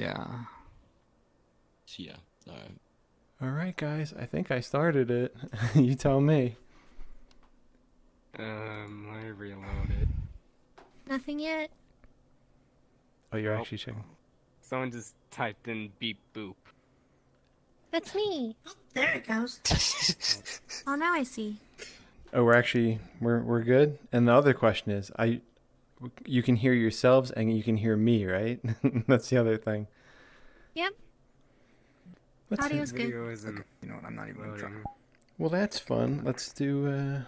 Yeah. Yeah. Alright. All right, guys. I think I started it. You tell me. Let me reload it. Nothing yet. Oh, you're Oh, actually checking. someone just typed in beep boop. That's me. There it goes. Oh, now I see. Oh, we're good. And the other question is, you can hear yourselves and you can hear me, right? That's the other thing. Yep. Let's Audio's good. Video isn't Okay. You know what? I'm not even gonna try. loading. Well, that's fun. Let's do.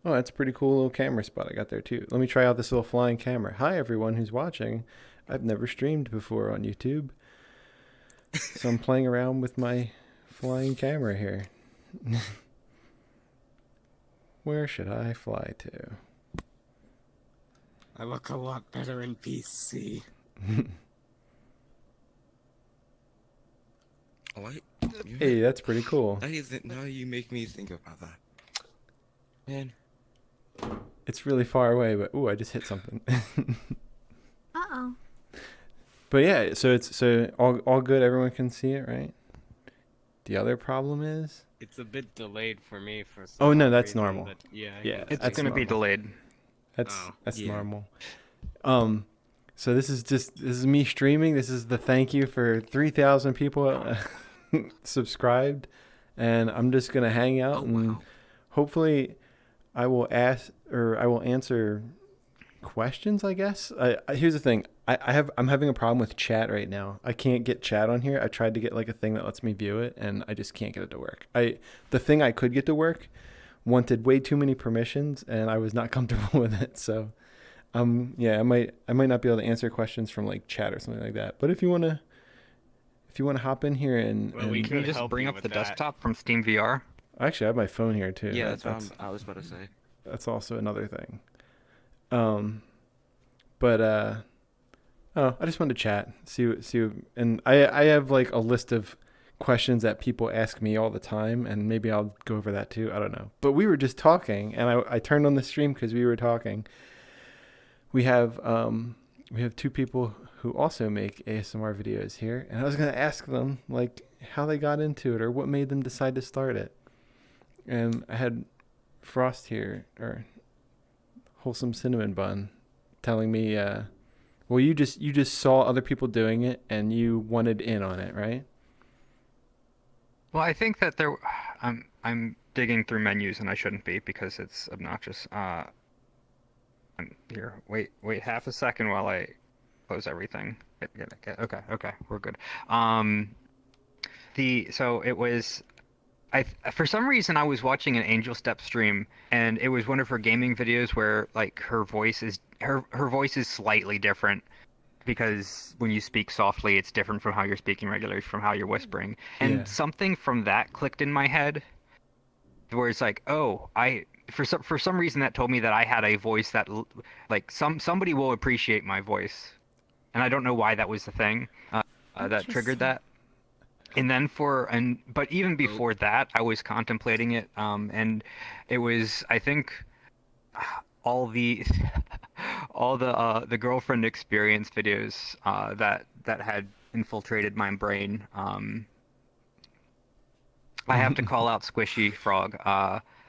Oh, that's a pretty cool little camera spot I got there too. Let me try out this little flying camera. Hi, everyone who's watching. I've never streamed before on YouTube, so I'm playing around with my flying camera here. Where should I fly to? I look a lot better in PC. Oh, Hey, that's pretty cool. now you make me think about that. Man. It's really far away, but ooh, I just hit something. Uh-oh. But yeah, so all good. Everyone can see it, right? The other problem is. It's a bit delayed for me for some Oh no, odd that's reason, normal. but yeah. Yeah, It's that's gonna be normal. delayed. That's Yeah. normal. So this is me streaming. This is the thank you for 3,000 people subscribed, and I'm just gonna hang out and hopefully I will answer questions. I guess. Here's the thing. I'm having a problem with chat right now. I can't get chat on here. I tried to get like a thing that lets me view it, and I just can't get it to work. The thing I could get to work wanted way too many permissions, and I was not comfortable with it. So, yeah, I might not be able to answer questions from like chat or something like that. But if you wanna hop in here and, Well, we Can you could just help bring you up with the that. desktop from Steam VR? actually I have my phone here too. Yeah, that's I was about to say. that's also another thing. But I just wanted to chat, and I have like a list of questions that people ask me all the time, and maybe I'll go over that too. I don't know. But we were just talking, and I turned on the stream because we were talking. We have two people who also make ASMR videos here, and I was gonna ask them like how they got into it or what made them decide to start it. And I had Frost here, or Wholesome Cinnamon Bun, telling me, well, you just saw other people doing it and you wanted in on it, right? Well, I think that I'm digging through menus and I shouldn't be because it's obnoxious. Here, wait half a second while I close everything. Okay, we're good. So it was. For some reason I was watching an Angel Step stream and it was one of her gaming videos where like her voice is slightly different because when you speak softly it's different from how you're speaking regularly from how you're whispering. And Yeah. something from that clicked in my head where it's like, oh, for some reason that told me that I had a voice that like somebody will appreciate my voice. And I don't know why that was the thing that triggered that. And then but even before that, I was contemplating it, and it was, I think, all the the girlfriend experience videos that had infiltrated my brain. I have to call out Squishy Frog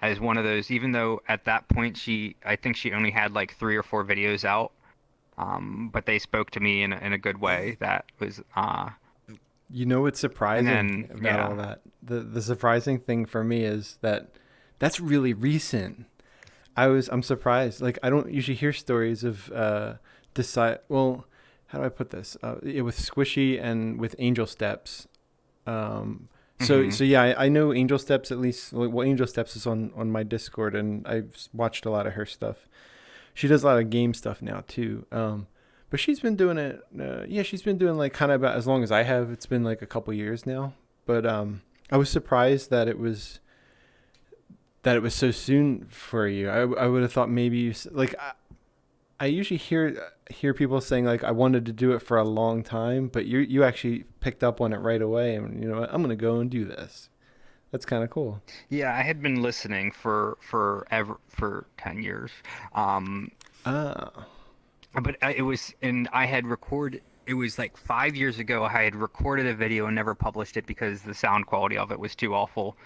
as one of those, even though at that point I think she only had like 3 or 4 videos out, but they spoke to me in a good way. That was. You know what's surprising about all that? The surprising thing for me is that that's really recent. I'm surprised. Like I don't usually hear stories of well, how do I put this? With Squishy and with Angel Steps. So yeah, I know Angel Steps at least. Well, Angel Steps is on my Discord, and I've watched a lot of her stuff. She does a lot of game stuff now too. But she's been doing it. She's been doing like kind of about as long as I have. It's been like a couple years now. But I was surprised that it was so soon for you. I would have thought maybe like I usually hear people saying like I wanted to do it for a long time, but you actually picked up on it right away, and you know what? I'm gonna go and do this. That's kind of cool. Yeah, I had been listening for 10 years. Ah. But it was, and I had it was like 5 years ago. I had recorded a video and never published it because the sound quality of it was too awful.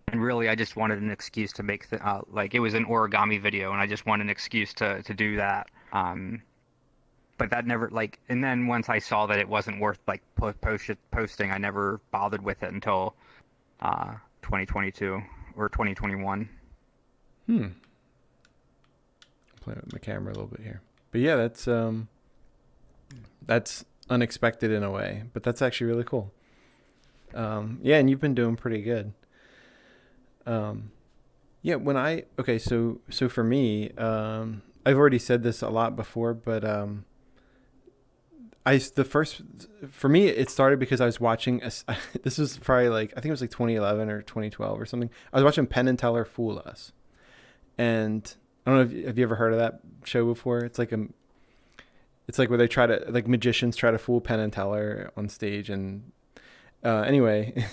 And really, I just wanted an excuse to make like it was an origami video, and I just wanted an excuse to do that. But that never like, and then once I saw that it wasn't worth like posting, I never bothered with it until 2022 or 2021. Play with my camera a little bit here, but yeah, that's unexpected in a way, but that's actually really cool. Yeah, and you've been doing pretty good. Yeah, so for me, I've already said this a lot before, but for me, it started because I was watching this was probably like, I think it was like 2011 or 2012 or something. I was watching Penn and Teller Fool Us, and I don't know if have you ever heard of that show before? It's like where they try to, like, magicians try to fool Penn and Teller on stage, and anyway.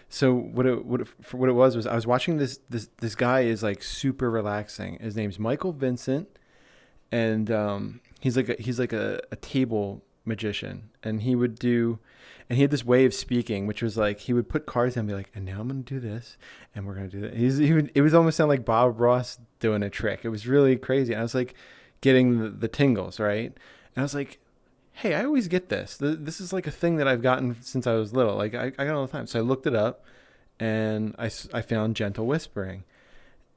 So what it was I was watching this guy is like super relaxing. His name's Michael Vincent, and he's like a table magician, and he had this way of speaking, which was like, he would put cards and be like, and now I'm going to do this, and we're going to do that. It was almost sound like Bob Ross doing a trick. It was really crazy. And I was like getting the tingles, right? And I was like, hey, I always get this. This is like a thing that I've gotten since I was little. Like I got it all the time. So I looked it up, and I found gentle whispering.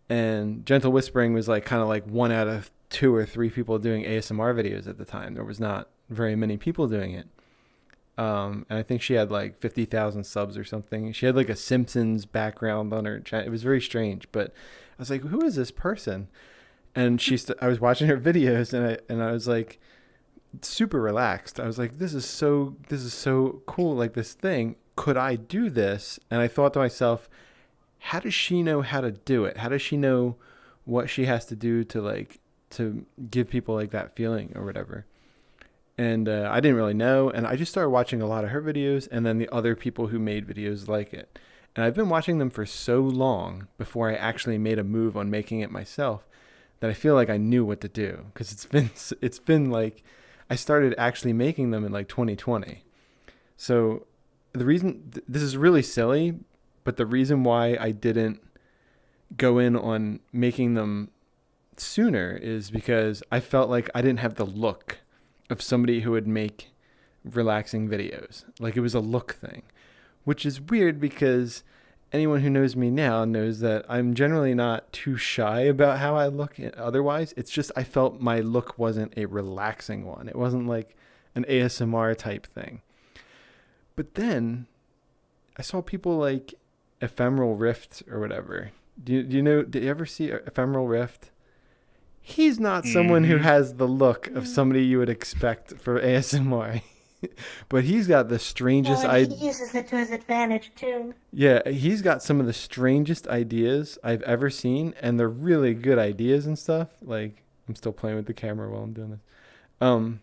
And gentle whispering was like kind of like 1 out of 2 or 3 people doing ASMR videos at the time. There was not very many people doing it. And I think she had like 50,000 subs or something. She had like a Simpsons background on her channel. It was very strange, but I was like, who is this person? And I was watching her videos, and I was like, super relaxed. I was like, this is so cool. Like, this thing, could I do this? And I thought to myself, how does she know how to do it? How does she know what she has to do to give people like that feeling or whatever? And I didn't really know. And I just started watching a lot of her videos, and then the other people who made videos like it. And I've been watching them for so long before I actually made a move on making it myself that I feel like I knew what to do, because it's been like, I started actually making them in like 2020. So the reason, this is really silly, but the reason why I didn't go in on making them sooner is because I felt like I didn't have the look of somebody who would make relaxing videos. Like, it was a look thing, which is weird because anyone who knows me now knows that I'm generally not too shy about how I look otherwise. It's just I felt my look wasn't a relaxing one. It wasn't like an ASMR type thing. But then I saw people like Ephemeral Rift or whatever. Do you ever see Ephemeral Rift? He's not someone who has the look of somebody you would expect for ASMR. But he's got the strangest ideas. He uses it to his advantage, too. Yeah, he's got some of the strangest ideas I've ever seen, and they're really good ideas and stuff. Like, I'm still playing with the camera while I'm doing this.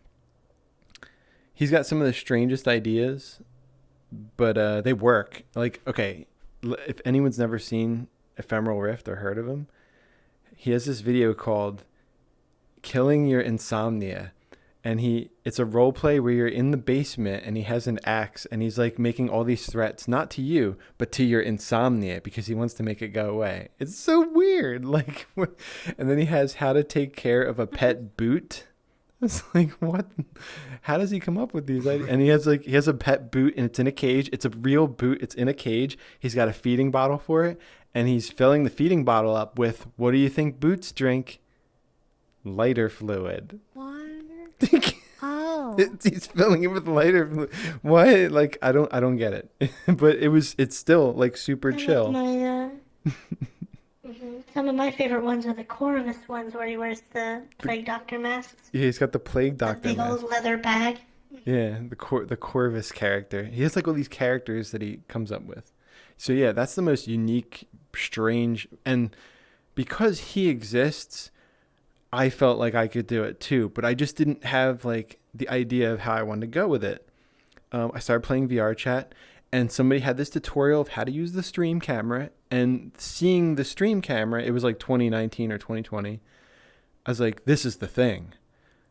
He's got some of the strangest ideas, but they work. Like, okay, if anyone's never seen Ephemeral Rift or heard of him, he has this video called Killing Your Insomnia. And it's a role play where you're in the basement, and he has an axe, and he's like making all these threats, not to you, but to your insomnia, because he wants to make it go away. It's so weird. Like, and then he has how to take care of a pet boot. It's like, what? How does he come up with these ideas? And he has a pet boot, and it's in a cage. It's a real boot. It's in a cage. He's got a feeding bottle for it, and he's filling the feeding bottle up with, what do you think boots drink? Lighter fluid. Water. Oh. He's filling it with lighter fluid. Why? Like, I don't get it. But it's still like super chill. Some of my favorite ones are the Corvus ones, where he wears the Plague Doctor masks. Yeah, he's got the Plague Doctor big old leather bag. Yeah, the Corvus character. He has like all these characters that he comes up with. So yeah, that's the most unique, strange, and because he exists, I felt like I could do it too, but I just didn't have like the idea of how I wanted to go with it. I started playing VRChat, and somebody had this tutorial of how to use the stream camera, and seeing the stream camera, it was like 2019 or 2020. I was like, this is the thing.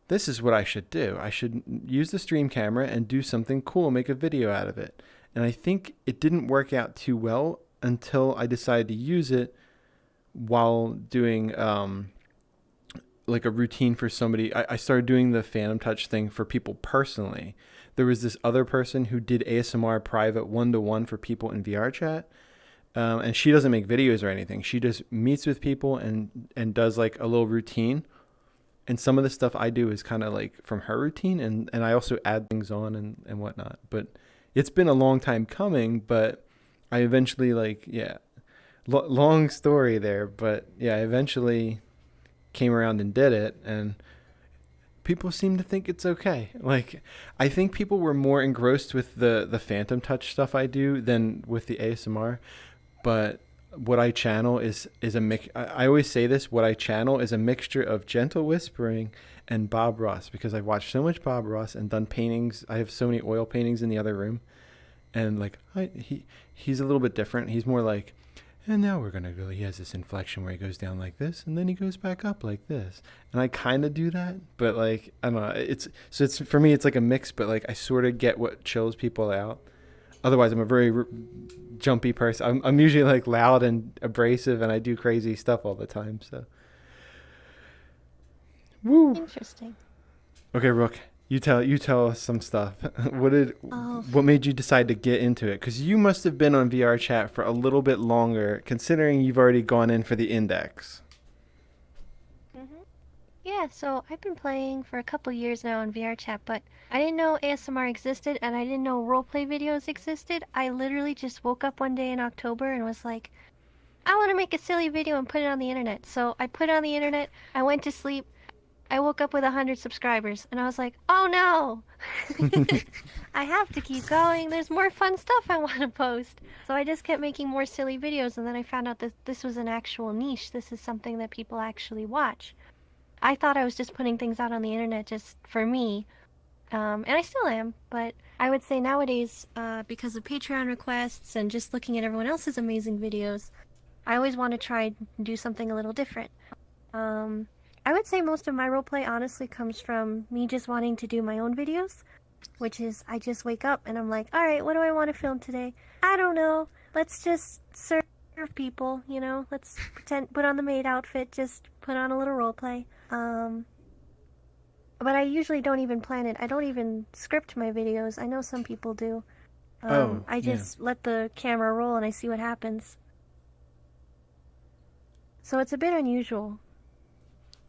this is what I should do. I should use the stream camera and do something cool, make a video out of it. And I think it didn't work out too well until I decided to use it while doing like a routine for somebody. I started doing the Phantom Touch thing for people personally. There was this other person who did ASMR private 1-to-1 for people in VRChat. And she doesn't make videos or anything. She just meets with people and does like a little routine. And some of the stuff I do is kind of like from her routine. And I also add things on and whatnot. But it's been a long time coming, but I eventually long story there. But yeah, I eventually came around and did it. And people seem to think it's okay. Like, I think people were more engrossed with the Phantom Touch stuff I do than with the ASMR. But what I channel is a mix. I always say this. What I channel is a mixture of gentle whispering and Bob Ross, because I've watched so much Bob Ross and done paintings. I have so many oil paintings in the other room, and like he's a little bit different. He's more like, and now we're gonna go. He has this inflection where he goes down like this, and then he goes back up like this. And I kind of do that, but like I don't know. It's for me. It's like a mix, but like I sort of get what chills people out. Otherwise, I'm a very jumpy person. I'm usually like loud and abrasive, and I do crazy stuff all the time. So, woo. Interesting. Okay, Rook, you tell us some stuff. What made you decide to get into it? Because you must have been on VRChat for a little bit longer, considering you've already gone in for the index. Yeah, so I've been playing for a couple years now on VRChat, but I didn't know ASMR existed, and I didn't know roleplay videos existed. I literally just woke up one day in October and was like, I want to make a silly video and put it on the internet. So I put it on the internet, I went to sleep, I woke up with 100 subscribers, and I was like, oh no! I have to keep going, there's more fun stuff I want to post. So I just kept making more silly videos, and then I found out that this was an actual niche. This is something that people actually watch. I thought I was just putting things out on the internet just for me, and I still am, but I would say nowadays, because of Patreon requests and just looking at everyone else's amazing videos, I always want to try and do something a little different. I would say most of my roleplay honestly comes from me just wanting to do my own videos, which is I just wake up and I'm like, alright, what do I want to film today? I don't know, let's just serve people, you know, let's put on the maid outfit, just put on a little roleplay. But I usually don't even plan it. I don't even script my videos. I know some people do. I just let the camera roll and I see what happens. So it's a bit unusual.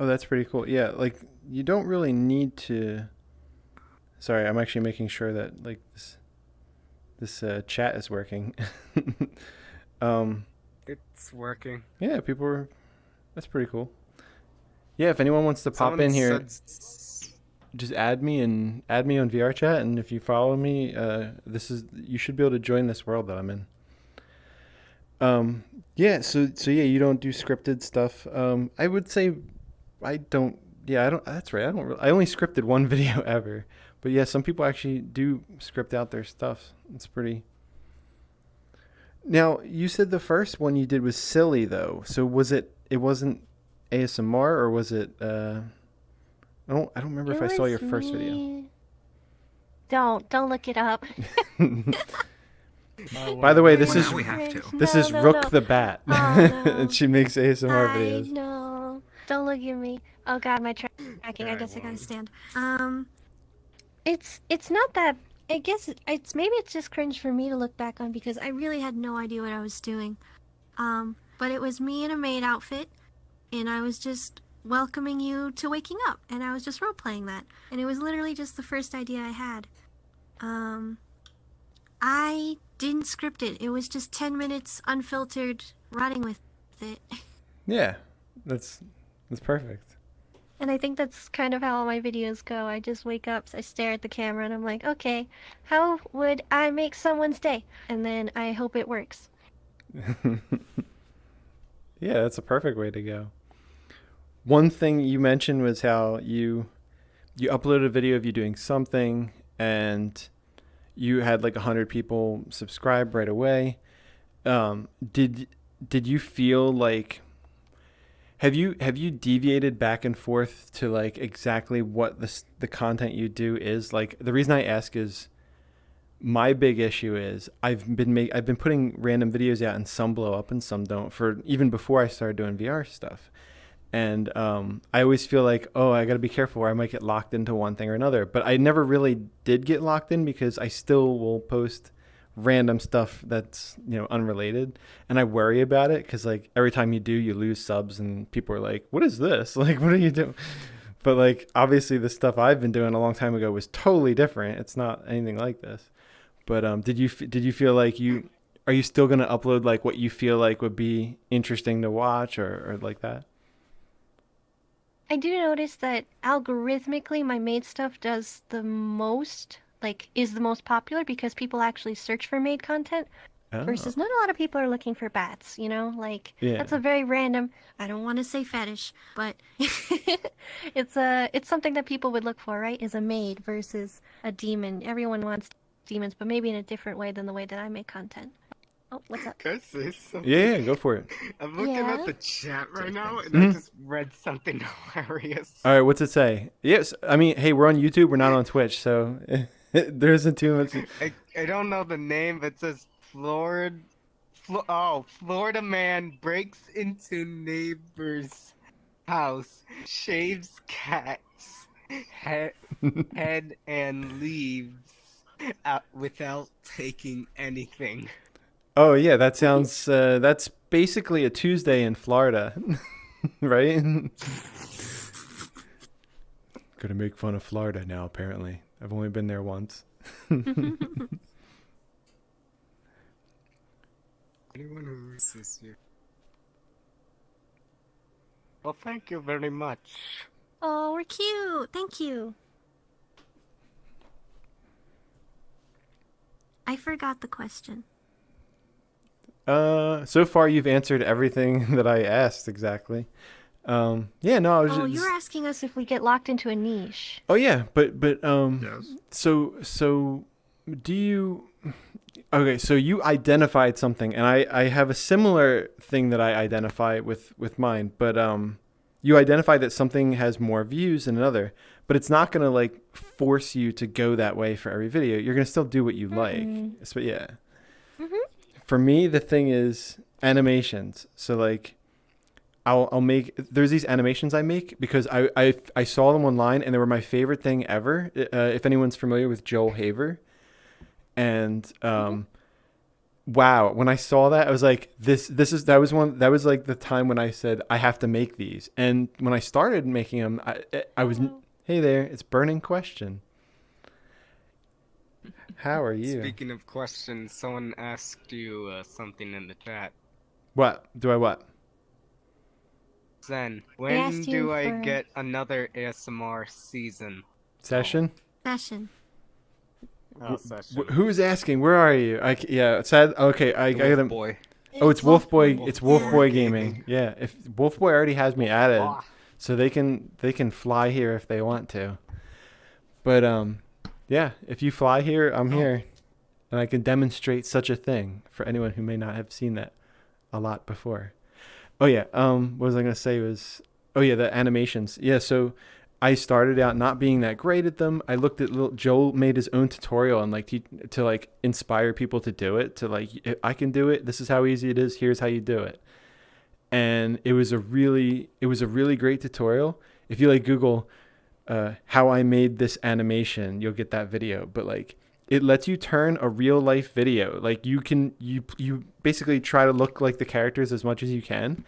Oh, that's pretty cool. Yeah, like you don't really need to. Sorry, I'm actually making sure that like this chat is working. It's working. Yeah, people are. That's pretty cool. Yeah, if anyone wants to pop in here, just add me on VRChat, and if you follow me, you should be able to join this world that I'm in. Yeah, so yeah, you don't do scripted stuff. I would say I don't. Yeah, I don't. That's right. I only scripted one video ever. But yeah, some people actually do script out their stuff. It's pretty. Now, you said the first one you did was silly though. So it wasn't ASMR, or was it I don't remember if I saw your first video. Don't look it up. By the way, this is Rook no. the Bat. Oh, no. And she makes ASMR videos. I know. Don't look at me. Oh god, my tracking. I guess I gotta stand. It's not that. I guess it's just cringe for me to look back on because I really had no idea what I was doing. But it was me in a maid outfit, and I was just welcoming you to waking up, and I was just role playing that, and it was literally just the first idea I had. I didn't script it. It was just 10 minutes unfiltered running with it. Yeah, that's perfect. And I think that's kind of how all my videos go. I just wake up, I stare at the camera, and I'm like, okay, how would I make someone's day? And then I hope it works. Yeah, that's a perfect way to go. One thing you mentioned was how you uploaded a video of you doing something, and you had like 100 people subscribe right away. Did you feel like Have you deviated back and forth to like exactly what the content you do is? Like the reason I ask is my big issue is I've been putting random videos out and some blow up and some don't for even before I started doing VR stuff. And I always feel like, oh, I got to be careful or I might get locked into one thing or another. But I never really did get locked in because I still will post random stuff that's, unrelated. And I worry about it because like every time you do, you lose subs and people are like, what is this? Like, what are you doing? But like, obviously the stuff I've been doing a long time ago was totally different. It's not anything like this. But did you feel like are you still going to upload like what you feel like would be interesting to watch or like that? I do notice that algorithmically my made stuff does the most, like, is the most popular because people actually search for made content versus not a lot of people are looking for bats, Like, that's a very random, I don't want to say fetish, but it's something that people would look for, right? Is a maid versus a demon. Everyone wants demons, but maybe in a different way than the way that I make content. Oh, what's up? Can I say something? Yeah, go for it. I'm looking Yeah? at the chat right now, and Mhm. I just read something hilarious. All right, what's it say? Yes, I mean, hey, we're on YouTube. We're not on Twitch, so there isn't too much. I don't know the name, but it says Florida man breaks into neighbor's house, shaves cat's head and leaves without taking anything. Oh yeah, that sounds. That's basically a Tuesday in Florida, right? Gonna make fun of Florida now. Apparently, I've only been there once. Anyone who reads this here. Well, thank you very much. oh, we're cute. Thank you. I forgot the question. So far you've answered everything that I asked exactly. Yeah, no, I was Oh, just. you were asking us if we get locked into a niche. Oh yeah, but Yes. so do you? Okay, so you identified something, and I have a similar thing that I identify with mine, but you identified that something has more views than another, but it's not gonna like force you to go that way for every video. You're gonna still do what you like. So yeah. For me, the thing is animations. So like, I'll make. There's these animations I make because I saw them online and they were my favorite thing ever. If anyone's familiar with Joel Haver, and wow, when I saw that, I was like, that was like the time when I said I have to make these. And when I started making them, I was hey there, it's Burning Question. How are you? Speaking of questions, someone asked you something in the chat. What do I what? Zen, asked when you do I for- get another ASMR season? Session? Session. Oh, session. Who's asking? Where are you? Yeah, sad. Okay, I The wolf gotta. boy. Oh, it's Wolf Boy. Wolf It's Wolf Boy Boy Gaming. Gaming. Yeah, if Wolf Boy already has me added, Ah. so they can fly here if they want to. But yeah, if you fly here, I'm here, and I can demonstrate such a thing for anyone who may not have seen that a lot before. Oh yeah, what was I gonna say was, oh yeah, the animations. Yeah, so I started out not being that great at them. I looked at Joel made his own tutorial and like to like inspire people to do it. To like, I can do it. This is how easy it is. Here's how you do it. And it was a really great tutorial. If you like Google how I made this animation, you'll get that video. But like, it lets you turn a real life video. Like you basically try to look like the characters as much as you can.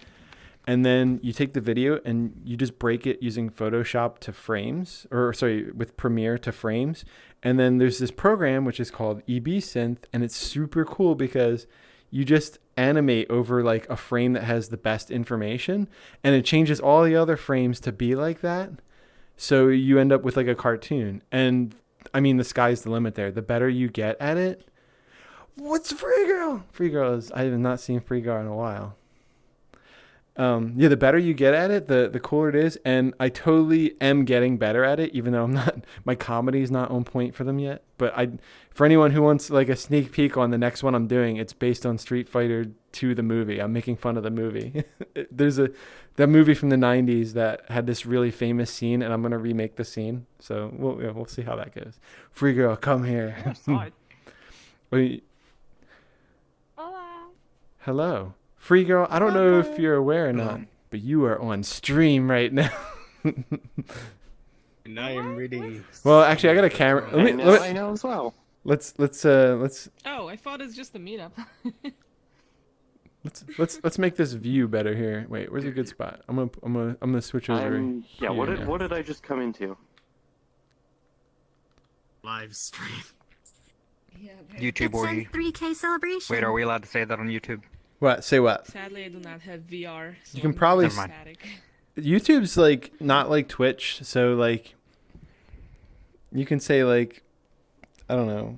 And then you take the video and you just break it using Photoshop to frames, or sorry, with Premiere to frames. And then there's this program which is called EB Synth, and it's super cool because you just animate over like a frame that has the best information, and it changes all the other frames to be like that. So you end up with like a cartoon. And I mean, the sky's the limit there. The better you get at it. What's Free Girl? Free Girl is, I have not seen Free Girl in a while. Yeah, the better you get at it, the cooler it is. And I totally am getting better at it, even though I'm not, my comedy is not on point for them yet. But for anyone who wants like a sneak peek on the next one I'm doing, it's based on Street Fighter 2, the movie. I'm making fun of the movie. There's that movie from the 90s that had this really famous scene, and I'm going to remake the scene. So we'll see how that goes. Free girl, come here. I saw it. Wait, Hola. hello. Free girl, I don't know if you're aware or not, but you are on stream right now. And I am reading. Well, actually, I got a camera. I know as well. Let's Oh, I thought it's just a meetup. let's make this view better here. Wait, where's a good spot? I'm gonna switch over. Yeah. What here did now. what did I just come into? Live stream. Yeah, YouTube It's or a 3K celebration. wait, are we allowed to say that on YouTube? What? Say what? sadly, I do not have VR. So You can I'm probably just Never mind. static. YouTube's like not like Twitch, so like you can say like I don't know,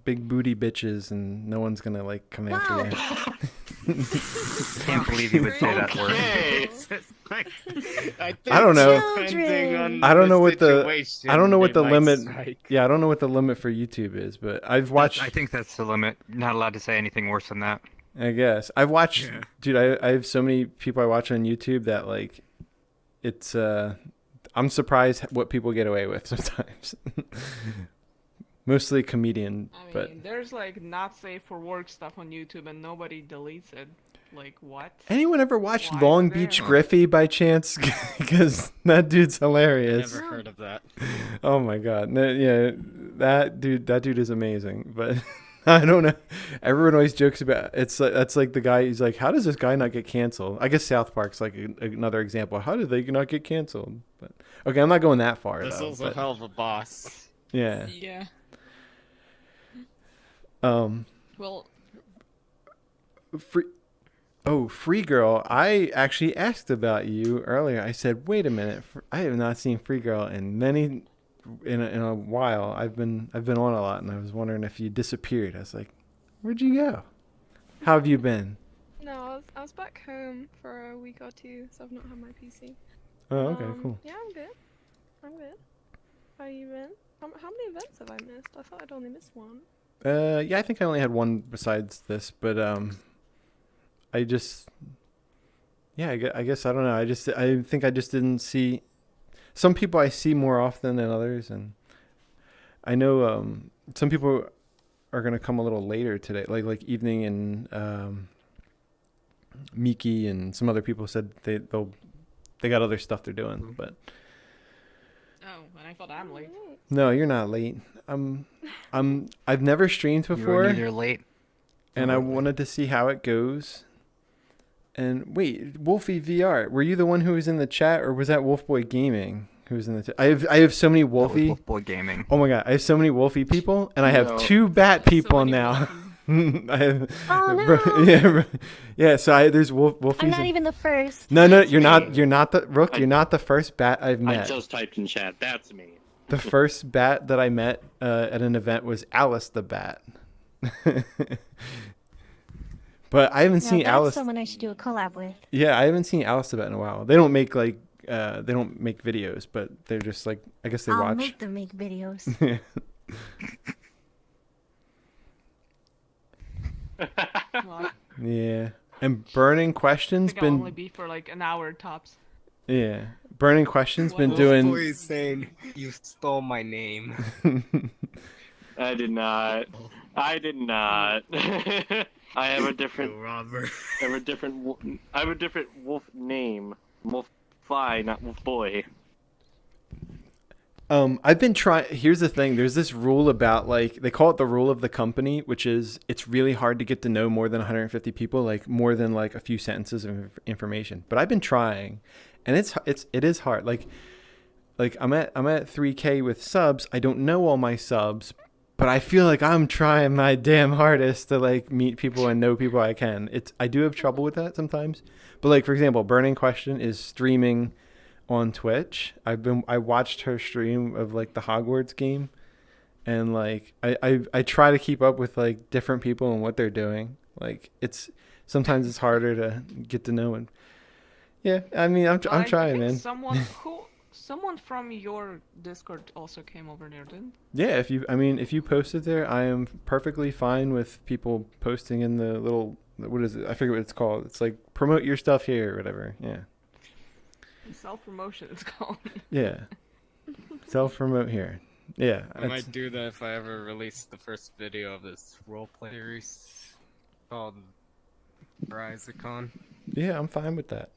big booty bitches, and no one's gonna like come after Wow. you. Can't believe you would say that word. Hey. I don't know. Children. I don't know what the situation, I don't know what they the might limit. strike. Yeah, I don't know what the limit for YouTube is, but I've watched. I think that's the limit. Not allowed to say anything worse than that. I guess I've watched, Yeah. dude. I have so many people I watch on YouTube that like, it's. I'm surprised what people get away with sometimes. Mostly comedian, I mean, but there's like not safe for work stuff on YouTube and nobody deletes it. Like what? anyone ever watched Why Long is it Beach there? Griffey by chance? Because that dude's hilarious. Never heard of that. Oh my god, no, yeah, that dude is amazing. But I don't know. Everyone always jokes about it's like that's like the guy. He's like, how does this guy not get canceled? I guess South Park's like another example. How did they not get canceled? But okay, I'm not going that far This though. was a But, hell of a boss. yeah. Yeah. Well, Free girl. I actually asked about you earlier. I said, wait a minute. I have not seen Free girl in a while. I've been on a lot, and I was wondering if you disappeared. I was like, where'd you go? How have you been? No, I was back home for a week or two, so I've not had my PC. Oh, okay, cool. Yeah, I'm good. I'm good. How you been? How many events have I missed? I thought I'd only missed one. Yeah, I think I only had one besides this, but I just, yeah, I guess I don't know. I think I just didn't see. Some people I see more often than others, and I know some people are gonna come a little later today, like evening, and Miki and some other people said they got other stuff they're doing, but oh, and I thought I'm late. no, you're not late. I've never streamed before. You're neither late. And I wanted to see how it goes. And wait, Wolfie VR, were you the one who was in the chat, or was that Wolfboy Gaming who was in the chat? I have so many Wolfie. Boy gaming. Oh my god, I have so many Wolfie people, and I have No. 2 Bat people many now. I have, Oh, no. yeah. So there's Wolfies. I'm not even the first. No, you're not. You're not the Rook. You're not the first Bat I've I met. just typed in chat. That's me. The first Bat that I met at an event was Alice the Bat. But I haven't Now seen that's Alice. someone I should do a collab with. Yeah, I haven't seen Alice the Bat in a while. They don't make they don't make videos, but they're just like, I guess they I'll watch. make them make videos. Well, Yeah. And Burning I Questions think I'll only been be for like an hour tops. yeah. Burning Questions been Wolf doing Boy is saying you stole my name. I did not. I did not. I have a different. You robber. I have a different wolf name. Wolf fly, not wolf boy. I've been trying. Here's the thing. There's this rule about like they call it the rule of the company, which is it's really hard to get to know more than 150 people, like more than like a few sentences of information. But I've been trying, and it is hard. Like I'm at 3K with subs. I don't know all my subs, but I feel like I'm trying my damn hardest to like meet people and know people I can. I do have trouble with that sometimes. But like for example, Burning Question is streaming on Twitch. I watched her stream of like the Hogwarts game, and like I try to keep up with like different people and what they're doing. Like sometimes it's harder to get to know, and yeah, I mean I'm I trying, think man. Someone from your Discord also came over there, didn't? Yeah, if you posted there, I am perfectly fine with people posting in the little, what is it? I forget what it's called. It's like promote your stuff here or whatever. Yeah. Self-promotion, it's called. Yeah. Self-promote here. Yeah. I might do that if I ever release the first video of this roleplay series called RiseCon. Yeah, I'm fine with that.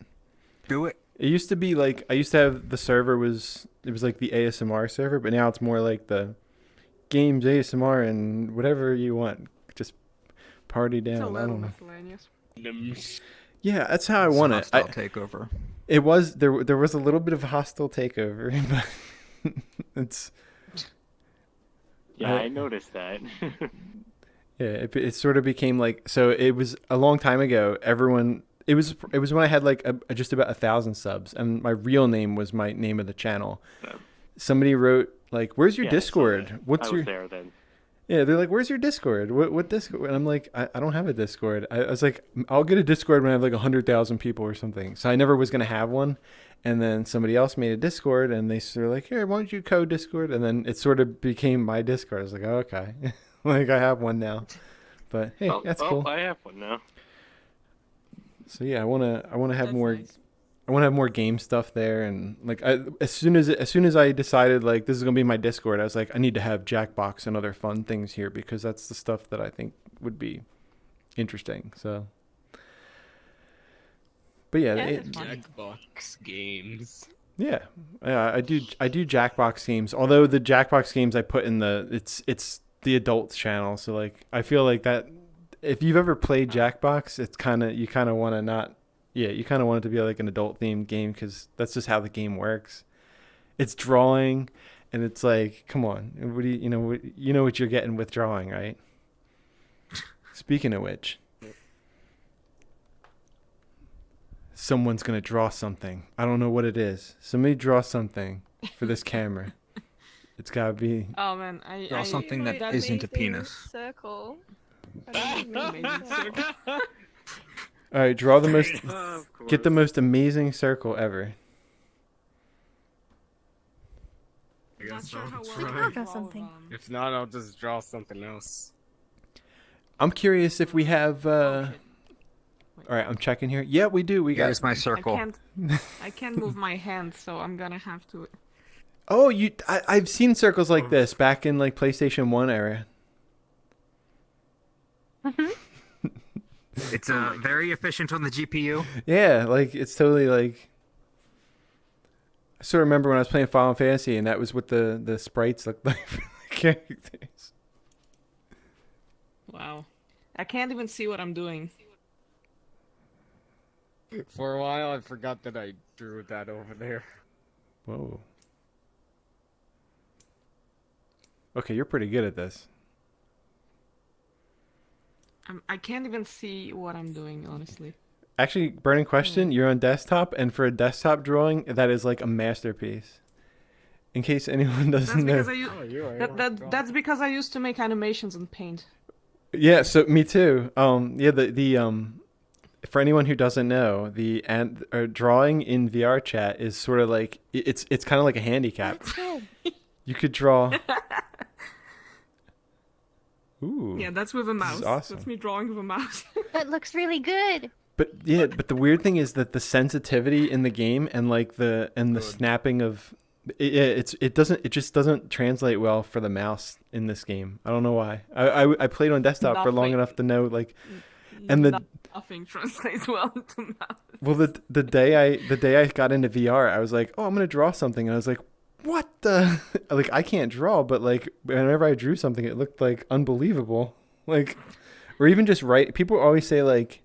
Do it. It used to be like I used to have the server it was like the ASMR server, but now it's more like the games ASMR and whatever you want. Just party down. It's a I little don't know. miscellaneous. Yeah, that's how I want it. Hostile takeover. It was there was a little bit of a hostile takeover, but it's Yeah, I noticed that. yeah, it sort of became like, so it was a long time ago. Everyone, it was when I had like just about 1,000 subs, and my real name was my name of the channel. Somebody wrote like, "Where's your Yeah, Discord? What's I your?" was there then. Yeah, they're like, "Where's your Discord? What Discord?" And I'm like, I don't have a Discord. I was like, I'll get a Discord when I have like 100,000 people or something. So I never was gonna have one. And then somebody else made a Discord, and they were like, "Here, why don't you code Discord?" And then it sort of became my Discord. I was like, oh, "Okay." Like I have one now, but hey, that's cool. I have one now. So yeah, I wanna have That's more. nice. I want to have more game stuff there, and like as soon as I decided like this is gonna be my Discord, I was like, I need to have Jackbox and other fun things here because that's the stuff that I think would be interesting. So, but yeah, Jackbox games. yeah, I do Jackbox games. Although the Jackbox games I put in it's the adults channel, so like I feel like that if you've ever played Jackbox, it's you kind of want to not. Yeah, you kind of want it to be like an adult-themed game because that's just how the game works. It's drawing, and it's like, come on, what do you know what you're getting with drawing, right? Speaking of which, someone's gonna draw something. I don't know what it is. Somebody draw something for this camera. It's gotta be. Oh man, Draw something that That isn't a amazing penis. Circle. I don't know. Amazing circle. All right, draw the most. Of Get the course. most amazing circle ever. Not sure how well We I can can draw draw something. them. If not, I'll just draw something else. I'm curious if we have. Oh, shit. All right, I'm checking here. Yeah, we do. We got. Here's my circle. I can't move my hand, so I'm gonna have to. Oh, I've seen circles like this back in like PlayStation 1 era. It's very efficient on the GPU. Yeah, like it's totally like. I still remember when I was playing Final Fantasy, and that was what the sprites looked like for the characters. Wow. I can't even see what I'm doing. For a while, I forgot that I drew that over there. Whoa. Okay, you're pretty good at this. I can't even see what I'm doing, honestly. Actually, burning question, you're on desktop, and for a desktop drawing, that is like a masterpiece. In case anyone doesn't know. That's because I used to make animations in Paint. Yeah, so me too. Yeah, for anyone who doesn't know, drawing in VRChat is sort of like it's kind of like a handicap. That's good. You could draw. Ooh. Yeah, that's with a mouse. is awesome. That's me drawing with a mouse. That looks really good. But the weird thing is that the sensitivity in the game and like the snapping of it just doesn't translate well for the mouse in this game. I don't know why. I played on desktop for long Nothing. enough to know like, and the Nothing translates well to mouse. well the day I got into VR, I was like, oh, I'm gonna draw something, and I was like, what the like I can't draw, but like whenever I drew something, it looked like unbelievable. Like, or even just write. People always say like,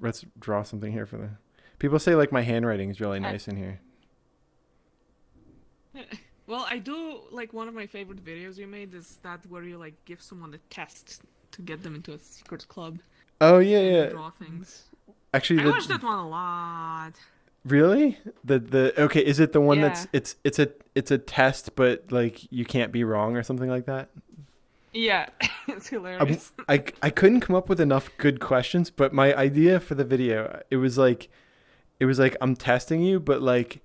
let's draw something here for the. People say like my handwriting is really nice in here. Well, I do like one of my favorite videos you made is that where you like give someone a test to get them into a secret club. Oh yeah, and yeah. draw things. Actually, I watched that one a lot. Really? The okay, is it the one Yeah. that's it's a test, but like you can't be wrong or something like that? Yeah, it's hilarious. I couldn't come up with enough good questions, but my idea for the video, it was like I'm testing you, but like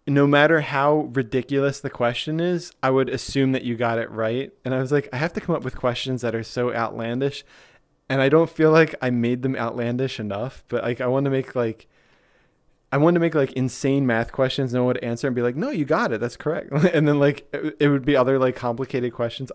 no matter how ridiculous the question is, I would assume that you got it right. And I was like, I have to come up with questions that are so outlandish, and I don't feel like I made them outlandish enough, but like I want to make like I wanted to make like insane math questions, no one would answer and be like, no, you got it, that's correct. And then like it would be other like complicated questions.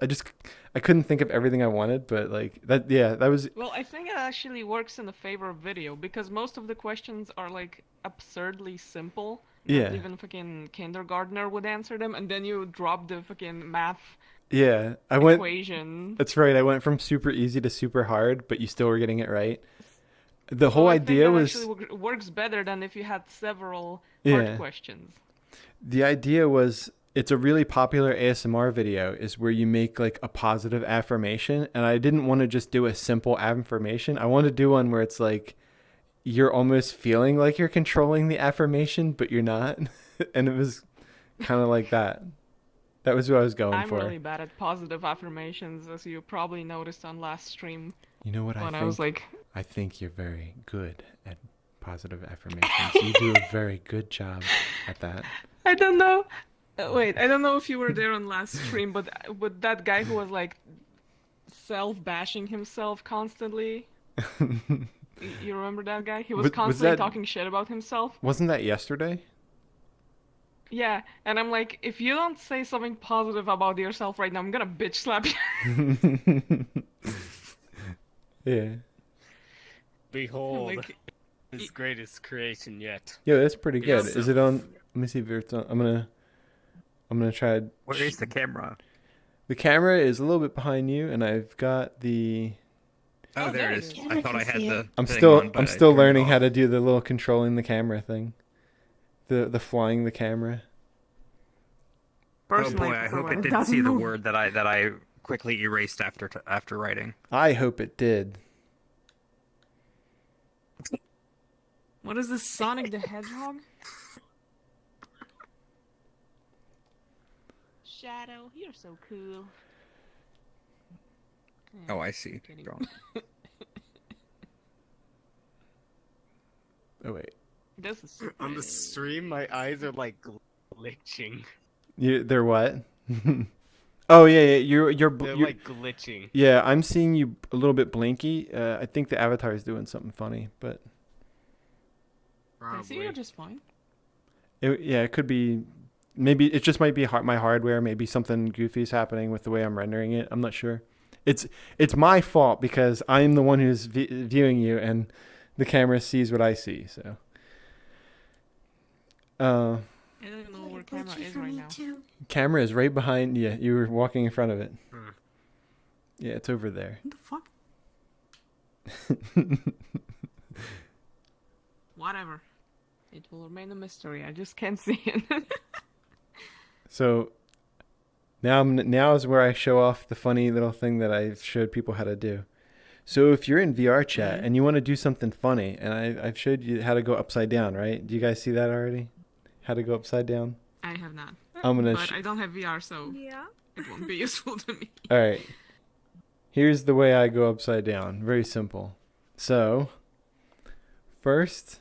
I couldn't think of everything I wanted, but like that, yeah, that was. Well, I think it actually works in the favor of video because most of the questions are like absurdly simple. Yeah. Even fucking kindergartner would answer them, and then you drop the fucking math Yeah, equation. That's right. I went from super easy to super hard, but you still were getting it right. The whole I think idea that was actually works better than if you had several hard questions. The idea was it's a really popular ASMR video is where you make like a positive affirmation, and I didn't want to just do a simple affirmation. I wanted to do one where it's like you're almost feeling like you're controlling the affirmation, but you're not. And it was kind of like that. That was what I was going for. I'm really bad at positive affirmations, as you probably noticed on last stream. You know what I was like, I think you're very good at positive affirmations. You do a very good job at that. I don't know. Wait, I don't know if you were there on last stream, but with that guy who was like self-bashing himself constantly. You remember that guy? He was constantly talking shit about himself. Wasn't that yesterday? Yeah, and I'm like, if you don't say something positive about yourself right now, I'm gonna bitch slap you. Yeah. Behold, his greatest creation yet. Yo, that's pretty good. Is it on? Let me see if it's on. I'm gonna try. Where is the camera? The camera is a little bit behind you, and I've got the. Oh, there it is. I thought I had the. I'm still learning how to do the little controlling the camera thing. The flying the camera. Oh boy, I hope it didn't see the word that I quickly erased after writing. I hope it did. What is this, Sonic the Hedgehog? Shadow, you're so cool. Oh, I see. Oh wait. This is so on the stream, my eyes are like glitching. They're what? Oh yeah, you're They're like glitching. Yeah, I'm seeing you a little bit blinky. I think the avatar is doing something funny, but. I see you're just fine. It could be. Maybe it just might be my hardware. Maybe something goofy is happening with the way I'm rendering it. I'm not sure. It's my fault because I'm the one who's viewing you, and the camera sees what I see. So. I don't know where camera is right now. Camera is right behind. Yeah, you were walking in front of it. Yeah, it's over there. What the fuck? Whatever. It will remain a mystery. I just can't see it. So now is where I show off the funny little thing that I showed people how to do. So if you're in VRChat and you want to do something funny, and I've showed you how to go upside down, right? Do you guys see that already? How to go upside down? I have not. But I don't have VR, so it won't be useful to me. All right. Here's the way I go upside down. Very simple. So first,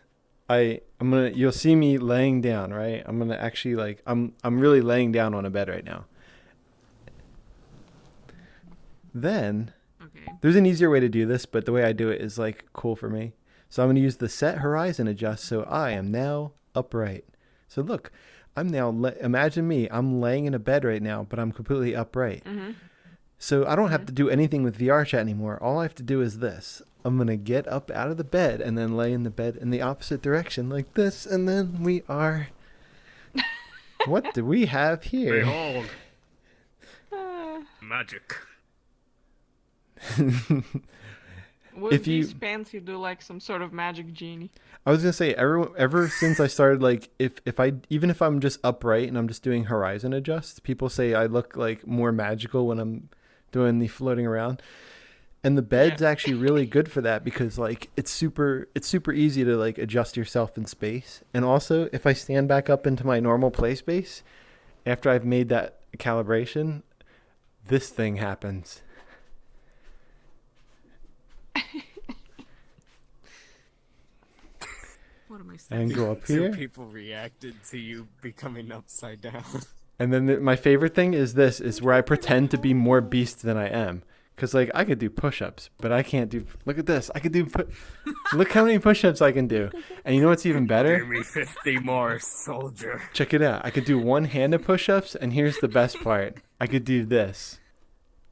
you'll see me laying down, right? I'm gonna actually I'm really laying down on a bed right now. Then there's an easier way to do this, but the way I do it is like cool for me. So I'm gonna use the set horizon adjust. So I am now upright. So look, I'm now imagine me. I'm laying in a bed right now, but I'm completely upright. Mm-hmm. So I don't have to do anything with VRChat anymore. All I have to do is this. I'm going to get up out of the bed and then lay in the bed in the opposite direction like this. And then we are... What do we have here? Behold. Magic. With these pants, you do like some sort of magic genie. I was going to say, ever since I started, like, even if I'm just upright and I'm just doing horizon adjusts, people say I look like more magical when I'm doing the floating around. And the bed's actually really good for that because like it's super easy to like adjust yourself in space. And also if I stand back up into my normal play space after I've made that calibration, this thing happens. What am I saying? And go up here. People reacted to you becoming upside down. And then my favorite thing is this is where I pretend to be more beast than I am. Because like I could do push-ups, but I can't do. Look at this. I could do. Look how many push-ups I can do. And you know what's even better? Give me 50 more, soldier. Check it out. I could do one-handed push-ups, and here's the best part. I could do this.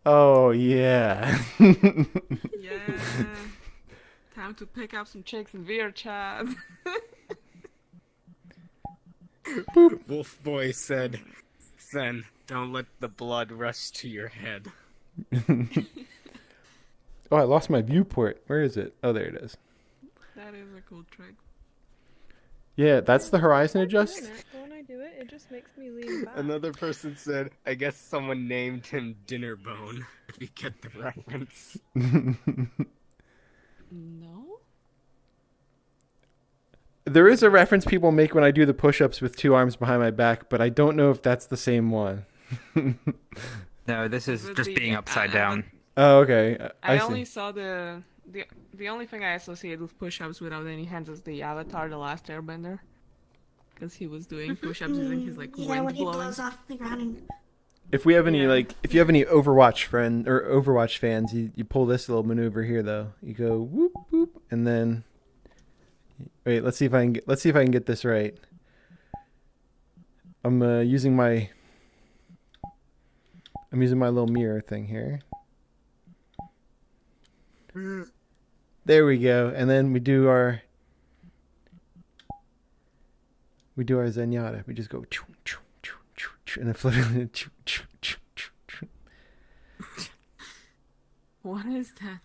Oh yeah. Yeah. Time to pick up some chicks in VRChat. Wolf Boy said, "Zen, don't let the blood rush to your head." Oh, I lost my viewport. Where is it? Oh, there it is. That is a cool trick. Yeah, that's the horizon adjust. When I do it, it just makes me lean back. Another person said, "I guess someone named him Dinner Bone." If you get the reference. No? There is a reference people make when I do the push-ups with two arms behind my back, but I don't know if that's the same one. No, this is Would just be- being upside down. Oh, okay. I see. only saw the only thing I associate with push-ups without any hands is the Avatar, the Last Airbender, because he was doing push-ups using his like Yeah, wind when he blowing. blows off the ground and If we have any Yeah. if you have any Overwatch friend or Overwatch fans, you pull this little maneuver here though. You go whoop whoop, and then wait. Let's see if I can get this right. I'm using my little mirror thing here. There we go, and then we do our zenyatta. We just go choo, choo, choo, choo, choo, and then flip it. Choo, choo, choo, choo, choo. What is that?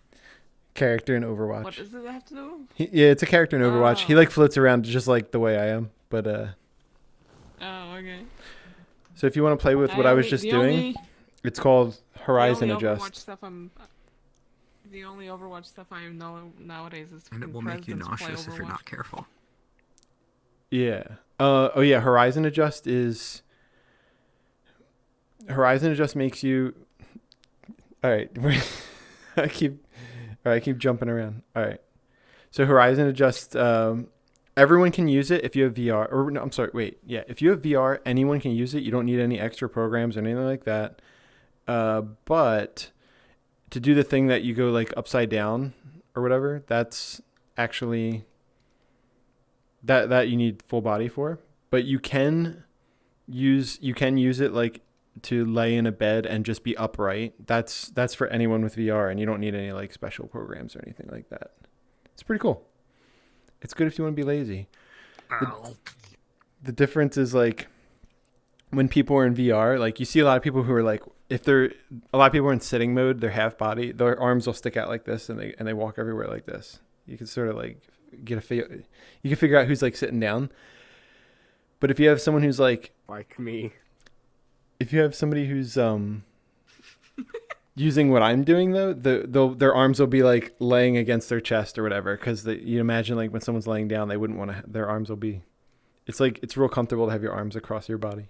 Character in Overwatch. What does it have to do? Yeah, it's a character in Overwatch. He Oh. like floats around just like the way I am. But Oh, okay. so if you want to play with what I was only- just the doing, only- it's called Horizon the only Overwatch Adjust. stuff the only Overwatch stuff I know nowadays is And it fucking will make you Presidents Play nauseous if you're Overwatch. not careful. Yeah. Oh yeah, Horizon Adjust makes you. All right, I keep jumping around. All right, so Horizon Adjust. Everyone can use it if you have VR. Or no, I'm sorry. Wait, yeah. If you have VR, anyone can use it. You don't need any extra programs or anything like that. But to do the thing that you go like upside down or whatever, that's actually that you need full body for. But you can use it like to lay in a bed and just be upright. That's for anyone with VR, and you don't need any like special programs or anything like that. It's pretty cool. It's good if you want to be lazy. The difference is like when people are in VR, like you see a lot of people who are like, a lot of people are in sitting mode, they're half body, their arms will stick out like this, and they walk everywhere like this. You can sort of like you can figure out who's like sitting down. But if you have someone who's like me, if you have somebody who's using what I'm doing though, their arms will be like laying against their chest or whatever, because you imagine like when someone's laying down, they wouldn't want to. Their arms will be. It's like it's real comfortable to have your arms across your body.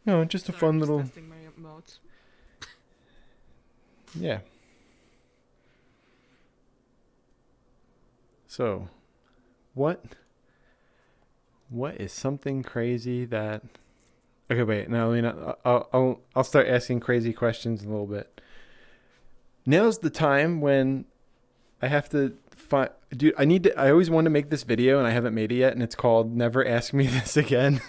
No, just a Sorry, fun I'm just little. testing my emotes. Yeah. So, what is something crazy that? Okay, wait. No, I mean, I'll start asking crazy questions in a little bit. Now's the time when I have to find. Dude, I always wanted to make this video and I haven't made it yet, and it's called "Never Ask Me This Again,"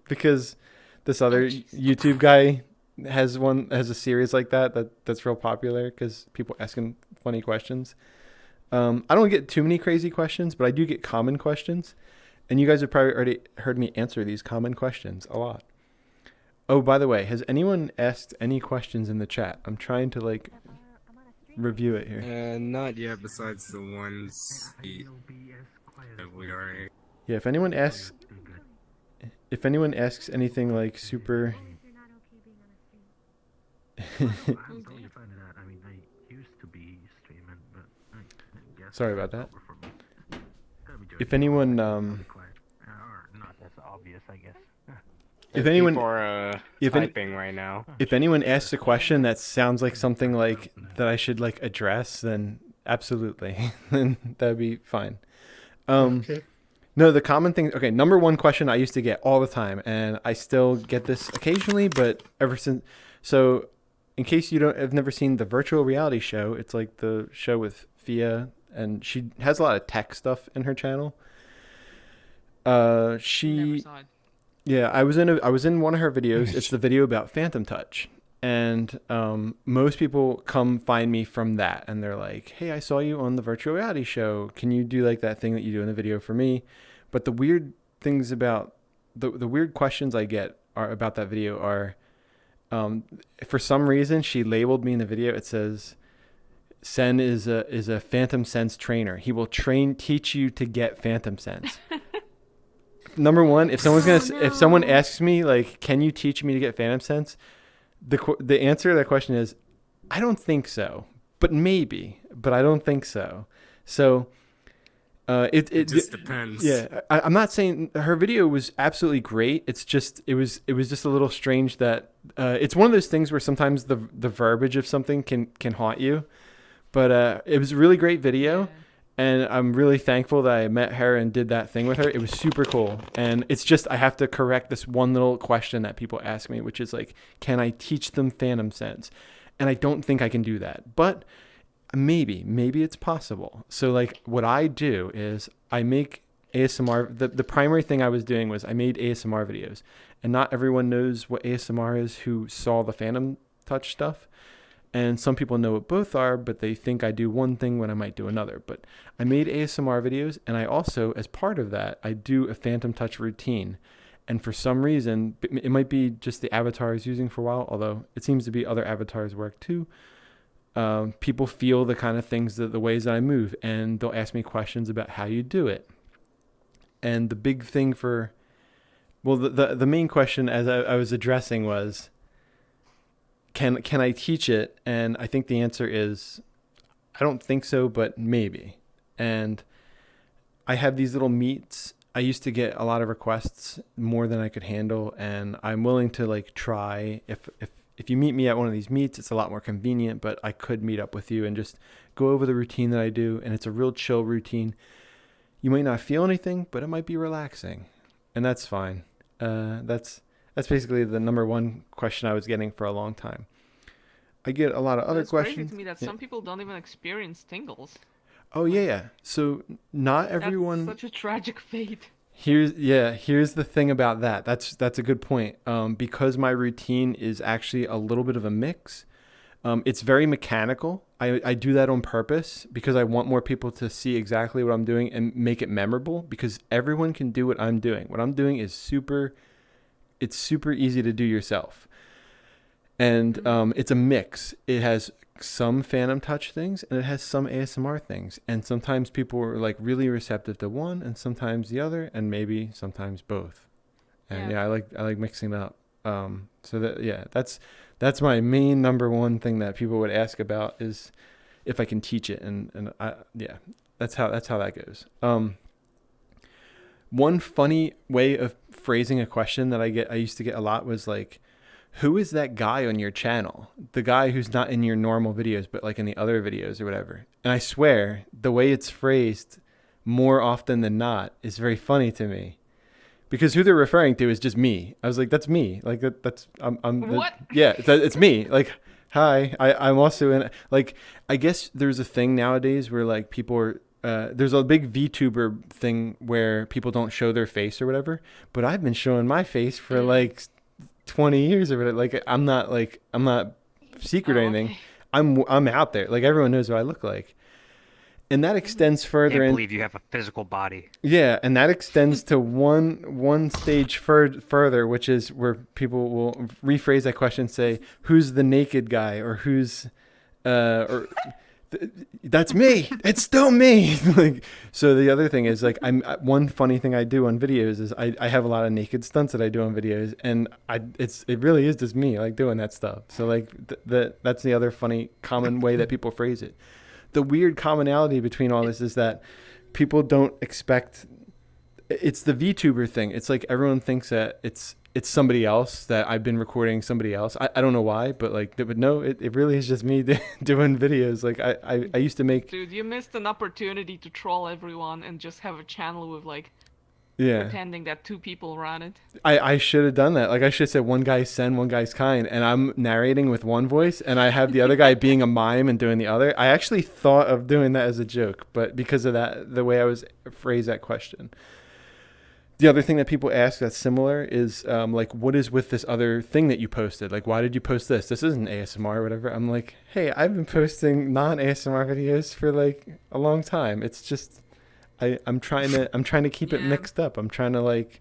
because this other YouTube guy has a series like that's real popular because people ask him funny questions. I don't get too many crazy questions, but I do get common questions, and you guys have probably already heard me answer these common questions a lot. Oh, by the way, has anyone asked any questions in the chat? I'm trying to like review it here. Not yet. Besides the ones that we already. Yeah, if anyone asks anything like super. Sorry about that. If anyone if anyone People are typing right now. if anyone asks a question that sounds like something like that I should like address, then absolutely, then that'd be fine. No, the common thing. Okay, number one question I used to get all the time, and I still get this occasionally, but ever since, so in case you don't have never seen the virtual reality show, it's like the show with Fia, and she has a lot of tech stuff in her channel. Never She saw it. Yeah, I was in one of her videos. It's the video about Phantom Touch. And most people come find me from that, and they're like, "Hey, I saw you on the virtual reality show. Can you do like that thing that you do in the video for me?" But the weird things about the weird questions I get are about that video are, for some reason she labeled me in the video. It says, "Sen is a Phantom Sense trainer. He will teach you to get Phantom Sense." Number one, if someone asks me like, "Can you teach me to get Phantom Sense?" The answer to that question is, I don't think so, but maybe, but I don't think so. So it just depends. Yeah, I'm not saying her video was absolutely great. It's just it was just a little strange that it's one of those things where sometimes the verbiage of something can haunt you. But it was a really great video. Yeah. And I'm really thankful that I met her and did that thing with her. It was super cool. And it's just I have to correct this one little question that people ask me, which is like, can I teach them Phantom Sense? And I don't think I can do that. But maybe it's possible. So like what I do is I make ASMR. The primary thing I was doing was I made ASMR videos. And not everyone knows what ASMR is who saw the Phantom Touch stuff. And some people know what both are, but they think I do one thing when I might do another. But I made ASMR videos, and I also, as part of that, I do a Phantom Touch routine. And for some reason, it might be just the avatar I was using for a while, although it seems to be other avatars work too. People feel the kind of things, the ways that I move, and they'll ask me questions about how you do it. And the big thing the main question as I was addressing was, Can I teach it? And I think the answer is, I don't think so, but maybe. And I have these little meets. I used to get a lot of requests, more than I could handle, and I'm willing to like try. If you meet me at one of these meets, it's a lot more convenient, but I could meet up with you and just go over the routine that I do, and it's a real chill routine. You might not feel anything, but it might be relaxing, and that's fine. That's basically the number one question I was getting for a long time. I get a lot of other It's questions. crazy to me that some people don't even experience tingles. Oh yeah. So not everyone. That's such a tragic fate. Here's the thing about that. That's a good point. Because my routine is actually a little bit of a mix. It's very mechanical. I do that on purpose because I want more people to see exactly what I'm doing and make it memorable. Because everyone can do what I'm doing. What I'm doing is it's super easy to do yourself. And it's a mix. It has some Phantom Touch things and it has some ASMR things. And sometimes people are like really receptive to one and sometimes the other and maybe sometimes both. And I like mixing it up. That's my main number one thing that people would ask about is if I can teach it. That's how that goes. One funny way of phrasing a question that I used to get a lot was like, who is that guy on your channel? The guy who's not in your normal videos, but like in the other videos or whatever. And I swear the way it's phrased more often than not is very funny to me because who they're referring to is just me. I was like, that's me. Like it's me. Like, hi, I'm also in, like, I guess there's a thing nowadays where like people are, there's a big VTuber thing where people don't show their face or whatever, but I've been showing my face for like 20 years or whatever. Like I'm not secret or anything. Okay. I'm out there. Like everyone knows what I look like. And that extends further. I can't believe you have a physical body. Yeah, and that extends to one stage further, which is where people will rephrase that question and say, "Who's the naked guy?" or "Who's that's me. It's still me." Like, so the other thing is like one funny thing I do on videos is I have a lot of naked stunts that I do on videos, and it really is just me like doing that stuff. So like that's the other funny common way that people phrase it. The weird commonality between all this is that people don't expect. It's the VTuber thing. It's like everyone thinks that it's somebody else, that I've been recording somebody else. I don't know why, but no, it really is just me doing videos. Like I used to make. Dude, you missed an opportunity to troll everyone and just have a channel with like Yeah. pretending that 2 people run it. I should have done that. Like I should have said one guy's Sen, one guy's Kind, and I'm narrating with one voice, and I have the other guy being a mime and doing the other. I actually thought of doing that as a joke, but because of that, the way I was phrased that question. The other thing that people ask that's similar is like, what is with this other thing that you posted? Like, why did you post this? This isn't ASMR or whatever. I'm like, hey, I've been posting non-ASMR videos for like a long time. It's just I'm trying to keep it mixed up. I'm trying to like,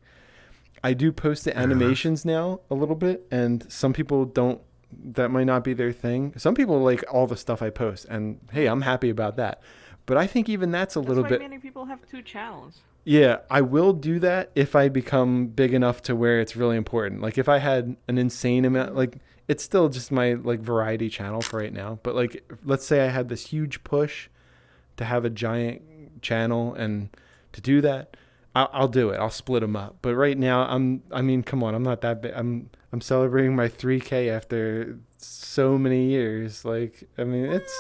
I do post the animations now a little bit, and some people don't. That might not be their thing. Some people like all the stuff I post, and hey, I'm happy about that. But I think even that's a little bit. That's why many people have 2 channels. Yeah, I will do that if I become big enough to where it's really important. Like if I had an insane amount, like it's still just my like variety channel for right now. But like, let's say I had this huge push to have a giant channel, and to do that, I'll do it. I'll split them up. But right now, I mean, come on, I'm not that big. I'm celebrating my 3K after so many years. Like, I mean, it's.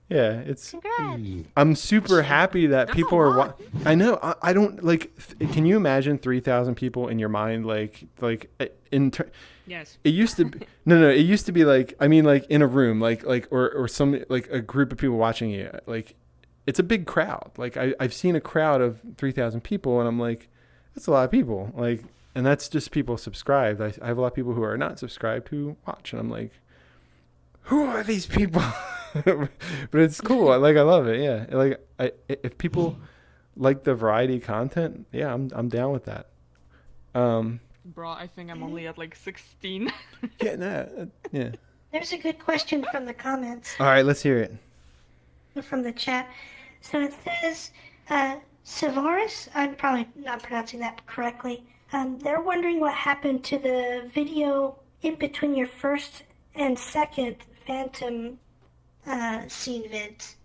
Congrats. I'm super happy that people are. I know. I don't like. Can you imagine 3,000 people in your mind? Like Yes. It used to be no. It used to be like, I mean, like in a room, like or some like a group of people watching you. Like it's a big crowd. Like I've seen a crowd of 3,000 people, and I'm like, that's a lot of people. Like, and that's just people subscribed. I have a lot of people who are not subscribed who watch, and I'm like, who are these people? But it's cool. I love it. Yeah. Like if people like the variety content, yeah, I'm down with that. Bro, I think I'm only at like 16. Yeah, nah, yeah. There's a good question from the comments, All right, let's hear it. from the chat. So it says, Savaris, I'm probably not pronouncing that correctly. They're wondering what happened to the video in between your first and second Phantom scene vids.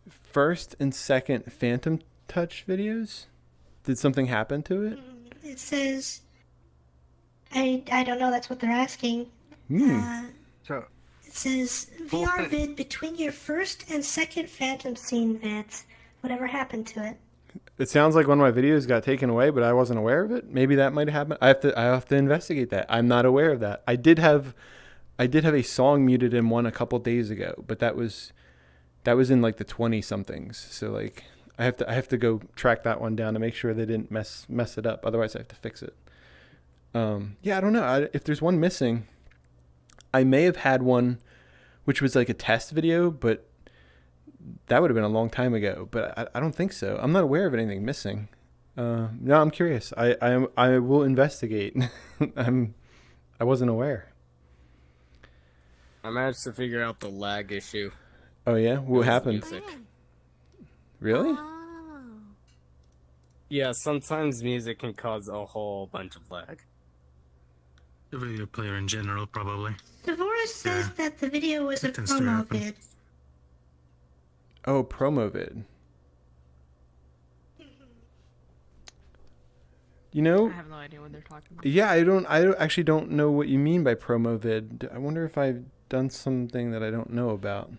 First and second Phantom Touch videos? Did something happen to it? It says, I don't know, that's what they're asking. So It says, VR vid between your first and second Phantom scene vids. Whatever happened to it? It sounds like one of my videos got taken away, but I wasn't aware of it. Maybe that might have happened. I have to investigate that. I'm not aware of that. I did have a song muted in one a couple days ago, but that was in like the 20 somethings. So like I have to go track that one down to make sure they didn't mess it up. Otherwise I have to fix it. Yeah, I don't know. If there's one missing, I may have had one which was like a test video, but that would have been a long time ago. But I don't think so. I'm not aware of anything missing. No, I'm curious. I will investigate. I wasn't aware. I managed to figure out the lag issue. Oh yeah, what happened? Music. Really? Oh. Yeah, sometimes music can cause a whole bunch of lag. The video player in general, probably. Devorah says that the video was a tends to promo happen. vid. Oh, promo vid. You know? I have no idea what they're talking about. Yeah, I actually don't know what you mean by promo vid. I wonder if I've done something that I don't know about.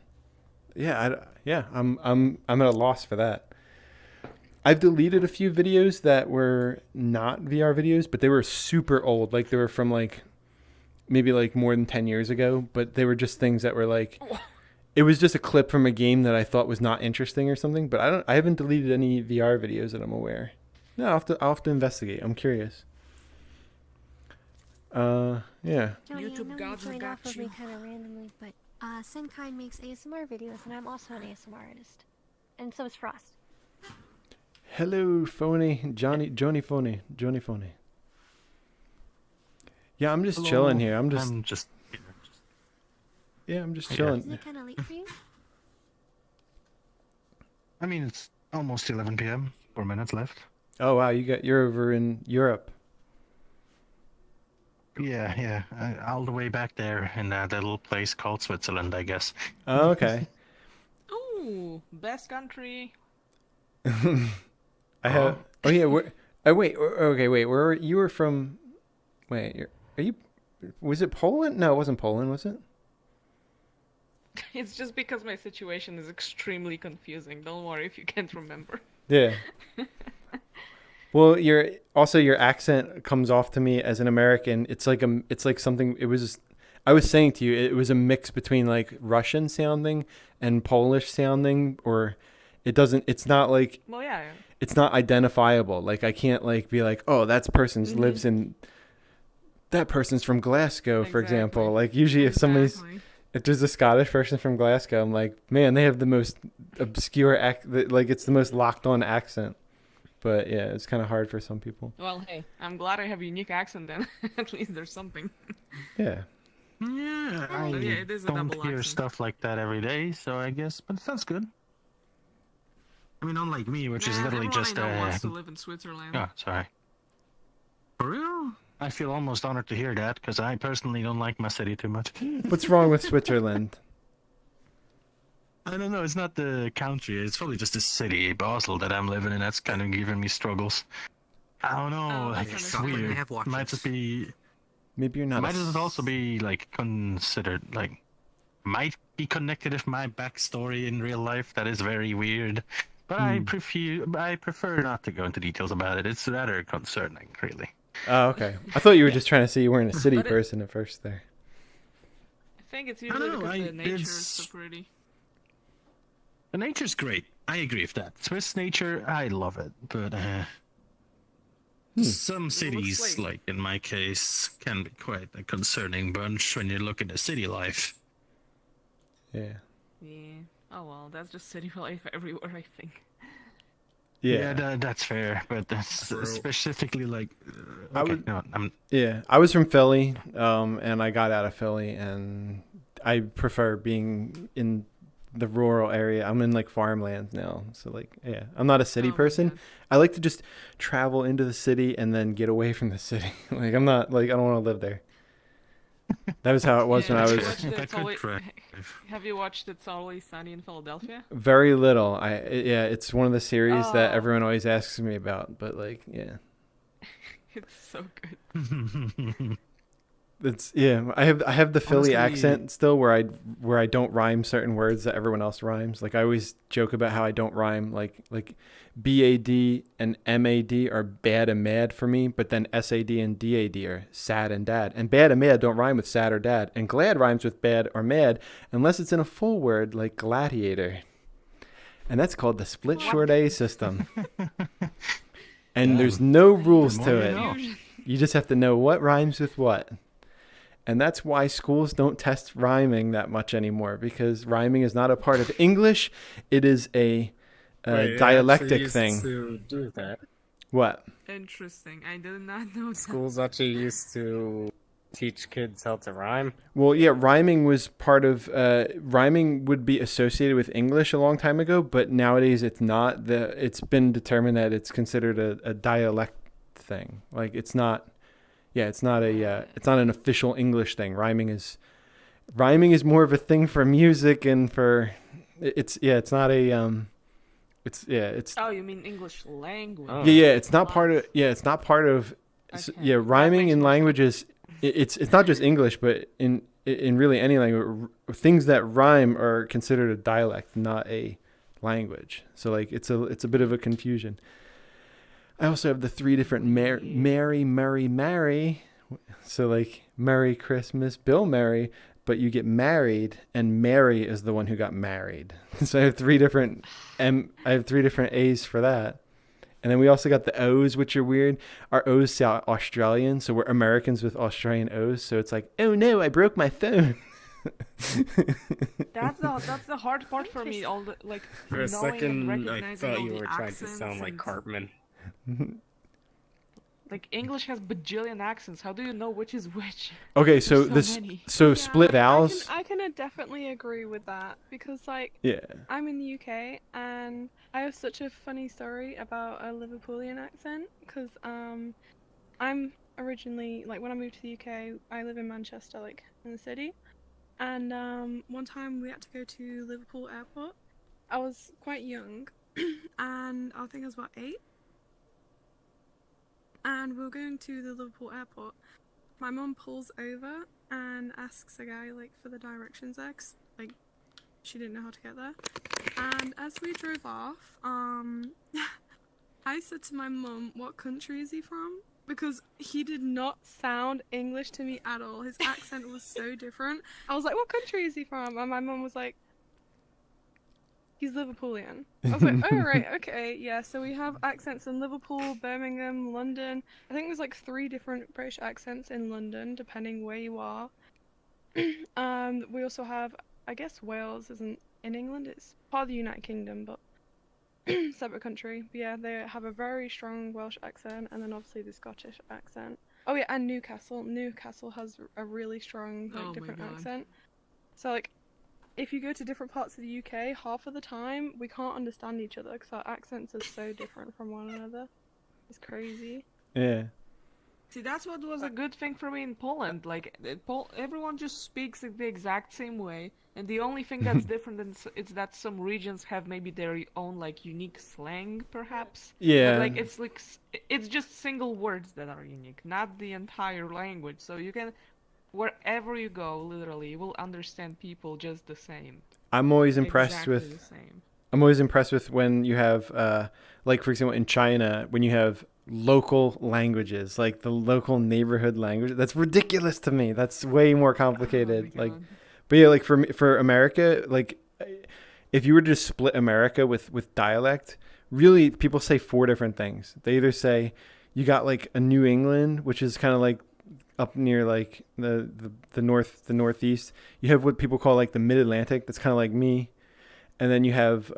Yeah, I'm at a loss for that. I've deleted a few videos that were not VR videos, but they were super old. Like they were from like maybe like more than 10 years ago, but they were just things that were like, it was just a clip from a game that I thought was not interesting or something, but I haven't deleted any VR videos that I'm aware. No, I'll have to investigate. I'm curious. Yeah. Johnny, YouTube I know gods you have joined got off of you. me kind of randomly, but Senkai makes ASMR videos, and I'm also an ASMR artist. And so is Frost. Hello, Phony. Joni Phony. Yeah, I'm just chilling here. I'm just chilling. Isn't it kind of late for you? I mean, it's almost 11 p.m. 4 minutes left. Oh wow, you're over in Europe. Yeah, all the way back there in that little place called Switzerland, I guess. Oh, okay. Ooh, best country. I have. Oh yeah. Wait. Okay. Wait. Where you were from? Wait. Are you? Was it Poland? No, it wasn't Poland. Was it? It's just because my situation is extremely confusing. Don't worry if you can't remember. Yeah. Well, your accent comes off to me as an American. It's like something. It was. I was saying to you, it was a mix between like Russian sounding and Polish sounding, or it doesn't. It's not like. Well, yeah. It's not identifiable. Like I can't like be like, oh, that person's lives in. That person's from Glasgow, for example. Like usually, if there's a Scottish person from Glasgow, I'm like, man, they have the most obscure like it's the most locked on accent. But yeah, it's kind of hard for some people. Well, hey, I'm glad I have a unique accent then. At least there's something. Yeah. Yeah, I it is a don't double hear accent. stuff like that every day, so I guess, but it sounds good. I mean, unlike me, which is literally just wants to live in Switzerland. Oh, sorry. For real? I feel almost honored to hear that, because I personally don't like my city too much. What's wrong with Switzerland? I don't know, it's not the country, it's probably just the city, Basel, that I'm living in, that's kind of giving me struggles. I don't know, like, it's weird. Might just be... Maybe you're not Might it also be, like, considered, like... Might be connected with my backstory in real life, that is very weird. But I prefer not to go into details about it, it's rather concerning, really. Oh, okay. I thought you were just trying to say you weren't a city person at first there. I think it's usually because the nature is so pretty. The nature's great. I agree with that. Swiss nature, I love it. But some cities, like in my case, can be quite a concerning bunch when you look at the city life. Yeah. Yeah. Oh well, that's just city life everywhere, I think. Yeah, that's fair. But that's specifically like. I was from Philly, and I got out of Philly, and I prefer being in the rural area. I'm in like farmlands now, so like yeah, I'm not a city person. I like to just travel into the city and then get away from the city. Like I'm not like I don't want to live there. That was how it was when I was. Have you watched It's Always Sunny in Philadelphia? Very little. It's one of the series that everyone always asks me about, but like yeah. It's so good. I have the Philly accent still where I don't rhyme certain words that everyone else rhymes. Like I always joke about how I don't rhyme like BAD and MAD are bad and mad for me, but then SAD and DAD are sad and dad. And bad and mad don't rhyme with sad or dad. And glad rhymes with bad or mad unless it's in a full word like gladiator. And that's called the split short A system. And there's no rules to it. You just have to know what rhymes with what. And that's why schools don't test rhyming that much anymore, because rhyming is not a part of English. It is a dialectic thing. To do that. What? Interesting. I did not know that. Schools actually used to teach kids how to rhyme. Well, yeah, rhyming was part of rhyming would be associated with English a long time ago, but nowadays it's not. It's been determined that it's considered a dialect thing. Like it's not. Yeah, it's not an official English thing. Rhyming is more of a thing for music and for it's not a it's Oh, you mean English language? Oh. Yeah, it's not part of okay. Rhyming in languages it's not just English, but in really any language, things that rhyme are considered a dialect, not a language. So like it's a bit of a confusion. I also have the 3 different Mary. So like Merry Christmas, Bill Murray, but you get married and Mary is the one who got married. So I have 3 different A's for that. And then we also got the O's, which are weird. Our O's sound Australian, so we're Americans with Australian O's. So it's like, oh no, I broke my phone. That's the hard part for me. All the like. For a second, I thought you were trying to sound like Cartman. Like English has bajillion accents. How do you know which is which? Okay, so split vowels. I can definitely agree with that because like I'm in the UK and I have such a funny story about a Liverpoolian accent because I'm originally like when I moved to the UK I live in Manchester like in the city and one time we had to go to Liverpool Airport. I was quite young and I think I was about 8. And we were going to the Liverpool airport. My mum pulls over and asks a guy like for the directions there, 'cause, like she didn't know how to get there. And as we drove off, I said to my mum, "What country is he from?" Because he did not sound English to me at all. His accent was so different. I was like, "What country is he from?" And my mum was like, "He's Liverpoolian." I was like, "Oh, right, okay, yeah." So we have accents in Liverpool, Birmingham, London. I think there's like 3 different British accents in London, depending where you are. We also have, I guess Wales isn't in England. It's part of the United Kingdom, but separate country. But yeah, they have a very strong Welsh accent, and then obviously the Scottish accent. Oh yeah, and Newcastle. Newcastle has a really strong, like, different accent. So like, if you go to different parts of the UK, half of the time we can't understand each other because our accents are so different from one another. It's crazy. Yeah. See, that's what was a good thing for me in Poland. Like, everyone just speaks the exact same way, and the only thing that's different is that some regions have maybe their own, like, unique slang, perhaps. Yeah. But, like, it's just single words that are unique, not the entire language. So you can, wherever you go, literally, you will understand people just the same. I'm always impressed exactly with. The same. I'm always impressed with when you have, like, for example, in China, when you have local languages, like the local neighborhood language. That's ridiculous to me. That's way more complicated. Like, but yeah, like for America, like if you were to just split America with dialect, really people say 4 different things. They either say you got like a New England, which is kind of like up near like the northeast. You have what people call like the mid-Atlantic. That's kind of like me. And then you have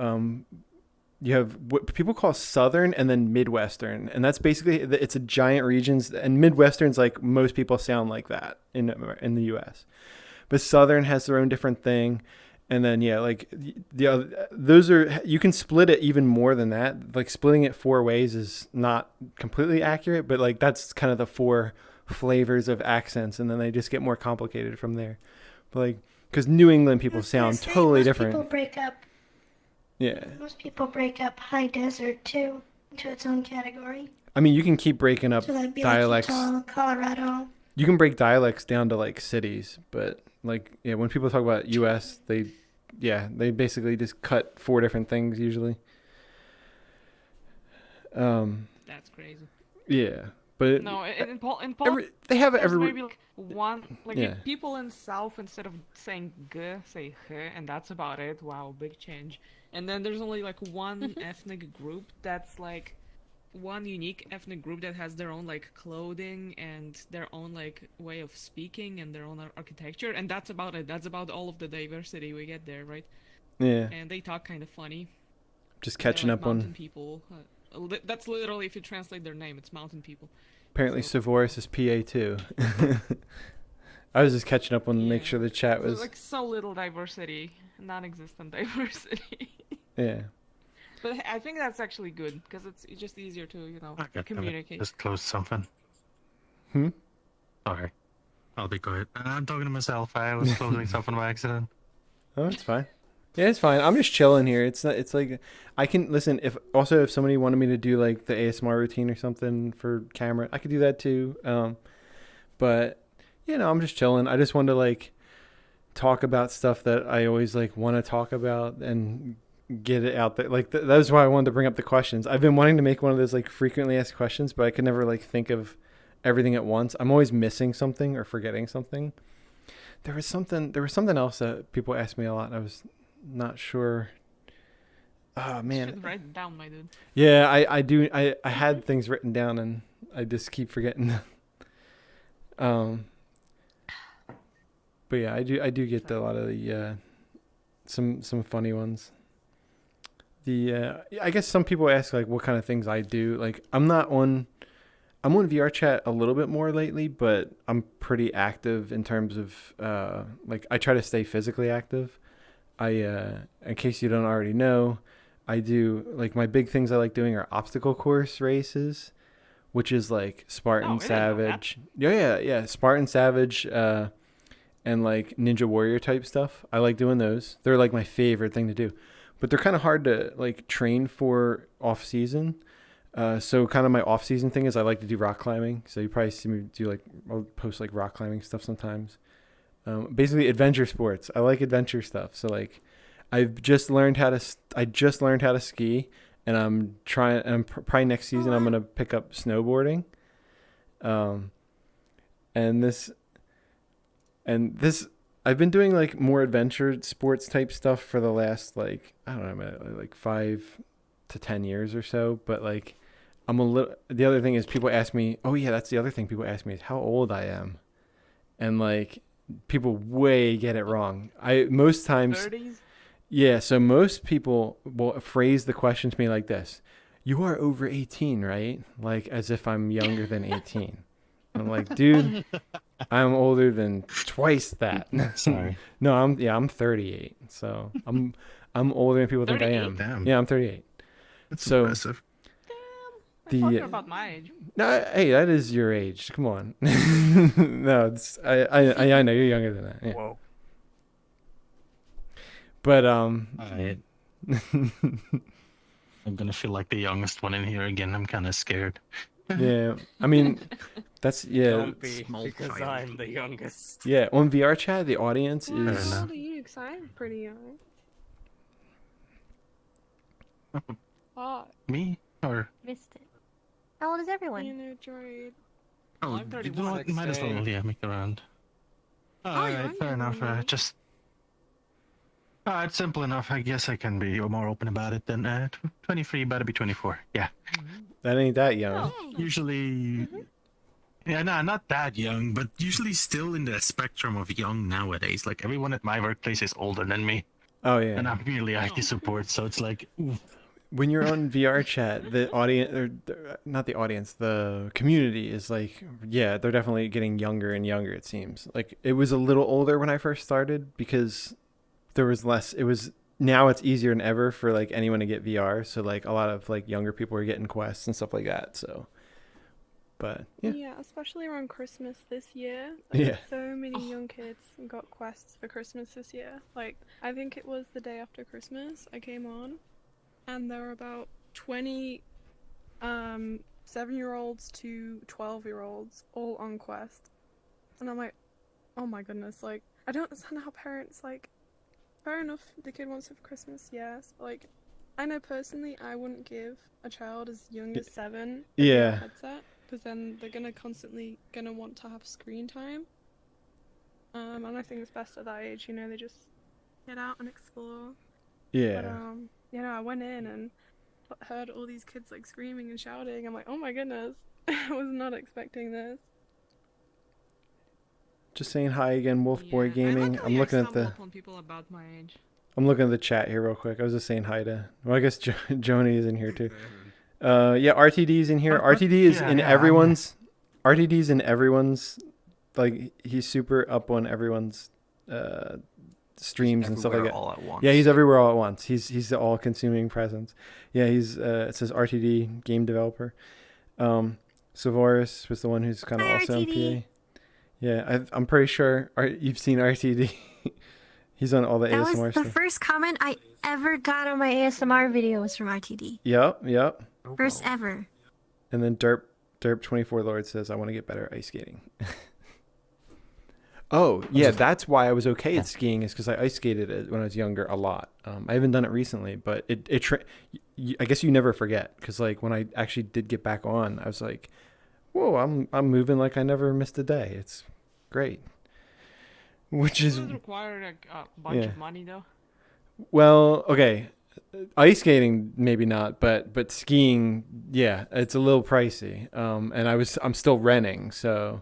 what people call Southern and then Midwestern. And that's basically, it's a giant regions. And Midwestern's like most people sound like that in the U.S. But Southern has their own different thing. And then, yeah, like those are, you can split it even more than that. Like splitting it 4 ways is not completely accurate, but like that's kind of the 4 flavors of accents. And then they just get more complicated from there. But like, because New England people sound totally different. People break up. Yeah. Most people break up high desert too into its own category. I mean, you can keep breaking up so that'd be dialects. Like Utah, Colorado. You can break dialects down to like cities, but like, yeah, when people talk about U.S., they basically just cut 4 different things usually. That's crazy. Yeah, but no, in Poland, they have maybe like one, like people in South, instead of saying g, say h, and that's about it. Wow, big change. And then there's only like one ethnic group that's like one unique ethnic group that has their own like clothing and their own like way of speaking and their own architecture, and that's about it. That's about all of the diversity we get there, right? Yeah. And they talk kind of funny. Just catching like up on mountain people. That's literally, if you translate their name, it's mountain people. Apparently, Savoris is PA too. I was just catching up on to make sure the chat was like so little diversity, non-existent diversity. Yeah. But I think that's actually good because it's just easier to communicate. Just close something. Sorry, I'll be quiet. I'm talking to myself. I was closing something by accident. Oh, it's fine. Yeah, it's fine. I'm just chilling here. It's not. It's like I can listen. If somebody wanted me to do like the ASMR routine or something for camera, I could do that too. But I'm just chilling. I just wanted to like talk about stuff that I always like want to talk about and get it out there. Like that was why I wanted to bring up the questions. I've been wanting to make one of those like frequently asked questions, but I could never like think of everything at once. I'm always missing something or forgetting something. There was something else that people asked me a lot, and I was not sure. Oh man. You should write it down, my dude. Yeah, I do. I had things written down and I just keep forgetting them. But yeah, I do get a lot of the some funny ones. I guess some people ask like what kind of things I do. Like I'm on VRChat a little bit more lately, but I'm pretty active in terms of like I try to stay physically active. In case you don't already know, I do like my big things I like doing are obstacle course races, which is like Spartan Savage. Yeah, Spartan Savage and like Ninja Warrior type stuff. I like doing those. They're like my favorite thing to do. But they're kind of hard to like train for off season. So kind of my off season thing is I like to do rock climbing. So you probably see me do like, I'll post like rock climbing stuff sometimes. Basically adventure sports. I like adventure stuff. So like I just learned how to ski, and I'm trying. And probably next season I'm gonna pick up snowboarding. And this I've been doing like more adventure sports type stuff for the last like I don't know like 5 to 10 years or so. But like I'm a little. The other thing is people ask me. Oh yeah, that's the other thing people ask me is how old I am, and like people way get it wrong. Most times. 30s? Yeah, so most people will phrase the question to me like this: "You are over 18, right?" Like as if I'm younger than 18. I'm like, dude, I'm older than twice that. Sorry. No, I'm 38. So I'm older than people think I am. Damn. Yeah, I'm 38. That's so impressive. I thought you're about my age. No, hey, that is your age. Come on. No, I know you're younger than that. Yeah. Whoa. But Alright. I'm gonna feel like the youngest one in here again. I'm kind of scared. Yeah, I mean, that's Don't be, Small because child. I'm the youngest. Yeah, on VRChat, the audience Well, is. how old are you? Because I'm pretty young. Me or Missed it. How old is everyone? You know, Droid. oh, I'm you know what? 31. Might as well make around. Alright, you're fair younger enough. than me. Just. It's simple enough. I guess I can be more open about it than 23, about to be 24. Yeah. That ain't that young. Usually. Yeah, no, not that young, but usually still in the spectrum of young nowadays. Like everyone at my workplace is older than me, Oh yeah. and I'm merely IT support, so it's like, ooh. When you're on VRChat, the audience, or not the audience, the community is like, yeah, they're definitely getting younger and younger. It seems like it was a little older when I first started because there was less. It was now it's easier than ever for like anyone to get VR. So like a lot of like younger people are getting quests and stuff like that. So, but yeah, Yeah, especially around Christmas this year. Yeah. So many young kids got quests for Christmas this year. Like, I think it was the day after Christmas I came on, and there were about 20 7-year-olds to 12-year-olds all on quest. And I'm like, oh my goodness, like, I don't understand how parents, like, fair enough, the kid wants it for Christmas, yes, but like, I know personally I wouldn't give a child as young as 7 a Yeah. headset, because then they're constantly gonna want to have screen time. And I think it's best at that age, you know, they just get out and explore. yeah. But you know, I went in and heard all these kids like screaming and shouting. I'm like, oh my goodness, I was not expecting this. Just saying hi again, Wolf Boy I Gaming. like how I'm you looking at stumble the. upon people about my age. I'm looking at the chat here real quick. I was just saying hi to. Well, I guess Joni is in here too. Yeah, RTD's in here. RTD is in everyone's. RTD's in everyone's. Like he's super up on everyone's streams and stuff like that. All at once. Yeah, he's everywhere all at once. He's the all-consuming presence. Yeah, he's. It says RTD game developer. Savaris was the one who's kind of Hi, also on RTD. PA. Yeah, I'm pretty sure you've seen RTD. He's on all the That ASMR was the stuff. first comment I ever got on my ASMR video was from RTD. Yep. First ever. And then Derp24 Lord says, I want to get better at ice skating. Oh, yeah, that's why I was okay at skiing is because I ice skated when I was younger a lot. I haven't done it recently, but I guess you never forget because like when I actually did get back on, I was like, whoa, I'm moving like I never missed a day. It's great. Which is Does it require a bunch of money though? Well, okay. Ice skating maybe not, but skiing, yeah, it's a little pricey. And I'm still renting, so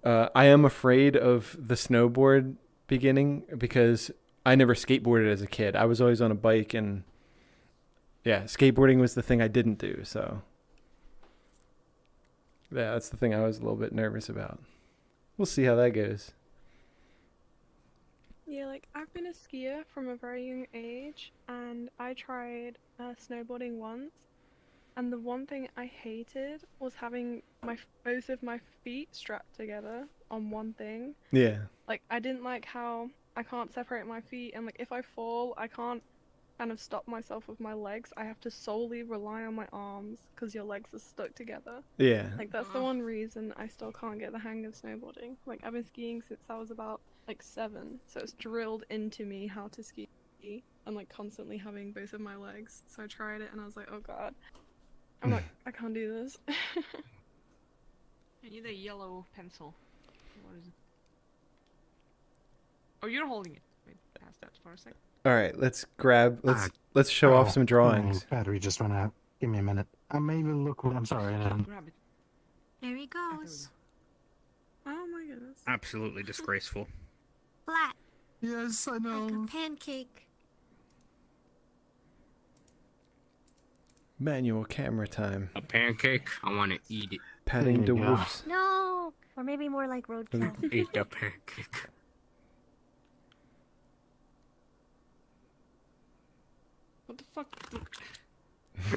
I am afraid of the snowboard beginning because I never skateboarded as a kid. I was always on a bike, and yeah, skateboarding was the thing I didn't do. So yeah, that's the thing I was a little bit nervous about. We'll see how that goes. Yeah, like, I've been a skier from a very young age, and I tried snowboarding once, and the one thing I hated was having both of my feet strapped together on one thing. Yeah. Like, I didn't like how I can't separate my feet, and like, if I fall, I can't kind of stop myself with my legs. I have to solely rely on my arms, because your legs are stuck together. Yeah. Like, that's the one reason I still can't get the hang of snowboarding. Like, I've been skiing since I was about, like, 7, so it's drilled into me how to ski. and like constantly having both of my legs. So I tried it and I was like, oh god. I'm like, I can't do this. I need a yellow pencil. What is it? Oh, you're holding it. Wait, pass that for a sec. All right, let's show off some drawings. Battery just went out. Give me a minute. I maybe look. I'm sorry. Grab it. There he goes. Oh my goodness. Absolutely disgraceful. Flat. Yes, I know. Like a pancake. Manual camera time. A pancake? I want to eat it. Patting the wolves. No! Or maybe more like roadkill. Eat the pancake. What the fuck?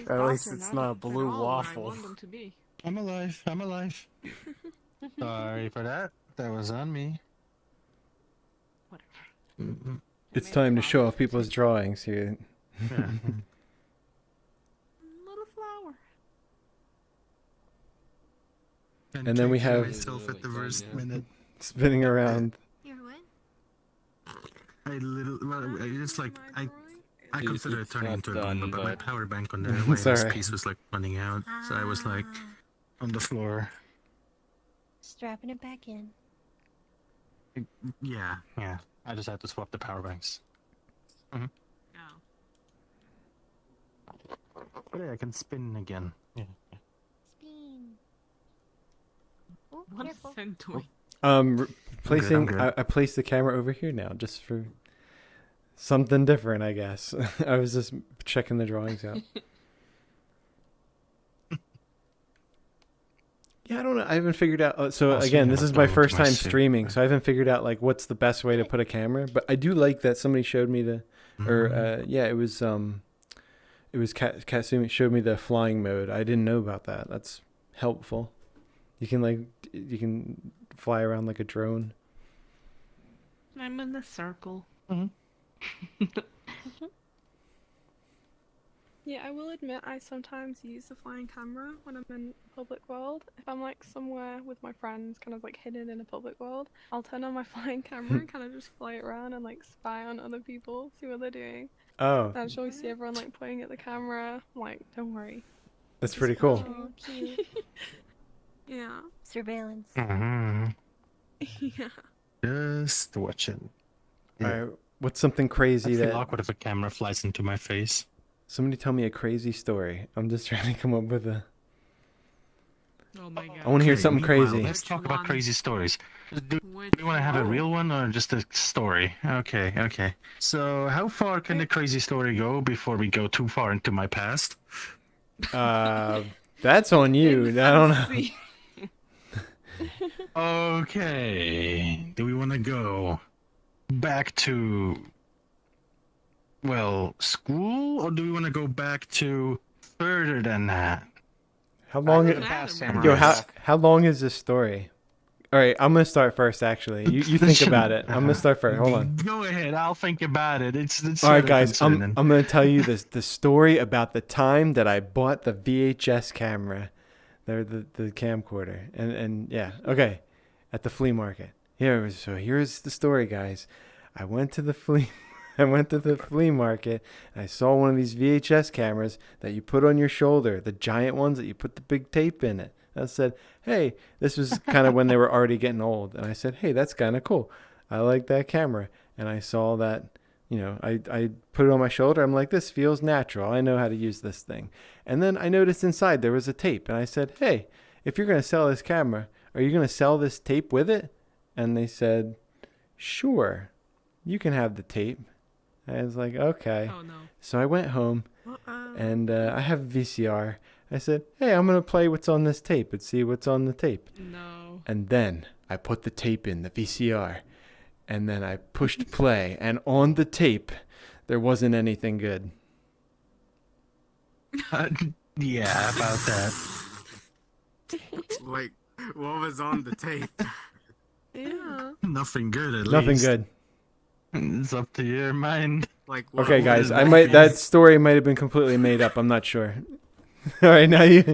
At least it's not a blue waffle. I want them to be. I'm alive. I'm alive. Sorry for that. That was on me. Whatever. It's time to show off people's drawings here. Yeah. Little flower. And then we have myself at the first minute. spinning around. You're what? I just like I considered it turning into a bomb, but my power bank on the Sorry. wireless piece was like running out, so I was like on the floor. Strapping it back in. Yeah. I just had to swap the power banks. Oh. But yeah, I can spin again. Yeah. Spin. Oh, What careful. is Sen doing? Placing. good. I placed the camera over here now, just for something different, I guess. I was just checking the drawings out. Yeah, I don't know. I haven't figured out. So again, this is my first time streaming, so I haven't figured out like what's the best way to put a camera. But I do like that somebody showed me the, it was Katsumi showed me the flying mode. I didn't know about that. That's helpful. You can fly around like a drone. I'm in the circle. Yeah, I will admit I sometimes use the flying camera when I'm in public world. If I'm like somewhere with my friends, kind of like hidden in a public world, I'll turn on my flying camera and kind of just fly it around and like spy on other people, see what they're doing. Oh. And I'll always see everyone like pointing at the camera. I'm like, don't worry. That's pretty cool. Oh, cute. Yeah. Surveillance. Yeah. Just watching. All right. What's something crazy I feel that awkward if a camera flies into my face. somebody tell me a crazy story? I'm just trying to come up with a. Oh my god. I want to hear something crazy. Let's talk about crazy stories. Do you want to have a real one or just a story? Okay. So, how far can the crazy story go before we go too far into my past? That's on you. I don't know. Okay. Do we want to go back to, well, school, or do we want to go back to further than that? How long? Yo, how long is this story? All right, I'm gonna start first. Actually, you think about it. I'm gonna start first. Hold on. Go ahead. I'll think about it. It's all right, guys. I'm gonna tell you the story about the time that I bought the VHS camera, the camcorder, and yeah, okay, at the flea market. Here's the story, guys. I went to the flea market and I saw one of these VHS cameras that you put on your shoulder, the giant ones that you put the big tape in it. I said, hey, this was kind of when they were already getting old. And I said, hey, that's kind of cool. I like that camera. And I saw that, I put it on my shoulder. I'm like, this feels natural. I know how to use this thing. And then I noticed inside there was a tape. And I said, hey, if you're going to sell this camera, are you going to sell this tape with it? And they said, sure, you can have the tape. I was like, okay. Oh, no. So I went home and I have a VCR. I said, hey, I'm going to play what's on this tape and see what's on the tape. No. And then I put the tape in the VCR and then I pushed play, and on the tape, there wasn't anything good. Yeah, about that. Like, what was on the tape? Yeah. Nothing good, at least. Nothing good. It's up to your mind. Like, okay, guys, that story might have been completely made up. I'm not sure. All right, now you.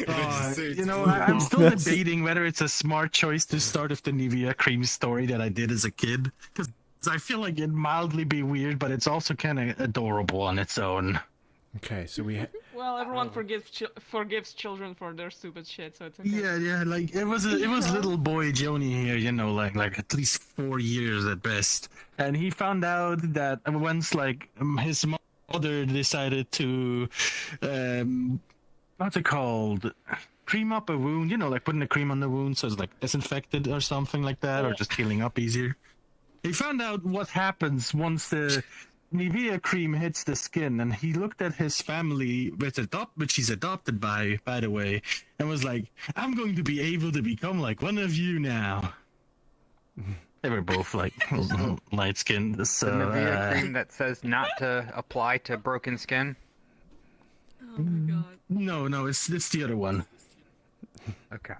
I'm still debating whether it's a smart choice to start with the Nivea cream story that I did as a kid. Because I feel like it mildly be weird, but it's also kind of adorable on its own. Okay, so we. Well, everyone forgives children for their stupid shit, so it's okay. Yeah, like it was little boy Joni here, you know, like at least 4 years at best, and he found out that once like his mother decided to, what's it called? Cream up a wound, you know, like putting the cream on the wound so it's like disinfected or something like that, or just healing up easier. He found out what happens once the Nivea cream hits the skin, and he looked at his family, which he's adopted by the way, and was like, I'm going to be able to become like one of you now. They were both like light-skinned, so... The Nivea cream that says not to apply to broken skin? Oh my god. No, it's the other one. Okay.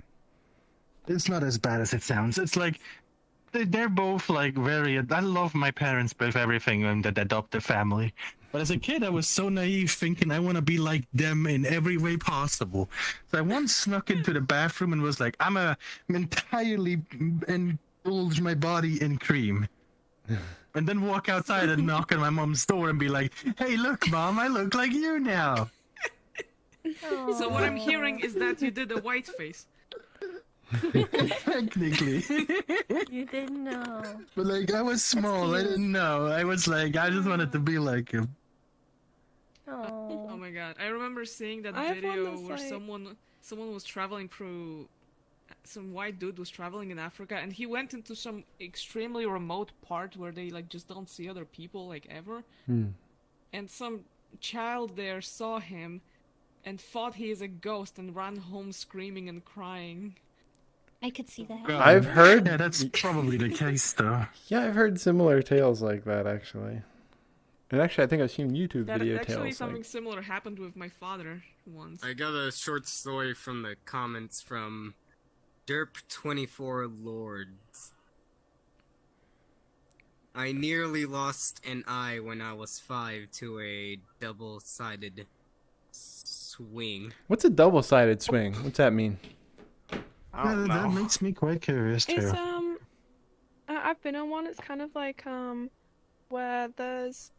It's not as bad as it sounds. It's like they're both like very. I love my parents with everything and that adoptive family. But as a kid, I was so naive, thinking I want to be like them in every way possible. So I once snuck into the bathroom and was like, I'm entirely indulge my body in cream. And then walk outside and knock on my mom's door and be like, hey, look, Mom, I look like you now. So what I'm hearing is that you did a white face. Technically. You didn't know. But like, I was small, I didn't know. I was like, I just wanted to be like him. Oh my god, I remember seeing that video where someone was traveling through... Some white dude was traveling in Africa, and he went into some extremely remote part where they like just don't see other people like ever. And some child there saw him and thought he is a ghost and ran home screaming and crying. I could see that. I've heard. Yeah, that's probably the case, though. Yeah, I've heard similar tales like that, actually. And actually, I think I've seen YouTube video tales. Actually, something similar happened with my father once. I got a short story from the comments from Derp24 Lords. I nearly lost an eye when I was 5 to a double-sided swing. What's a double-sided swing? What's that mean? That makes me quite curious too. It's I've been on one. It's kind of like where there's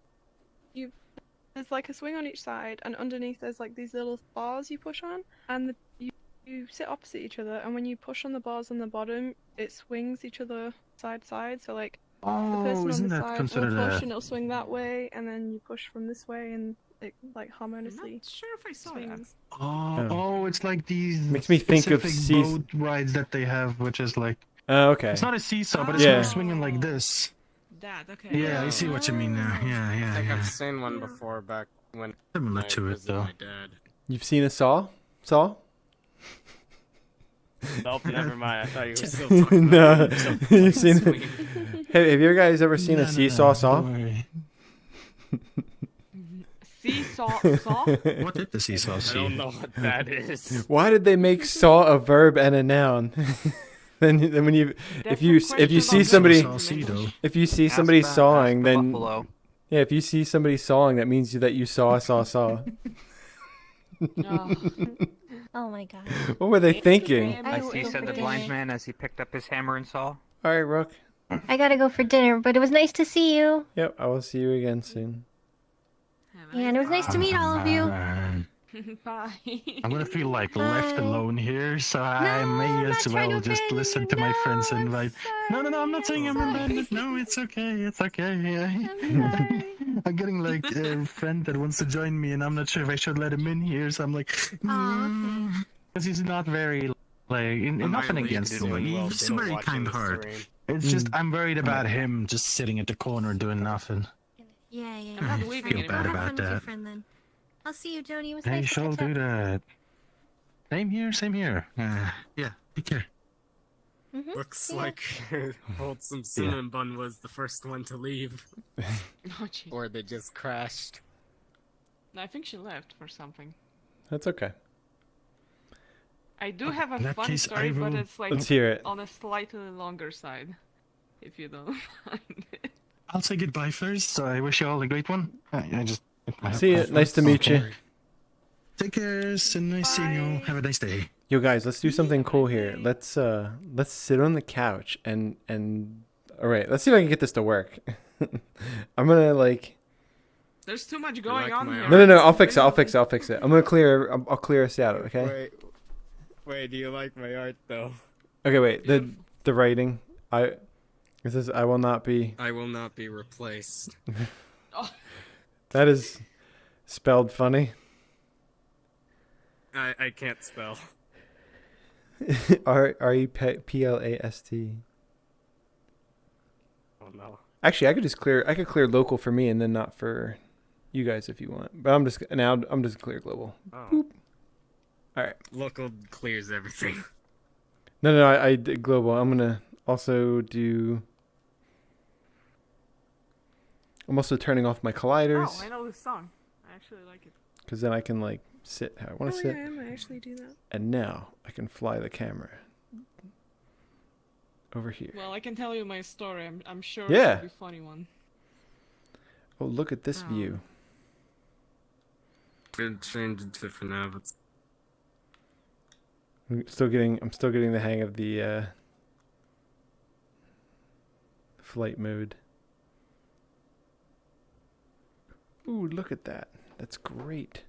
like a swing on each side, and underneath there's like these little bars you push on, and you sit opposite each other, and when you push on the bars on the bottom, it swings each other side to side. So like the person on the side will push and it'll swing that way, and then you push from this way, and it like harmoniously. I'm not sure if I saw that. Oh, it's like these makes me think of boat rides that they have, which is like. Oh, okay. It's not a seesaw, but it's more swinging like this. That okay. Yeah, I see what you mean now. Yeah. I think I've seen one before back when. Similar to it, though. My dad. You've seen a saw? Saw? Nope, never mind. I thought you were still talking No, about you've seen it. Hey, have you guys ever seen a seesaw saw? Seesaw saw? What did the seesaw see? I don't know what that is. Why did they make saw a verb and a noun? then when if you see somebody sawing, then yeah, if you see somebody sawing, that means that you saw. Oh my god. What were they thinking? As he said, the blind man as he picked up his hammer and saw. All right, Rook. I gotta go for dinner, but it was nice to see you. Yep, I will see you again soon. And it was nice to meet all of you. Bye. I'm gonna feel like left alone here, so I may as well just listen to my friends invite. No, I'm not saying I'm abandoned. No, it's okay. I'm getting like a friend that wants to join me, and I'm not sure if I should let him in here. So I'm like, because he's not very like nothing against him. He's very kind-hearted. It's just I'm worried about him just sitting at the corner doing nothing. Yeah. I'm not leaving feel bad about that. I'll see you, Joni. It was Hey, nice to she'll catch do that. Same here. Yeah, take care. Looks like Wholesome Cinnamon Bun was the first one to leave. Or they just crashed. No, I think she left for something. That's okay. I do have a funny story, but it's like Let's hear it. on a slightly longer side, if you don't mind. I'll say goodbye first, so I wish you all a great one. I just... See you. Nice to meet you. Take care. So nice seeing you. Have a nice day. Yo, guys, let's do something cool here. Let's sit on the couch and All right, let's see if I can get this to work. I'm gonna like. There's too much going on here. No. I'll fix it. I'm gonna clear. I'll clear us out. Okay. Wait. Do you like my art though? Okay. Wait. The writing. It says I will not be. I will not be replaced. Oh. That is spelled funny. I can't spell. REPLAST. Oh no. Actually, I could clear local for me and then not for you guys if you want. But I'm just clear global. Oh. Boop. All right. Local clears everything. No. I did global. I'm gonna also do. I'm also turning off my colliders. Oh, I know this song. I actually like it. Because then I can like sit how I want to sit. Yeah, I might actually do that. And now I can fly the camera over here. Well, I can tell you my story. I'm sure Yeah. it'll be a funny one. Oh, look at this view. Should change it to for now, but I'm still getting the hang of the flight mode. Ooh, look at that. That's great.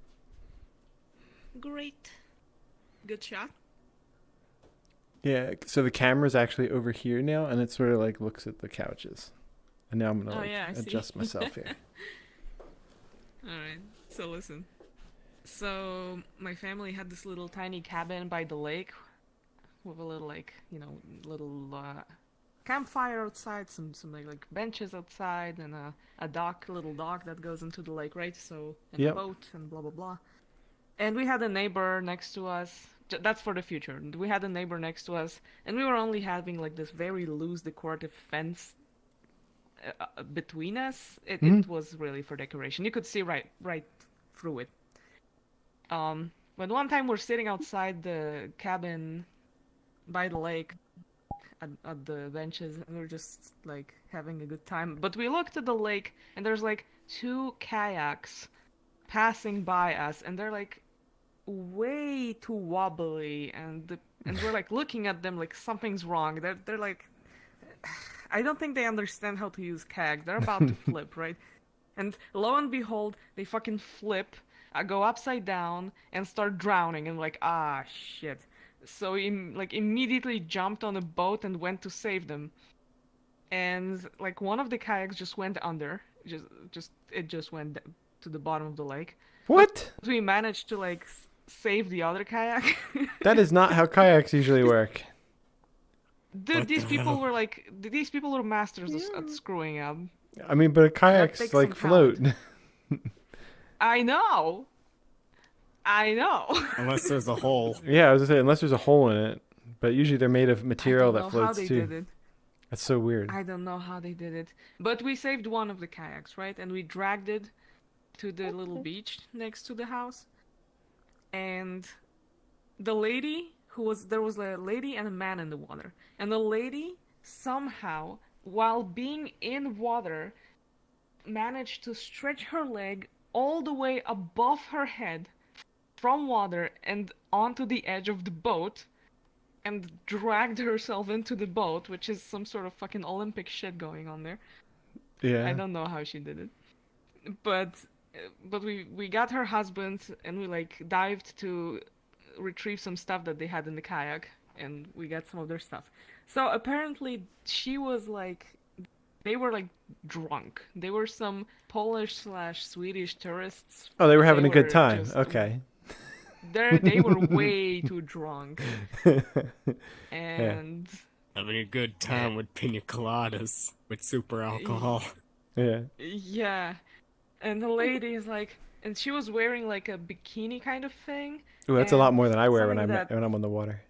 Great. Good shot. Yeah, so the camera's actually over here now, and it sort of like looks at the couches. And now I'm gonna adjust myself here. Alright, so listen. So my family had this little tiny cabin by the lake with a little campfire outside, some like benches outside, and a little dock that goes into the lake, right? So and a boat and blah blah blah. And we had a neighbor next to us. That's for the future. We had a neighbor next to us, and we were only having like this very loose decorative fence between us. It was really for decoration. You could see right through it. But one time we're sitting outside the cabin by the lake at the benches, and we're just like having a good time. But we looked at the lake, and there's like 2 kayaks passing by us, and they're like way too wobbly, and we're like looking at them like something's wrong. They're like, I don't think they understand how to use kayaks. They're about to flip, right? And lo and behold, they fucking flip, go upside down, and start drowning. And like, ah, shit. So he like immediately jumped on a boat and went to save them. And like one of the kayaks just went under. It just went to the bottom of the lake. What? But we managed to like save the other kayak. That is not how kayaks usually work. Dude, these people were masters at screwing up. I mean, but a kayak's like float. I know. Unless there's a hole. Yeah, I was gonna say unless there's a hole in it, but usually they're made of material that floats too. Did it. That's so weird. I don't know how they did it, but we saved one of the kayaks, right? And we dragged it to the little beach next to the house. And there was a lady and a man in the water, and the lady somehow, while being in water, managed to stretch her leg all the way above her head from water and onto the edge of the boat, and dragged herself into the boat, which is some sort of fucking Olympic shit going on there. Yeah. I don't know how she did it. But we got her husband, and we like dived to retrieve some stuff that they had in the kayak, and we got some of their stuff. So apparently they were like drunk. They were some Polish/Swedish tourists. Oh, they were having a good time. Okay. They were way too drunk. And having a good time with pina coladas with super alcohol. Yeah. Yeah. And the lady is like, and she was wearing like a bikini kind of thing. Ooh, that's a lot more than I wear when I'm on the water.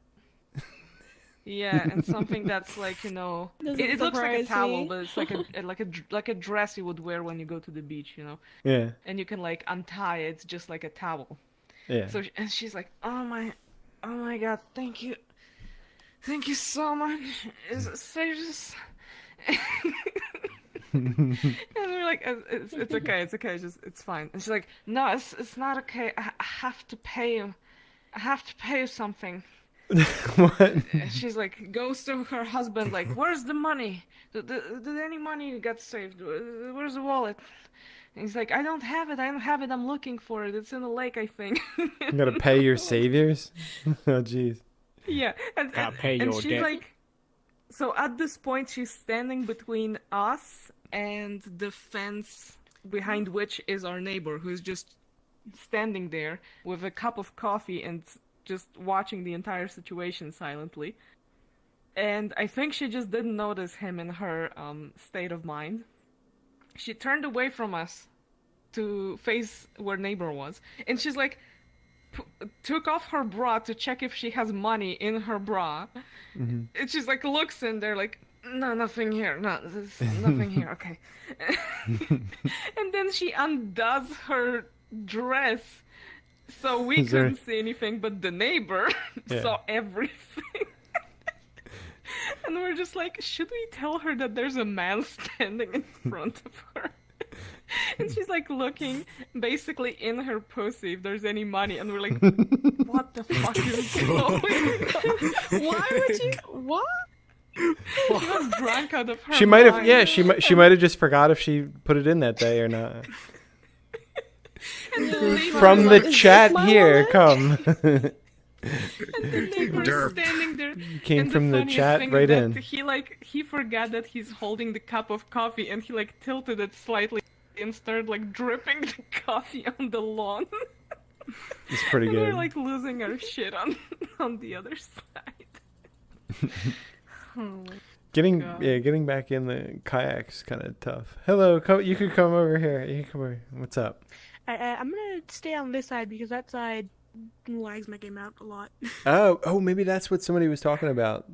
Yeah, and something that's like, you know, it looks like a towel, but it's like a dress you would wear when you go to the beach, you know. Yeah. And you can like untie it, it's just like a towel. Yeah. So and she's like, oh my god, thank you so much. It's and we're like, it's okay, it's fine. And she's like, no, it's not okay. I have to pay you something. What? She's like, goes to her husband, like, where's the money? Did any money get saved? Where's the wallet? And he's like, I don't have it. I'm looking for it. It's in the lake, I think. You gotta pay your saviors? Oh, jeez. Yeah. And she's debt. like, so at this point, she's standing between us and the fence behind which is our neighbor, who's just standing there with a cup of coffee and just watching the entire situation silently. And I think she just didn't notice him in her state of mind. She turned away from us to face where neighbor was, and she's like, took off her bra to check if she has money in her bra. Mm-hmm. And she's like, looks in there like, no, nothing here. No, there's nothing here. Okay. And then she undoes her dress, so we couldn't see anything, but the neighbor saw everything. And we're just like, should we tell her that there's a man standing in front of her? And she's like looking basically in her pussy if there's any money, and we're like, what the fuck is going on? Why would you? What? She was drunk out of her She might have, mind. yeah, she might have just forgot if she put it in that day or not. From the chat here, come. And the neighbor's standing there. Came and from the funniest chat thing right is that in. He forgot that he's holding the cup of coffee, and he like tilted it slightly and started like dripping the coffee on the lawn. It's pretty and good. we're like losing our shit on the other side. Oh getting back in the kayak's kind of tough. Hello, you could come over here. You can come over. What's up? I'm gonna stay on this side because that side lags my game out a lot. Oh, maybe that's what somebody was talking about.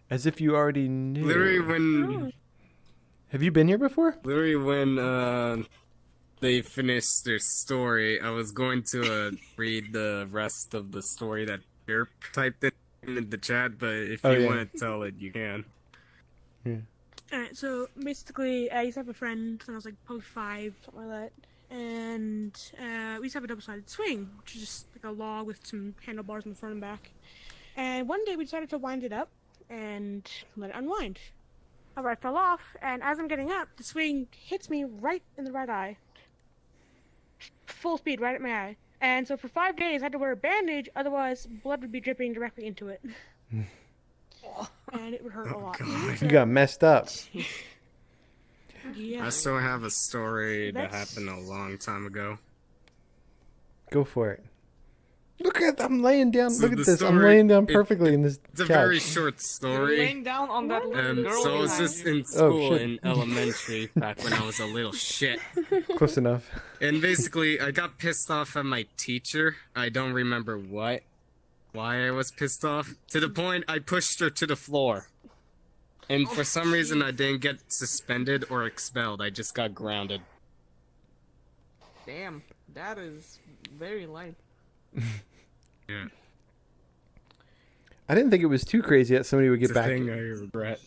As if you already knew. Literally when... Have you been here before? Literally when they finished their story, I was going to read the rest of the story that Derp typed in the chat, but if you want to tell it, you can. Yeah. Alright, so basically, I used to have a friend when I was like probably 5, something like that. And we used to have a double-sided swing, which is just like a log with some handlebars in the front and back. And one day we decided to wind it up and let it unwind. I fell off, and as I'm getting up, the swing hits me right in the right eye. Full speed, right at my eye. And so for 5 days, I had to wear a bandage, otherwise blood would be dripping directly into it. And it would hurt a lot. You got messed up. Yeah. I still have a story that happened a long time ago. Go for it. Look at I'm laying down. So look at the this. I'm story- laying down perfectly in this It's a couch. very short You're story. laying down on that little girl So I was behind just you. in school shit. in elementary back when I was a little shit. Close enough. And basically, I got pissed off at my teacher. I don't remember why I was pissed off. To the point I pushed her to the floor. And for some reason, I didn't get suspended or expelled. I just got grounded. Damn, that is very light. Yeah. I didn't think it was too crazy that somebody would get It's a back thing I regret.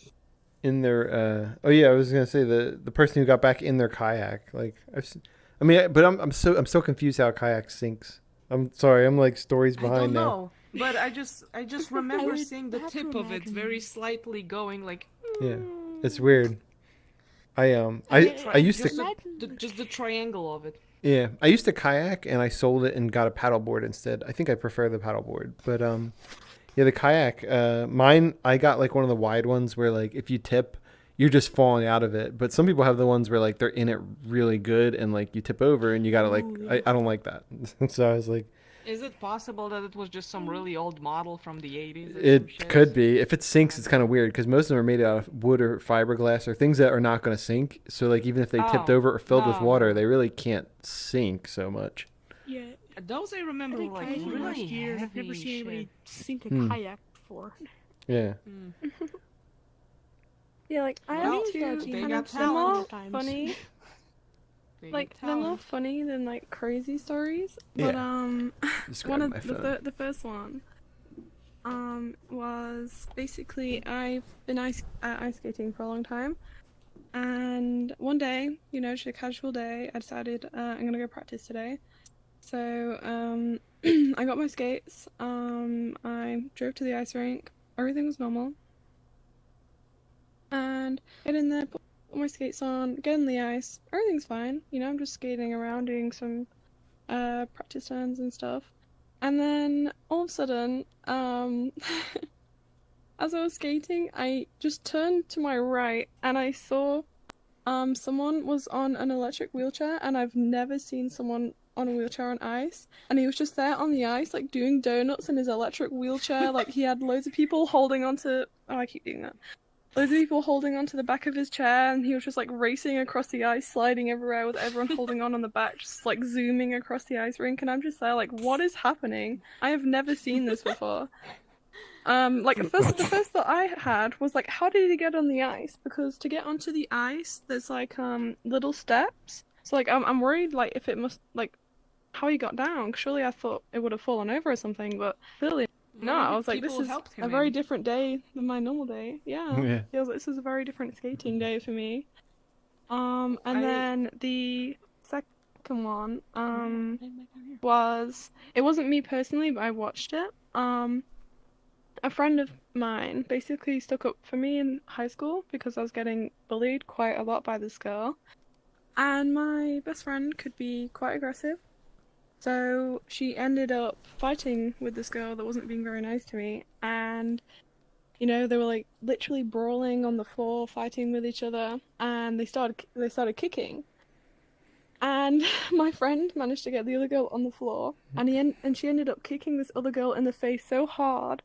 in their. Oh yeah, I was gonna say the person who got back in their kayak. Like I'm so confused how a kayak sinks. I'm sorry. I'm like stories I behind don't now. know, but I just remember would seeing the have tip to of it imagine. very slightly going like. Yeah, it's weird. I used to. Just the triangle of it. Yeah, I used to kayak and I sold it and got a paddleboard instead. I think I prefer the paddleboard, but yeah, the kayak. Mine, I got like one of the wide ones where like if you tip, you're just falling out of it. But some people have the ones where like they're in it really good and like you tip over and you gotta like. I don't like that. So I was like. Is it possible that it was just some really old model from the 80s? Or It some shit? could be. If it sinks, it's kind of weird because most of them are made out of wood or fiberglass or things that are not going to sink. So like even if they tipped over or filled with water, they really can't sink so much. Yeah. Those I remember I think like kayaking really last year. I've heavy never seen anybody shit. sink a kayak before. Yeah. Yeah, like I Well, have to. they got They're more talent. funny. They Like get they're more talent. funny than like crazy stories. But Describe one of my phone. the first one was basically I've been ice skating for a long time, and one day, you know, just a casual day, I decided I'm gonna go practice today, So, I got my skates. I drove to the ice rink. Everything was normal. And get in there, put my skates on, get in the ice. Everything's fine. You know, I'm just skating around, doing some practice turns and stuff. And then all of a sudden, as I was skating, I just turned to my right and I saw someone was on an electric wheelchair, and I've never seen someone on a wheelchair on ice. And he was just there on the ice, like doing donuts in his electric wheelchair. Like he had loads of people holding onto. Oh, I keep doing that. Loads of people holding onto the back of his chair, and he was just like racing across the ice, sliding everywhere with everyone holding on the back, just like zooming across the ice rink. And I'm just there, like, what is happening? I have never seen this before. Like the first thought I had was like, how did he get on the ice? Because to get onto the ice, there's like little steps. So like I'm worried like if it must like how he got down. Surely I thought it would have fallen over or something, but clearly no. I was like, this is a very different day than my normal day. Yeah. This is a very different skating day for me. And then the second one was, it wasn't me personally, but I watched it. A friend of mine basically stuck up for me in high school because I was getting bullied quite a lot by this girl. And my best friend could be quite aggressive. So she ended up fighting with this girl that wasn't being very nice to me. And, you know, they were like literally brawling on the floor, fighting with each other. And they started kicking. And my friend managed to get the other girl on the floor. And she ended up kicking this other girl in the face so hard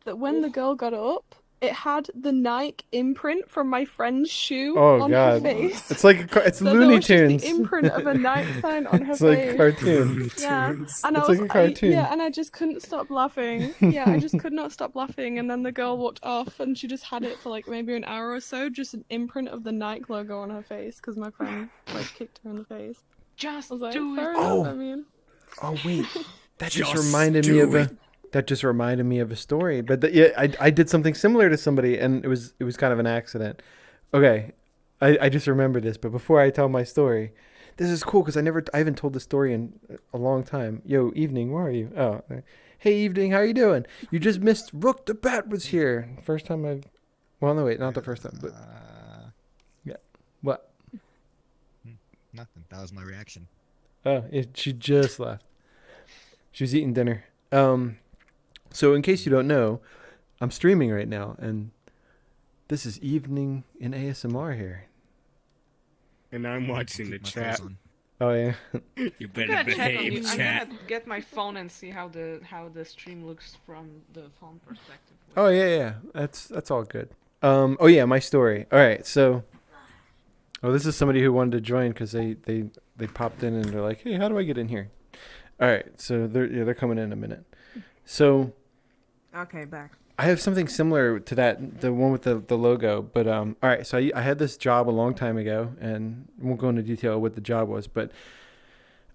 that when the girl got up, it had the Nike imprint from my friend's shoe on her face. It's like it's so Looney Tunes. The imprint of a Nike sign on her it's face. Like a cartoon. Yeah, and it's I was like a cartoon. and I just couldn't stop laughing. Yeah, I just could not stop laughing. And then the girl walked off, and she just had it for like maybe an hour or so, just an imprint of the Nike logo on her face because my friend like kicked her in the face. Just like, do it. I mean. Oh wait, that just reminded me of a. That just reminded me of a story, but yeah, I did something similar to somebody, and it was kind of an accident. Okay, I just remembered this, but before I tell my story, this is cool because I haven't told the story in a long time. Yo, Evening, where are you? Oh, hey, Evening, how you doing? You just missed Rook the Bat was here. First time I've, well, no wait, not the first time, but yeah, what? Nothing. That was my reaction. Oh, she just left. She was eating dinner. So in case you don't know, I'm streaming right now, and this is Evening in ASMR here. And I'm watching the chat. Oh yeah. You better behave, chat. I'm gonna get my phone and see how the stream looks from the phone perspective. Oh yeah. That's all good. Oh yeah, my story. All right, so. Oh, this is somebody who wanted to join because they popped in and they're like, hey, how do I get in here? All right, so they're coming in a minute. So. Okay, back. I have something similar to that, the one with the logo. But all right, so I had this job a long time ago, and I won't go into detail what the job was, but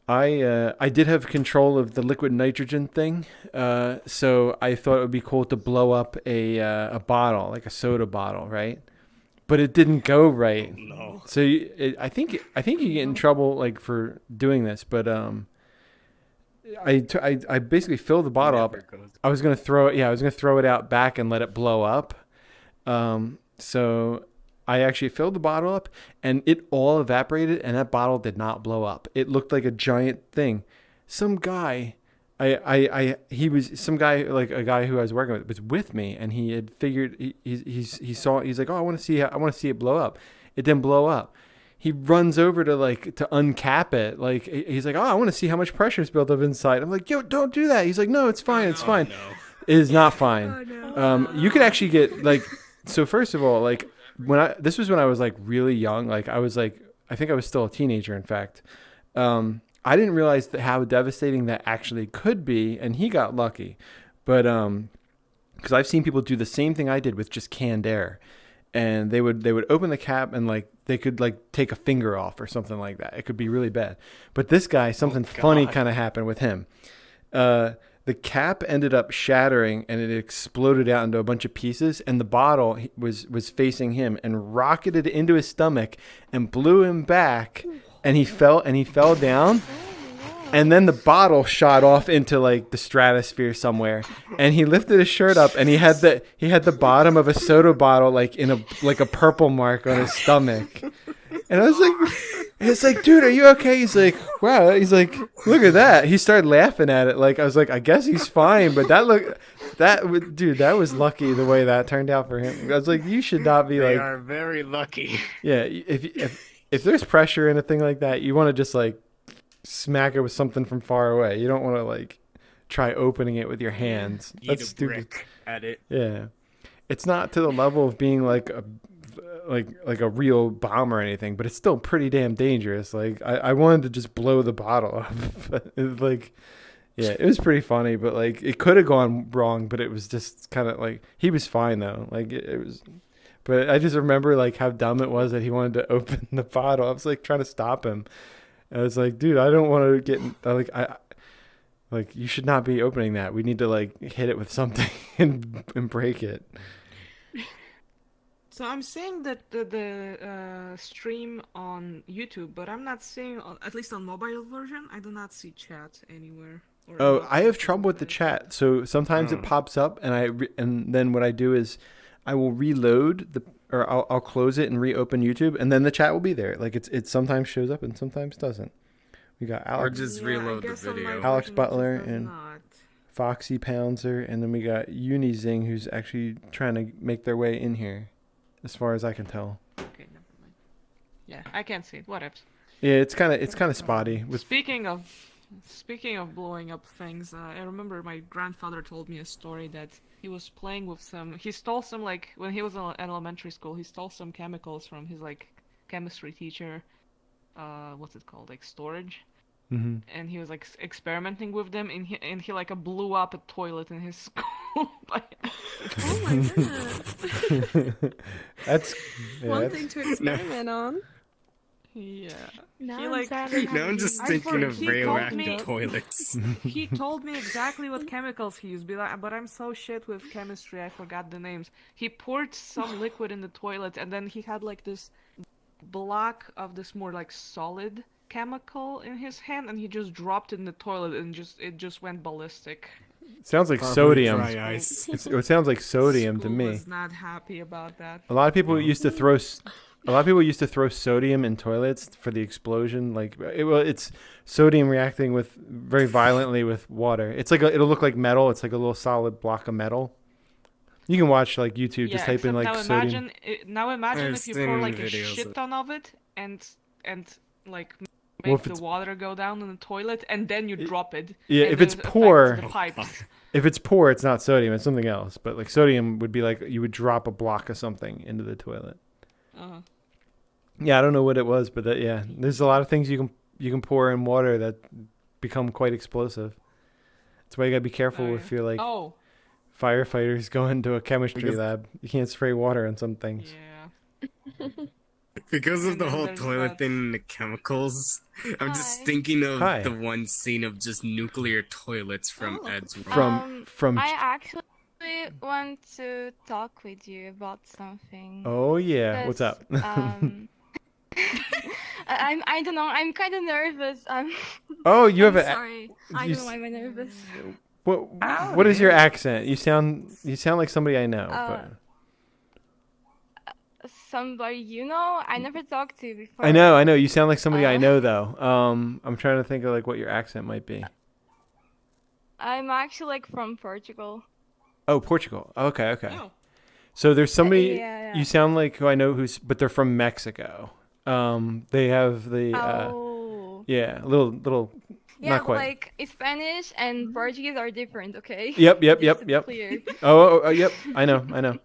I did have control of the liquid nitrogen thing. So I thought it would be cool to blow up a bottle, like a soda bottle, right? But it didn't go right. Oh, no. So I think you get in trouble like for doing this, but I basically filled the bottle up. I was gonna throw it. Yeah, I was gonna throw it out back and let it blow up. So I actually filled the bottle up, and it all evaporated, and that bottle did not blow up. It looked like a giant thing. Some guy, he was some guy, like a guy who I was working with, was with me, and he had figured he saw. He's like, oh, I want to see it blow up. It didn't blow up. He runs over to uncap it. Like he's like, oh, I want to see how much pressure is built up inside. I'm like, yo, don't do that. He's like, no, it's fine. It's fine. No. It is not fine. Oh, no. You could actually get like, so first of all, like this was when I was like really young. Like I think I was still a teenager. In fact, I didn't realize how devastating that actually could be. And he got lucky, but because I've seen people do the same thing I did with just canned air. And they would open the cap and like they could like take a finger off or something like that. It could be really bad. But this guy, something funny kind of happened with him. The cap ended up shattering and it exploded out into a bunch of pieces. And the bottle was facing him and rocketed into his stomach and blew him back. And he fell down. and then the bottle shot off into like the stratosphere somewhere, and he lifted his shirt up, and he had the bottom of a soda bottle like in a purple mark on his stomach, and I was like, it's like, dude, are you okay? He's like, wow. He's like, look at that. He started laughing at it. Like I was like, I guess he's fine, but dude, that was lucky the way that turned out for him. I was like, you should not be They like, are very lucky. yeah, if there's pressure in a thing like that, you want to just like smack it with something from far away. You don't want to like try opening it with your hands. That's Eat a stupid. brick at it. Yeah, it's not to the level of being like a real bomb or anything, but it's still pretty damn dangerous. Like I wanted to just blow the bottle up. But it was like, yeah, it was pretty funny, but like it could have gone wrong, but it was just kind of like he was fine though. Like it was. But I just remember like how dumb it was that he wanted to open the bottle. I was like trying to stop him. I was like, dude, I don't want to get like you should not be opening that. We need to like hit it with something and break it. So I'm seeing that the stream on YouTube, but I'm not seeing, at least on mobile version, I do not see chat anywhere. Oh, I have trouble with the chat. So sometimes it pops up, and then what I do is I will reload or I'll close it and reopen YouTube, and then the chat will be there. Like it sometimes shows up and sometimes doesn't. We got Alex, or just reload the video. Alex Butler and Foxy Pouncer, and then we got Unizing, who's actually trying to make their way in here, as far as I can tell. Okay, never mind. Yeah, I can't see it. What else? Yeah, it's kind of spotty. Speaking of blowing up things, I remember my grandfather told me a story that he was playing with he stole some, like, when he was in elementary school, he stole some chemicals from his, like, chemistry teacher, what's it called, like, storage, mm-hmm. and he was, like, experimenting with them, and he like, blew up a toilet in his school by Oh my goodness. That's one thing to experiment on. Yeah. Now He, I'm like, sad he- Now I'm just I thinking for- of he told radioactive me- toilets. He told me exactly what chemicals he used, but I'm so shit with chemistry, I forgot the names. He poured some liquid in the toilet, and then he had like this block of this more like solid chemical in his hand, and he just dropped it in the toilet, and it just went ballistic. Sounds like Probably sodium. dry ice. It sounds like sodium to me. Was not happy about that. A lot of people used to throw sodium in toilets for the explosion. Like it's sodium reacting with very violently with water. It's like it'll look like metal. It's like a little solid block of metal. You can watch like YouTube, just type in like sodium. Now imagine I've if you seen pour like a videos shit of- ton of it and like Well, make if the it's- water go down in the toilet, and then you drop it. Yeah, and if it's it affects poor, the pipes. if it's poor, it's not sodium. It's something else. But like sodium would be like you would drop a block of something into the toilet. Uh-huh. Yeah, I don't know what it was, but there's a lot of things you can pour in water that become quite explosive. That's why you gotta be careful if you're like firefighters go into a chemistry lab. You can't spray water on some things. Yeah. Because of And the then whole there's toilet that- thing and the chemicals, I'm just thinking of Hi. the one scene of just nuclear toilets from Ed's World. From I actually want to talk with you about something. Oh yeah, what's up? I don't know. I'm kind of nervous. Oh, you have I'm a- sorry. I don't know why I'm nervous. What is your accent? You sound like somebody I know. But Somebody you know? I never talked to before. I know. You sound like somebody I know though. I'm trying to think of like what your accent might be. I'm actually like from Portugal. Oh, Portugal. Okay. So there's somebody yeah. you sound like who I know but they're from Mexico. They have the yeah, a little Yeah, not but quite. like Spanish and Portuguese are different, okay? Yep. Just to be clear. Oh, yep. I know.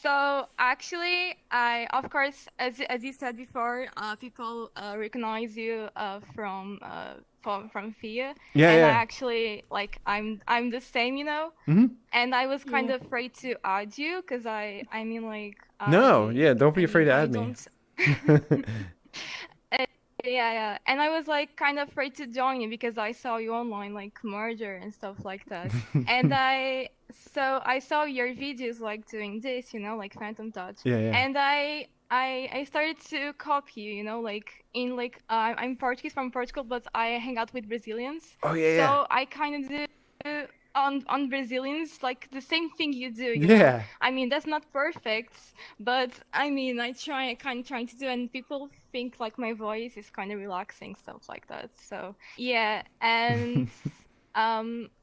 So actually, I of course, as you said before, people recognize you from Fia. Yeah, and yeah. I actually like I'm the same, you know. Mhm. And I was kind of afraid to add you because I mean like. No, yeah. Don't be afraid to add me. Yeah, and I was like kind of afraid to join you because I saw you online, like merger and stuff like that. And I saw your videos like doing this, you know, like Phantom Touch. Yeah. And I I started to copy you, you know, like in like I'm Portuguese from Portugal, but I hang out with Brazilians. Oh yeah. So I kind of do on Brazilians like the same thing you do. You Yeah. know? I mean that's not perfect, but I mean I kind of trying to do, and people think like my voice is kind of relaxing, stuff like that. So yeah, and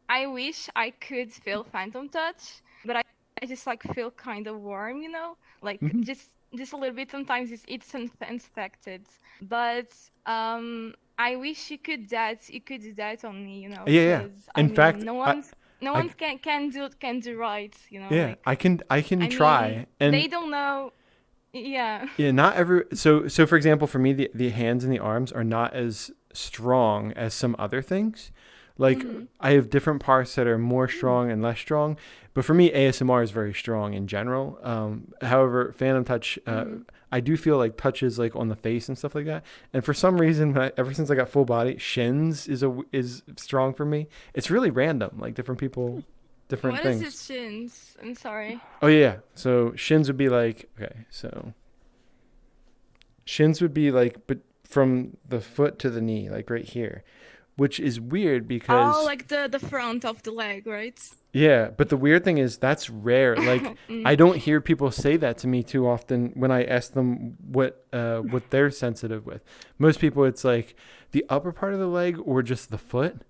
I wish I could feel phantom touch, but I just like feel kind of warm, you know, like just a little bit. Sometimes it's unexpected, but I wish you could do that on me, you know. Yeah. Because, In fact, no one's can do right, you know. Yeah, like, I can I try, mean, and they don't know. Yeah. Yeah, not every so for example, for me the hands and the arms are not as strong as some other things. Like I have different parts that are more strong and less strong, but for me ASMR is very strong in general. However, phantom touch, I do feel like touches like on the face and stuff like that. And for some reason, ever since I got full body, shins is strong for me. It's really random. Like different people, different things. What is it, shins? I'm sorry. Oh yeah, so shins would be like, okay, so shins would be like, but from the foot to the knee, like right here, which is weird because like the front of the leg, right? yeah, but the weird thing is that's rare. Like I don't hear people say that to me too often when I ask them what they're sensitive with. Most people it's like the upper part of the leg or just the foot.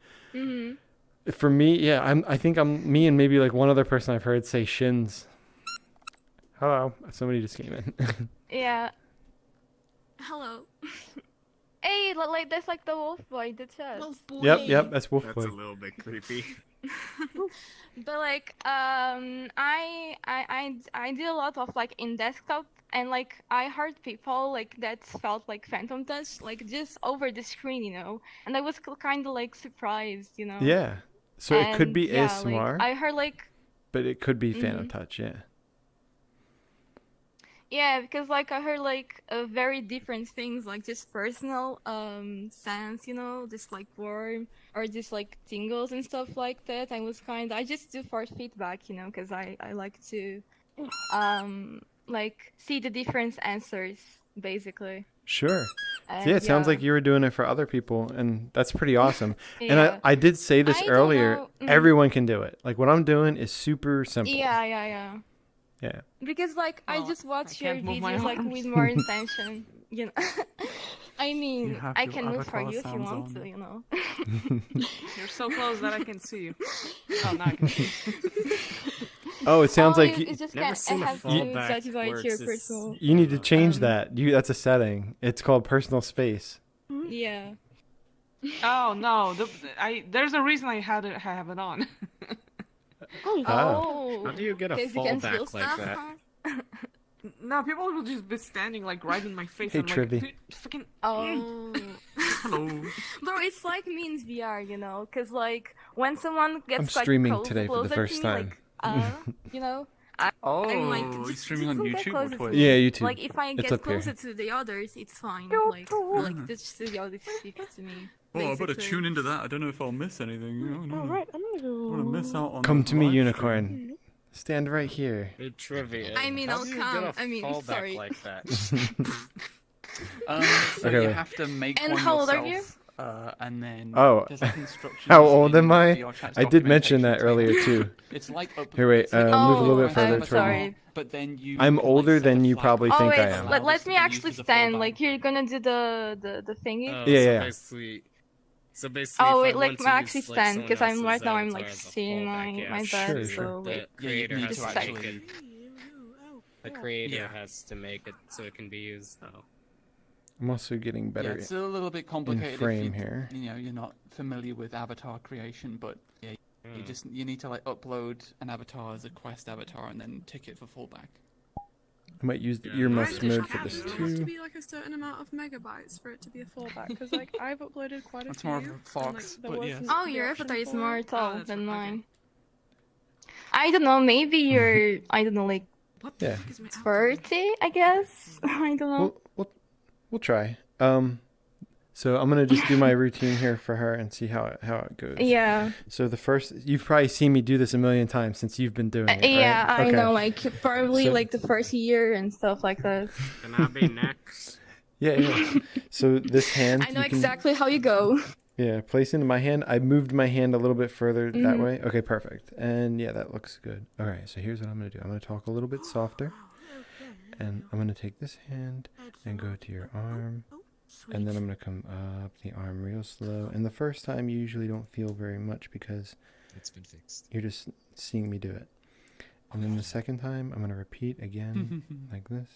For me, yeah, I think I'm me and maybe like one other person I've heard say shins. Hello, somebody just came in. Yeah. Hello. Hey, like that's like the wolf boy, the chat. Yep, that's wolf boy. That's a little bit creepy. But like I did a lot of like in desktop, and like I heard people like that felt like phantom touch like just over the screen, you know, and I was kind of like surprised, you know. Yeah, so it could be yeah, ASMR. like, I heard like. But it could be phantom touch, yeah. Yeah, because like I heard like very different things, like just personal sense, you know, just like warm or just like tingles and stuff like that. I just do for feedback, you know, because I like to like see the different answers basically. Sure. And, Yeah, it sounds like you were doing it for other people, and that's pretty awesome. Yeah. And I did say this I don't earlier. know. Everyone can do it. Like what I'm doing is super simple. Yeah. Yeah. Because like I just watch your can't move my videos like arms. with more intention, you know. I mean, You have I your can move for avatar you if you sounds want on. to, you know. You're so close that I can see you. Oh, now I can see you. Oh, it sounds like it just Never can't. seen I a have to fallback satisfy where your it's just- personal. you need to change that. That's a setting. It's called personal space. Yeah. Oh no, there's a reason I have it on. Oh. How do you get a 'Cause you can feel fallback like stuff, that? huh? No, people will just be standing like right in my face. Hey, and like, Trivy. "Dude, fucking. Oh. Hello. Bro, it's like me in VR, you know, because like when someone gets I'm like streaming close, today for the closer first to me, time. like, you know, I'm like Oh, just, you're streaming on don't get YouTube or closer Twitch? to me. Yeah, YouTube. Like if I It's get up here. closer to the others, it's fine. Like just the others shift to me. Oh, I better basically. tune into that. I don't know if I'll miss anything. You know, Alright, I'm gonna go. I want to miss out on. Come the to me, live stream. unicorn. Stand right here. Good trivia. I mean, How I'll do you come. Get a I mean, fallback sorry. like that? So Okay, you wait. have to make And one how old are yourself, and then Oh, there's like instructions. how old am in I? VRChat's I did mention that documentation earlier table. too. It's like Here, wait. it's like Move a little bit Oh, further I'm toward sorry. me. But then you. I'm can, like, older set than a you flag probably Oh think I wait, am. let me Allow this actually to be used as a stand. fallback. Like you're gonna do the thingy. Oh, Yeah, so yeah. basically, so basically, Oh if wait, I like want to actually use, like, stand someone because I'm else's right now I'm avatar like as a seeing fallback, my yeah, bed. Sure, So sure. wait. The Yeah, you creator need has to to actually. make it. The creator Yeah. has to make it so it can be used, though. I'm also getting Yeah, better it's a little bit complicated frame if here. you know you're not familiar with avatar creation, but yeah, you need to like upload an avatar as a quest avatar and then tick it for fallback. I might use the Yeah. earmuffs Mine mode doesn't for this have to too. be like a certain amount of megabytes for it to be a fallback. Because like I've uploaded quite a That's few. more of a and, fox, there but yes. wasn't Oh, the your option avatar is for more it. tall that's than okay. mine. I don't know. Maybe you're. I don't know, like What the Yeah. fuck is my avatar? 30, I guess. I don't know. We'll try. So I'm gonna just do my routine here for her and see how it goes. Yeah. So the first, you've probably seen me do this a million times since you've been doing it. Yeah, right? I Okay. know, like probably So- like the first year and stuff like that. Can I be next? Yeah. So this hand, I know you can- exactly how you go. Yeah, place into my hand. I moved my hand a little bit further that Mhm. way. Okay, perfect. And yeah, that looks good. All right, so here's what I'm going to do. I'm going to talk a little bit softer. And I'm going to take this hand and go to your arm. And then I'm going to come up the arm real slow. And the first time you usually don't feel very much because It's been fixed. you're just seeing me do it. And then the second time, I'm going to repeat again like this.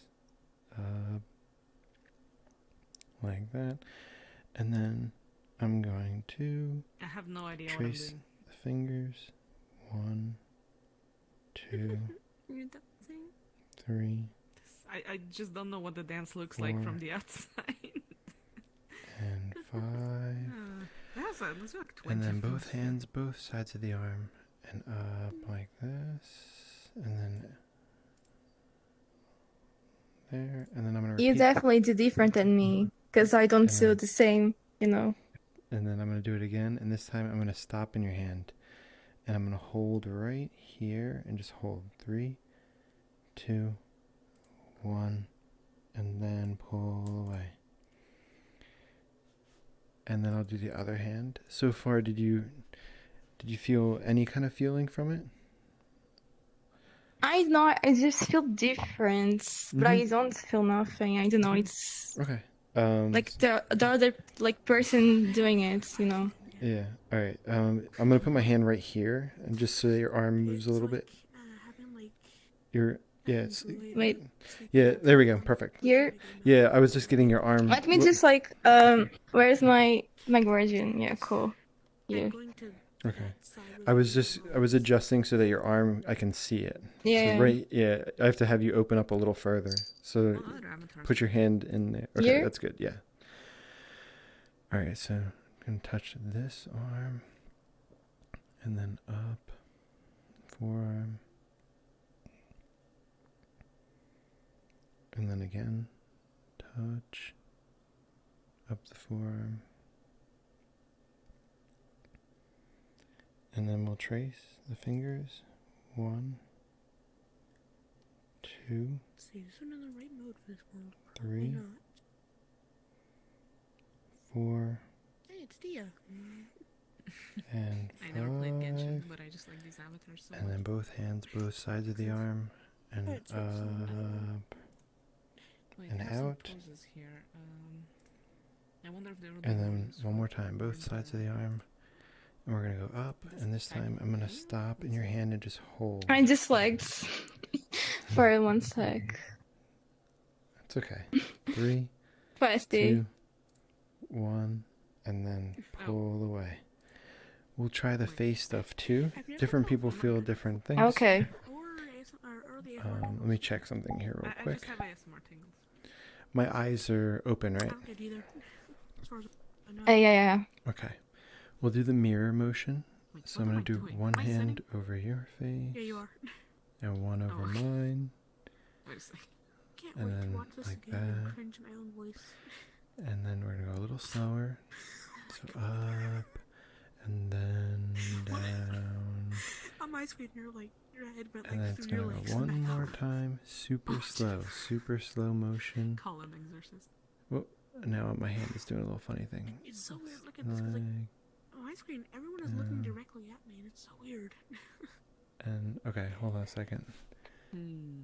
Like that. And then I'm going to I have no idea what I'm trace doing. the fingers. 1, 2, You're dancing? 3, I just don't know what the dance looks like from the outside. and 5. Let's do like 20 And then both frames. hands, both sides of the arm, and up like this, and then there, and then I'm gonna repeat. You definitely do different than me, because I don't do the same, you know. And then I'm gonna do it again, and this time I'm gonna stop in your hand, and I'm gonna hold right here, and just hold 3, 2, 1, and then pull away. And then I'll do the other hand. So far, did you feel any kind of feeling from it? I know, I just feel different, but I don't feel nothing. I don't know, it's Okay. like the other like person doing it, you know. Yeah. All right. I'm gonna put my hand right here, and just so your arm moves a little bit. Wait. Yeah. There we go. Perfect. Here. Yeah. I was just getting your arm. Let me just like where's my guardian? Yeah, cool. Yeah. Okay. I was adjusting so that your arm, I can see it. Yeah. So right. Yeah. I have to have you open up a little further. So put your hand in there. Okay. Here? That's good. Yeah. All right. So I'm gonna touch this arm, and then up, forearm. And then again, touch up the forearm. And then we'll trace the fingers. 1, 2, See, this is another right mode for this world. 3, Why not? 4, Hey, it's Dia. and I never played Genshin, 5. but I just like these avatars so And then both hands, both sides of the arm, and Alright, so it's up, Wait, and I have some out. poses here. I wonder if there will be And then ones one more time, both sides of the arm. And we're going to go up, and this time I'm going to stop in your hand and just hold. I just lagged for 1 sec. It's okay. 3, Feisty. 2, 1, and then pull away. We'll try the face stuff too. Different people feel different things. Okay. Let me check something here real I quick. just have ASMR tingles. My eyes are open, right? Either. As far as I know. Yeah. Okay. We'll do the mirror motion. So I'm what going am to I do doing? one Am I hand over your face. Yeah, you are. And one over mine. Wait a second. Can't And wait then to watch this like again and that. cringe at my own voice. And then we're going to go a little slower. So up. And then down. On my screen, you're like, your head went And then like it's through your going to legs. go and one back more out. time. Super slow. Super slow motion. Call him exorcist. Well, now my hand is doing a little funny thing. It's so weird. Look at this. 'Cause, like, on my screen, everyone is looking directly at me, and it's so weird. And okay, hold on a second. Hmm.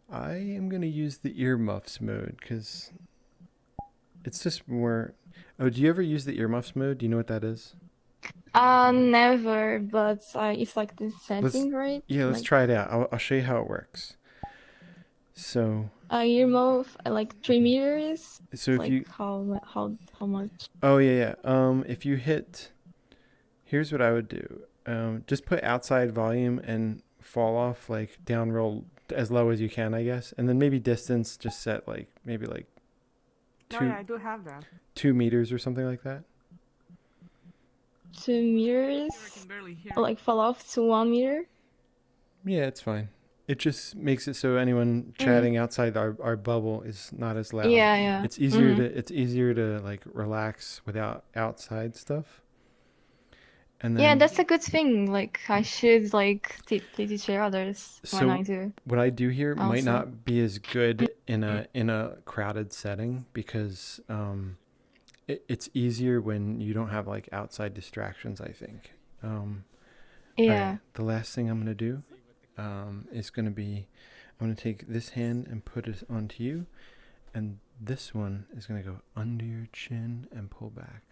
I am gonna use the earmuffs mode because it's just more. Oh, do you ever use the earmuffs mode? Do you know what that is? Never, but it's like this setting, right? Yeah, let's like, try it out. I'll show you how it works. So. You move like 3 meters. So if like you. how much? Oh yeah. If you hit. Here's what I would do. Just put outside volume and fall off like down real as low as you can, I guess, and then maybe distance just set like maybe like. Oh yeah, I do have that. 2 meters or something like that. 2 meters. I can barely hear. Like fall off to 1 meter. Yeah, it's fine. it just makes it so anyone chatting outside our bubble is not as loud. Yeah, yeah. It's easier to like relax without outside stuff. And then, yeah, that's a good thing. Like I should like teach others when I do. What I do here also. might not be as good in a crowded setting because it's easier when you don't have like outside distractions, I think. Yeah. Right, the last thing I'm going to do is going to be, I'm going to take this hand and put it onto you, and this one is going to go under your chin and pull back.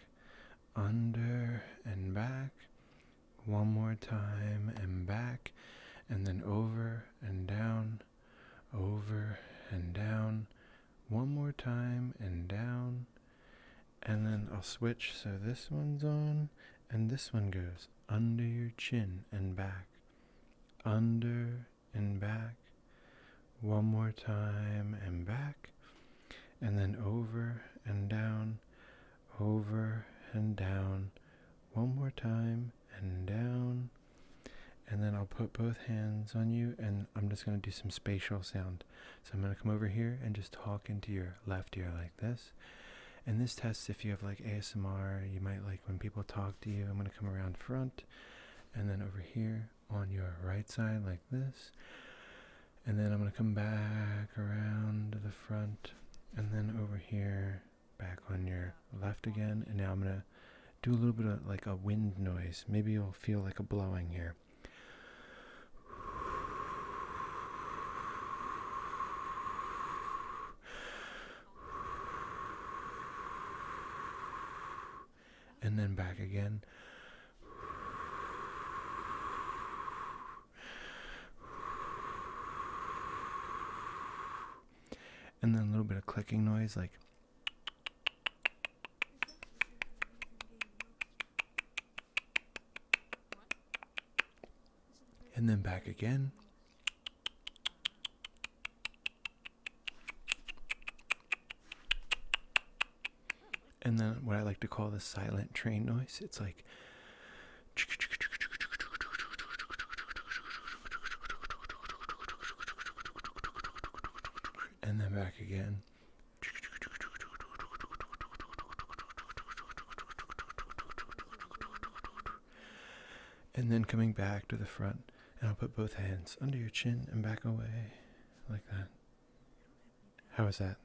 Under and back. One more time and back. And then over and down. Over and down. One more time and down. And then I'll switch so this one's on and this one goes under your chin and back. Under and back. One more time and back. And then over and down. Over and down. One more time and down. And then I'll put both hands on you and I'm just going to do some spatial sound. So I'm going to come over here and just talk into your left ear like this. And this tests if you have like ASMR, you might like when people talk to you. I'm going to come around front and then over here on your right side like this. And then I'm going to come back around to the front and then over here back on your left again. And now I'm going to do a little bit of like a wind noise. Maybe you'll feel like a blowing here. And then back again. And then a little bit of clicking noise like. And then back again. And then what I like to call the silent train noise. It's like. And then back again. And then coming back to the front. And I'll put both hands under your chin and back away. Like that. How is that?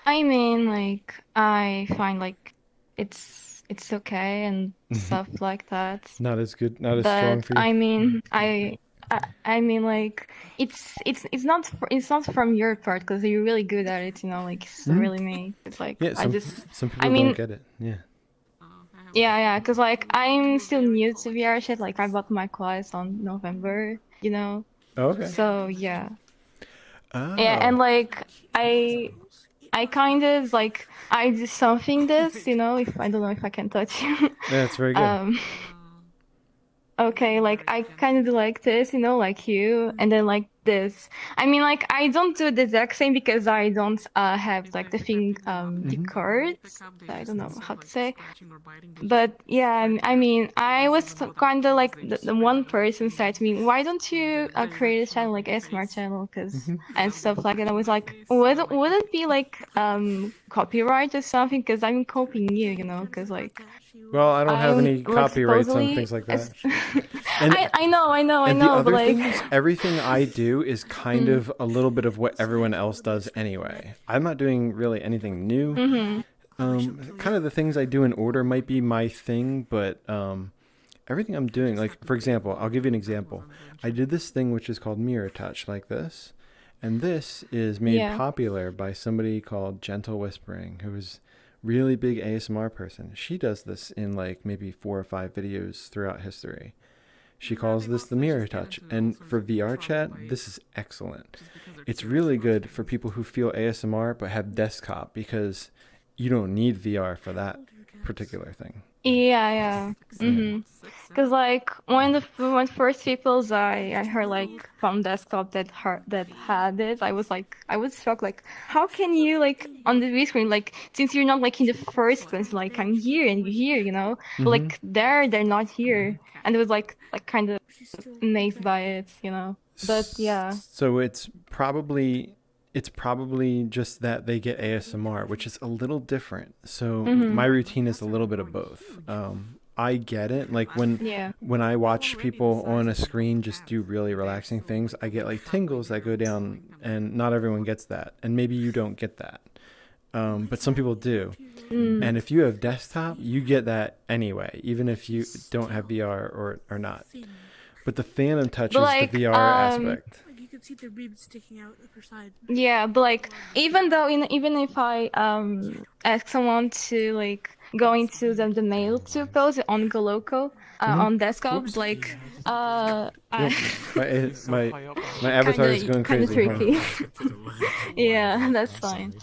I mean, like, I find like it's okay and stuff like that. Not as good, not as strong for you. I mean, I mean, like, it's not from your part because you're really good at it. You know, like it's really me. It's like yeah, some people don't get it. Yeah. Yeah, because like I'm still new to VRChat. Like I bought my class on November. You know. Oh, okay. So yeah. Oh. Yeah, and like I kind of like I do something this, you know, if I don't know if I can touch you. Yeah, it's very good. Okay, like I kind of do like this, you know, like you, and then like this. I mean, like I don't do the exact same because I don't have like the thing, the cards. I don't know how to say, but yeah, I mean, I was kind of like the one person said to me, "Why don't you create a channel like ASMR channel?" Because and stuff like that. I was like, would it be like copyright or something? Because I'm copying you, you know, because like. Well, I don't have any copyrights on things like that. And I know, but like everything I do is kind of a little bit of what everyone else does anyway. I'm not doing really anything new. Kind of the things I do in order might be my thing, but everything I'm doing, like for example, I'll give you an example. I did this thing which is called mirror touch, like this, and this is made popular by somebody called Gentle Whispering, who is really big ASMR person. She does this in like maybe 4 or 5 videos throughout history. She calls this the mirror touch. And for VRChat, this is excellent. It's really good for people who feel ASMR but have desktop because you don't need VR for that particular thing. Yeah. Cause like when first people I heard like from desktop that had it, I was shocked. Like, how can you like on the V screen, like, since you're not like in the first place, like I'm here and you're here, you know, but like they're not here, and it was like kind of amazed by it, you know. But yeah. So it's probably just that they get ASMR, which is a little different. So my routine is a little bit of both. I get it. Like when I watch people on a screen just do really relaxing things, I get like tingles that go down, and not everyone gets that. And maybe you don't get that. But some people do. And if you have desktop, you get that anyway, even if you don't have VR or not. But the Phantom touches the VR aspect. Like you can see the ribs sticking out of her side. Yeah, but like even if I ask someone to like go into the mail to pose on Goloco on desktop, like my avatar is going crazy. Tricky. Yeah, that's fine.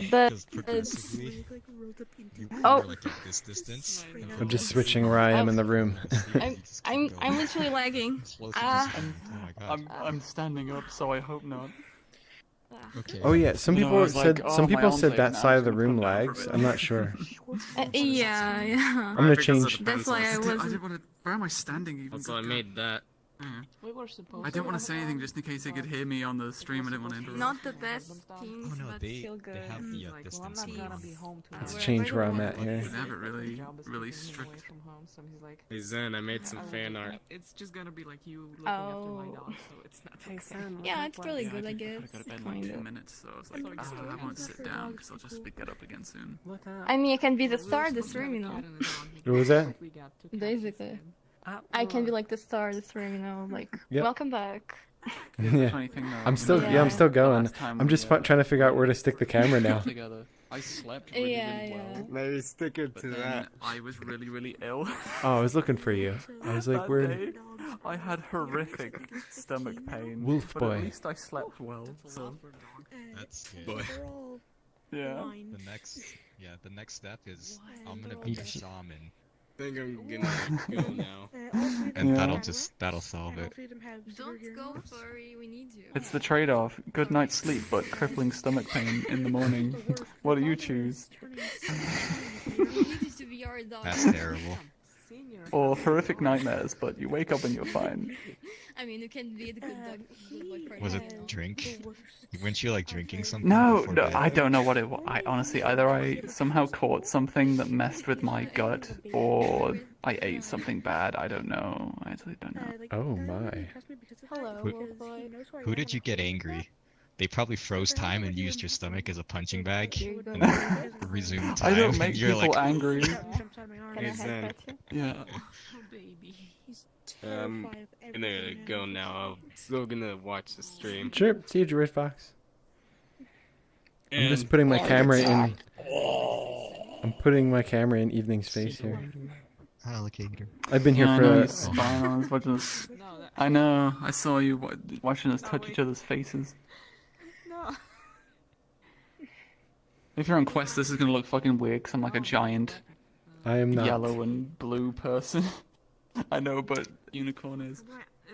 But it's like at this distance. I'm just switching where I am in the room. I'm literally lagging. I'm standing up, so I hope not. Okay. Oh yeah, some people said that side of the room lags. I'm not sure. Yeah. I'm gonna change. That's why I wasn't. Where am I standing even? So I made that. We were supposed I didn't want to say anything just in case they could hear me on the stream. I didn't want to interrupt. Not the best teams, Oh no, but they still good. have the distance. Let's change where I'm at here. They have it really strict. Hey Zen, I made some fan art. It's just gonna be like you looking after my dog, so it's not. Yeah, it's really good, I guess. I got to bed in like 2 minutes, so I was like, I won't sit down because I'll just get up again soon. I mean, I can be the star of this room, you know. What was that? Basically. I can be like the star of this room, you know, like, welcome back. Yeah. I'm still going. I'm just trying to figure out where to stick the camera now. I slept really well. Maybe stick it to that. I was really ill. Oh, I was looking for you. I was like, where? I had horrific stomach pain. Wolf but boy. At least I slept well. So. That's boy. Yeah. The next step is I'm gonna be a shaman. I think I'm gonna go now. And that'll solve it. Don't go, furry, we need you. It's the trade-off. Good night's sleep, but crippling stomach pain in the morning. What do you choose? That's terrible. Or horrific nightmares, but you wake up and you're fine. I mean, you can be the good dog. Was it drink? Weren't you like drinking something? No, I don't know what it was. I honestly, either I somehow caught something that messed with my gut, or I ate something bad. I don't know. I actually don't know. Oh my. Hello, Who did you get angry? They probably froze time and used your stomach as a punching bag and resumed time. I don't make You're people like, angry. Hey Zen. Yeah. I'm gonna go now. I'm still gonna watch the stream. Sure. See you, Red Fox. I'm just putting my camera in. I'm putting my camera in Evening's face here. Alligator. I've been here I know. I saw you watching us touch each other's faces. No. If you're on Quest, this is gonna look fucking weird because I'm like a giant I am not. yellow and blue person. I know, but unicorn is.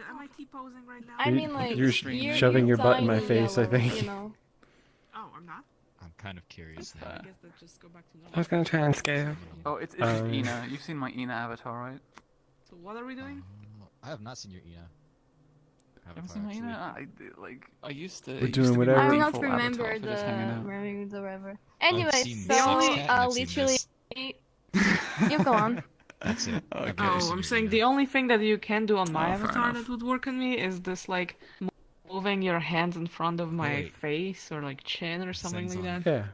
Am I T-posing right now? I mean, like, you're shoving your butt in my face, I think. You know? Oh, I'm not? I'm kind of curious now. I guess that just go back to normal. I was gonna try and scare. Oh, it's just Ina. You've seen my Ina avatar, right? So what are we doing? I have not seen your Ina. You haven't seen my Ina? I used to. We're doing whatever. I don't remember the whatever. Anyway, so literally, you go on. That's it. Okay. Oh, I'm saying the only thing that you can do on my Oh, fair avatar enough. that would work on me is this like moving your hands in front of my face or like chin or something like that. Yeah.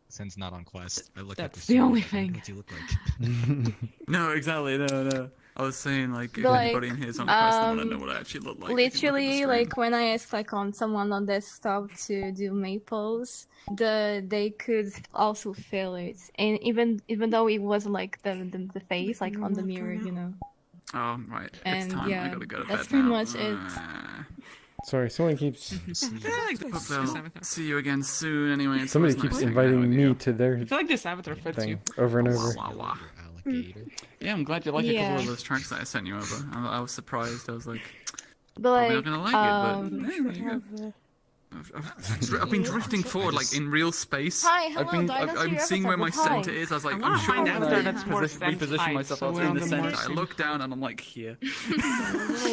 Since not on Quest, I look That's at the only thing. What do you look like? No, exactly. No. I was saying like if But, anybody in here is on Quest, I want to know what I actually look like. Literally, like when I asked like on someone on desktop to do maples, they could also feel it, and even though it wasn't like the face like on the mirror, you know. Oh right. And it's time. I yeah, gotta go to that's bed pretty now. much it. Sorry, someone keeps. Hope I'll see you again soon. Anyway, Somebody keeps inviting me to their I feel like this avatar fits you. thing over and over. Wah, wah, wah. gator. Yeah, I'm glad you like a couple Yeah. of those tracks that I sent you over. I was surprised. I was like, But probably like, not gonna like it, but hey, there you go. I've been drifting forward like in real space. Hi, hello, I'm seeing where my center is. I was like, I'm sure find I'm out gonna that's more reposition sense myself. I height, was so in we're the on the more center. I look down and I'm like here.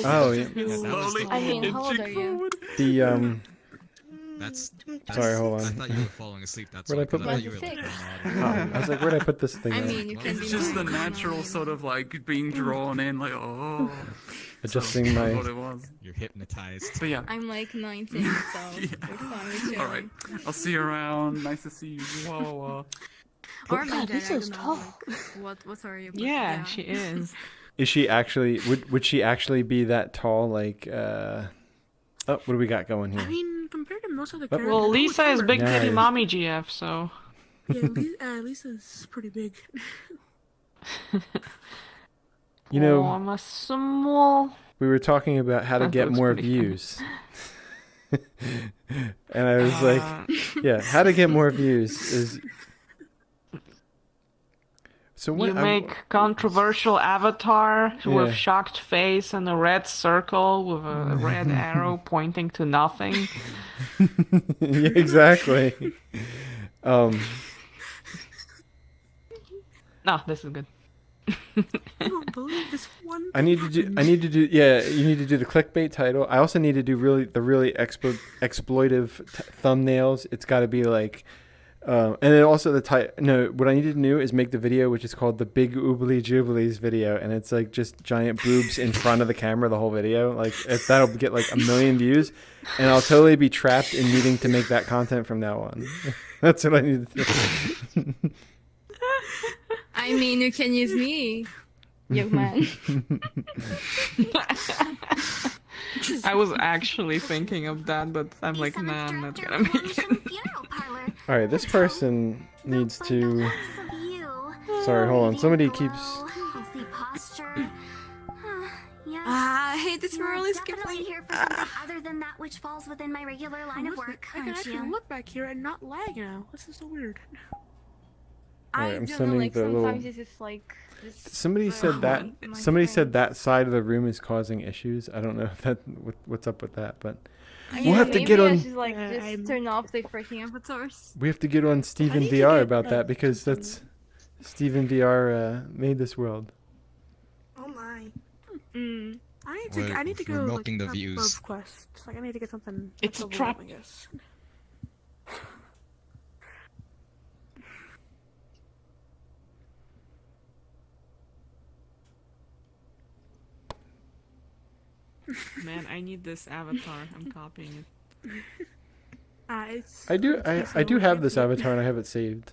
Oh, yeah. Slowly I mean, how old are inching you? forward. The That's Sorry, hold on. I thought you were falling asleep. That's Where'd why. I put 'cause my? thought you were like, Oh, I was like, where'd I put this thing? I at? mean, you can be It's just the more natural sort of like being drawn in, like oh. Adjusting So, my. that's what it was. You're hypnotized. But yeah. I'm like 19, so we're fine. All right. I'll see you around. Nice to see you. Whoa, whoa, whoa. Or my God, this is diagonal, tall. like, what are you? Yeah, she is. Is she actually? Would she actually be that tall? Like, oh, what do we got going I here? mean, compared to most of the Oh. characters. Well, Lisa is big titty Nice. mommy GF, so. Yeah, Lisa's pretty big. You know, Oh, I'm a small. we were talking about how to That get looks more pretty views. And I was like, yeah, how to get more views is. So what? You make controversial avatar Yeah. with shocked face and a red circle with a red arrow pointing to nothing. Yeah, exactly. No, this is good. I don't believe this one. I need to do. Yeah, you need to do the clickbait title. I also need to do the really exploitive thumbnails. It's got to be like, and then also the title. No, what I need to do is make the video, which is called the Big Oobly Jubilees video, and it's like just giant boobs in front of the camera the whole video. Like that'll get like 1 million views, and I'll totally be trapped in needing to make that content from now on. That's what I need to do. I mean, you can use me, young man. I was actually thinking of that, but I'm like, nah, I'm not gonna make it. All right, this person needs to. Sorry, hold on. Somebody keeps. I hate this world is Definitely here for something other than that which falls within my regular line of work. I can aren't actually you? look back here and not lag now. This is so weird. Alright, I I'm don't know, sending like the little. sometimes it's just like. Somebody said that. Somebody said that side of the room is causing issues. I don't know if that what's up with that, but we'll have to get I on. should like just turn off the freaking avatars. We have to get on Steven need to VR get, about that because that's Steven VR made this world. Oh my. Mm. I need to go we're like milking the views. above quests. Like I need to get something. It's a above trap. I guess. Man, I need this avatar. I'm copying it. I do have this avatar and I have it saved.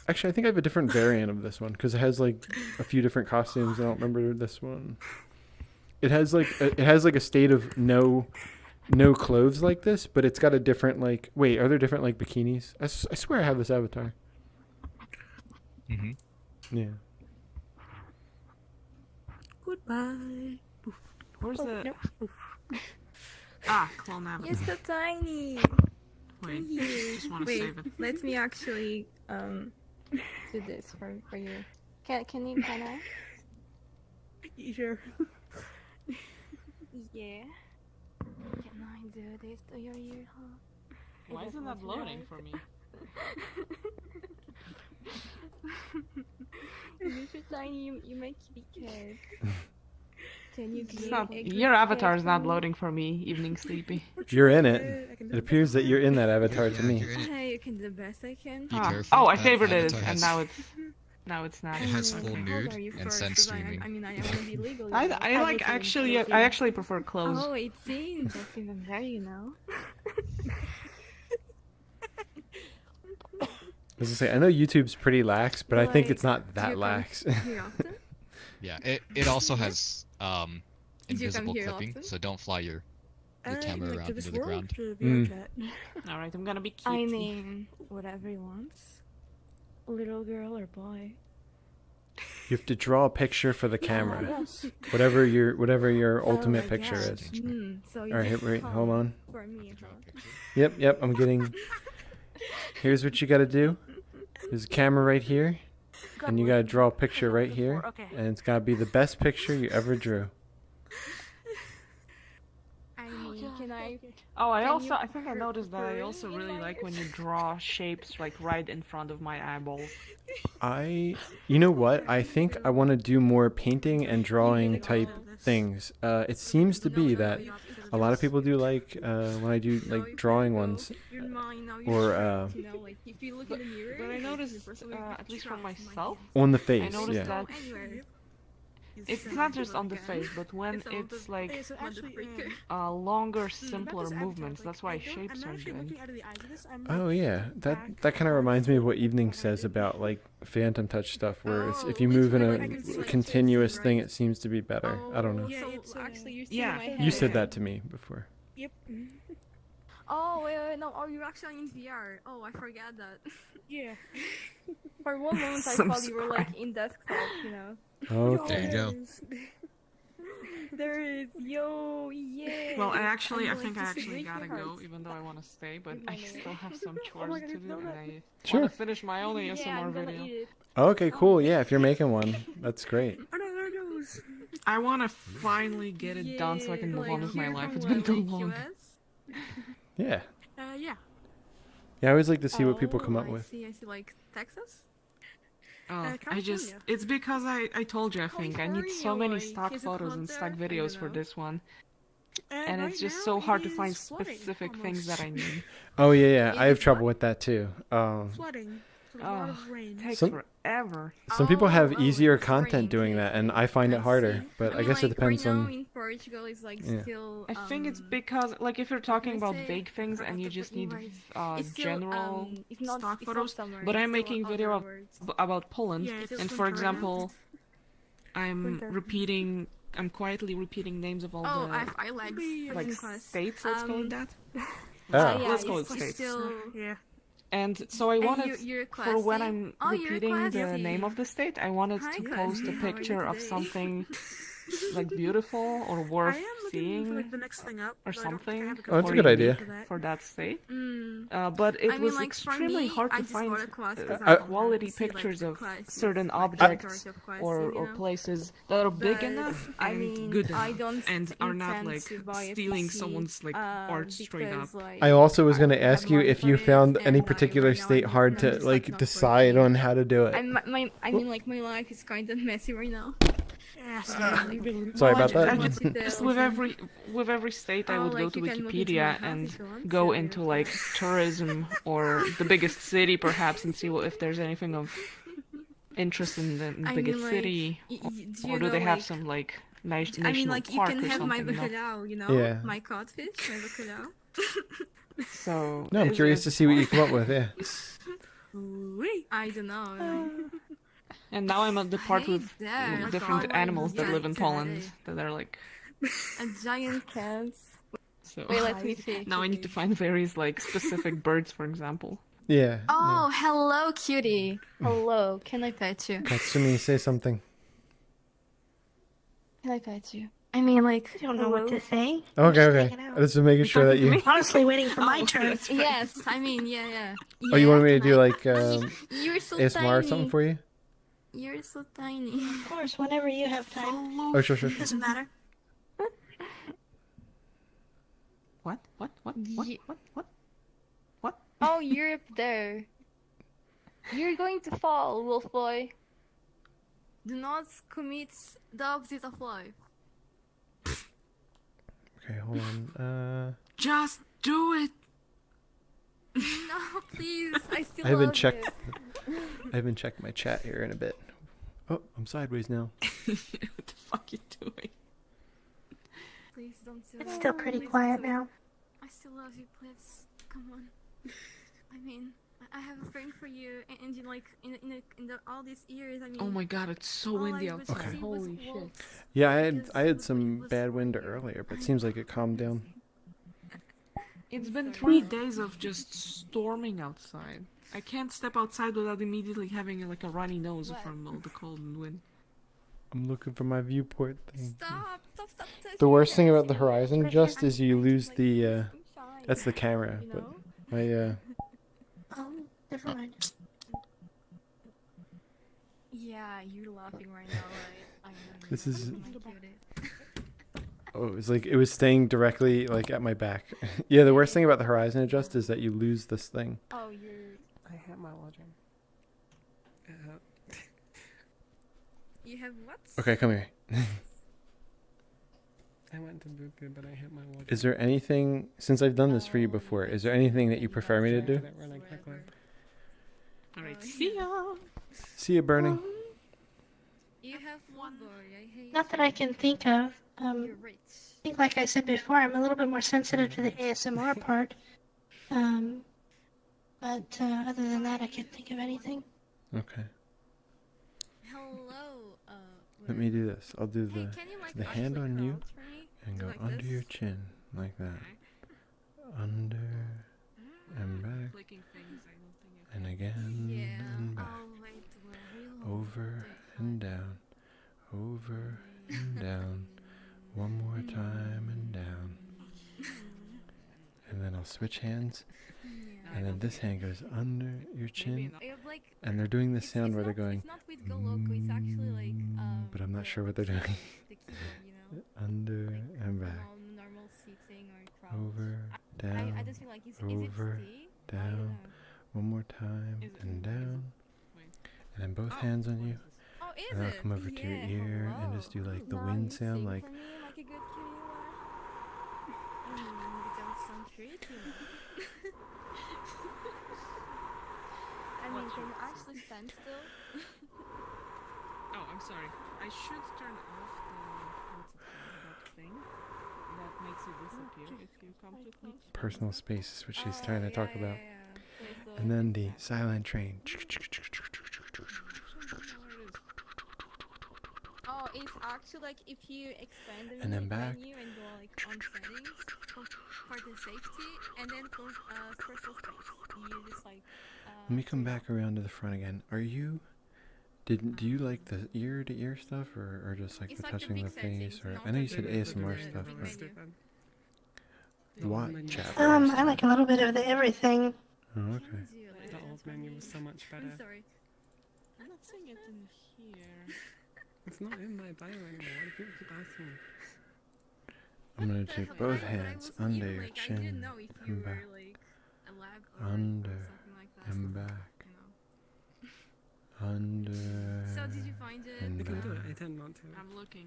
Actually, I think I have a different variant of this one because it has like a few different costumes. I don't remember this one. It has like a state of no clothes like this, but it's got a different like. Wait, are there different like bikinis? I swear I have this avatar. Mhm. Yeah. Goodbye. Oof. Where's Oh, the? no. Oof. Ah, clone avatar. You're so tiny. Wait, just want to Wait, save it. let me actually do this for you. Can I? Sure. Yeah. Can I do this to your ear, huh? Why isn't that loading for me? You're so tiny. You make kitty cat. Can you It's give not, a your cat avatar is for not me? loading for me. Evening sleepy. You're in it. It appears that you're in that avatar to me. Hey, you can do the best I can. Be Ah. careful, Oh, I that favored it, avatar and has- now it's not. It has Okay, full how old nude are you and first? sense 'Cause streaming. I mean, I want to be legal. I you know. like actually I actually prefer clothes. Oh, 18. That's even better, you know. As I say, I know YouTube's pretty lax, but I think Like, it's not do that you come lax. here often? Yeah, it also has Do you come invisible here clipping, often? so don't fly your camera Like, around to this into the world, ground. to Mm. VRChat. All right, I'm gonna be cute. I mean, whatever he wants. Little girl or boy. You have to draw a picture for the camera. yes. Whatever your ultimate my picture gosh. is. So All right, you wait, come hold on. For me, huh? Yep, I'm getting. Here's what you got to do. There's a camera right here. and you gotta draw a picture right here, and it's gotta be the best picture you ever drew. I mean, can I? Oh, I Can think I noticed that I also really like when you draw shapes like right in front of my eyeballs. You know what? I think I want to do more painting and drawing type things. It seems to be that a lot of people do like when I do like drawing ones, or If you look in the mirror, but I noticed, at least for myself, on the face. I noticed Yeah. that it's not just on the face, but when it's like longer, simpler movements, that's why shapes are good. Oh yeah, that kind of reminds me of what Evening says about like Phantom Touch stuff, where it's, if you move in a continuous thing, it seems to be better. I don't know. So actually, you're seeing Yeah. my head. You said that to me before. Yep. Oh wait, no. Oh, you're actually in VR. Oh, I forgot that. Yeah. For one moment, I Some thought you were like in desktop. Okay. There you go. There is, yeah. Well, I think I just actually break gotta your go, heart. even though I want to stay, but With my I name. still have some Oh chores my to God, do, no, and no. I Sure. want to finish my own Yeah, ASMR I'm gonna video. eat it. Okay, cool. Yeah, if you're making one, that's great. Oh no, there it goes. I want to finally get it done so I can move on with my You're life. from It's been what, too like, long. US? Yeah. Yeah. Yeah, I always like to see what people come up I with. see, like Texas. Oh, California. it's because I told you, I think, I need so many California, stock like, is it photos hot and there? stock I videos don't for know. this one. And right it's just now so hard it to find is flooding, specific things that I need. Oh yeah, I Is have it trouble with that too. Flooding. There's a lot Oh, of rain. takes Some- forever. Some people have Oh, easier it's content rain. doing that, and I find it harder. But I mean, guess it like, depends right now on. in Portugal is like Yeah. still. I think it's because, like, if you're talking about say? vague things and you just need It's still, general it's not, stock it's not photos, summer, but it's I'm still making other video words. about Poland, Yeah, it's and winter for right now. example, I'm Winter. I'm quietly repeating names of all Oh, the I legs. like in class. states. Let's call it that. Oh. Yeah, Let's call it it's states. still. Yeah. And so I wanted, you're for when classy? I'm Oh, you're repeating the classy. name of the state, I wanted Hi, to classy. post a How are you picture of today? something like beautiful or I worth am looking for seeing like the next thing up. or but I don't think I something. have Oh, that's a or good idea. unique for that state. Mm. But it I mean, was like, for extremely me, hard I to just find go to class 'cause I don't quality see, like, pictures the of class, certain like, objects part of class, or you know? places that are big But, enough I and mean, good I enough don't and are not intend like to buy a stealing PC, someone's like art straight up. because, like, I also was going to I don't ask have you money if for you it, found any and, particular right now state I'm hard to just, like not decide working. on how to do it. I mean, like, my life is kind of messy right now. Yeah, Sorry about that. Just with every state, I Oh, would go like, to you can look into my Wikipedia house and if you want go to, into you like tourism or the biggest city perhaps and see if there's anything of interest in the I biggest mean, like, city, do or you do they know, have like, some like nice I mean, national like, you park can or have my something? bacalhau, you know? Yeah. My codfish, my bacalhau. So No, I'm curious to see what you come up with. Yeah. I don't know. And now I'm at the part with there. with Oh different my animals that God, live in Poland Daddy. that are like. A giant cat. So Wait, let me see. now I need to find various like specific birds, for example. Yeah. Oh, hello, cutie. Hello. Can I pet you? Katsumi, say something. Can I pet you? I mean, like, I don't know what to say. Okay, okay. I was just making sure that you. Honestly, waiting for my turn. Yes, I mean, yeah. Oh, you want me to do like You're so ASMR or tiny. something for you? You're so tiny. Of course, whenever you have time. Oh, sure. Doesn't matter. What? Oh, you're up there. You're going to fall, wolf boy. Do not commit the opposite of life. Okay, hold on. Just do it. No, please. I still I haven't love checked. you. I haven't checked my chat here in a bit. Oh, I'm sideways now. What the fuck you doing? Please don't do It's it. still pretty Please quiet don't do it. now. I still love you, please. Come on. I mean, I have a frame for you, and you like in all these years. I mean. Oh my god, it's so all windy I was outside. seeing was Holy shit. wolves. Yeah, I had some bad wind earlier, but it seems like it calmed down. It's been 3 days of just storming outside. I can't step outside without immediately having like a runny nose from all the cold and wind. I'm looking for my viewport thing. Stop! The worst thing about the horizon just is you lose the that's the camera, but my Oh, never mind. Yeah, you're laughing right now, right? I know. This is. I get it. Oh, it was like it was staying directly like at my back. Yeah, the worst thing about the horizon adjust is that you lose this thing. Oh, you're. I hit my lodging. You have what? Okay, come here. I went to Buku, but I hit my lodging. Is there anything, since I've done this for you before, is there anything that you prefer me to do? Really quickly. Alright, see ya! See you burning. You have one boy. I hate. Not that I can think of. I think, like I said before, I'm a little bit more sensitive to the ASMR part. But other than that, I can't think of anything. Okay. Hello. Let me do this. I'll do Hey, the can you, like, the hand actually on you crouch for me? and go Like under this? your chin like that. Under and back Clicking things, I don't think and again Yeah. and back. Oh wait, we're real. Over and down. Over and down. One more time and down. And then I'll switch hands. And then this hand goes under your chin. And they're doing this sound where they're going. It's not with Goloco, it's actually like But I'm not sure what they're doing. the keyboard, you know. Under and back. Normal seating or crouch. Over, down, I just feel like is over, it C? down. One more time and down. And then both hands on you. Oh, is And I'll it? come over to your ear and just do like the wind sound, like. For me, like a good kitty you don't sound pretty. I mean, can you actually stand still? Oh, I'm sorry. I should turn off that thing that makes it disappear if you come too close. Personal space is what she's trying to talk about. And then the silent train. Oh, it's actually like if you expand the And then back. menu and go like on settings for the safety, and then close personal space. You just like. Let me come back around to the front again. Are you? Do you like the ear to ear stuff, or just like It's the like the touching the big face? settings, Or not I know you the said big ASMR menu. stuff, Menu. but what chat? I like a little bit of the everything. Oh, okay. The old menu was so much better. I'm sorry. I'm not seeing it in here. It's not in my bio anymore. Why do you keep asking me? I'm gonna take both hands under your chin and back, under and back, under So did you find it? and I can do it. I back. tend not to. I'm looking.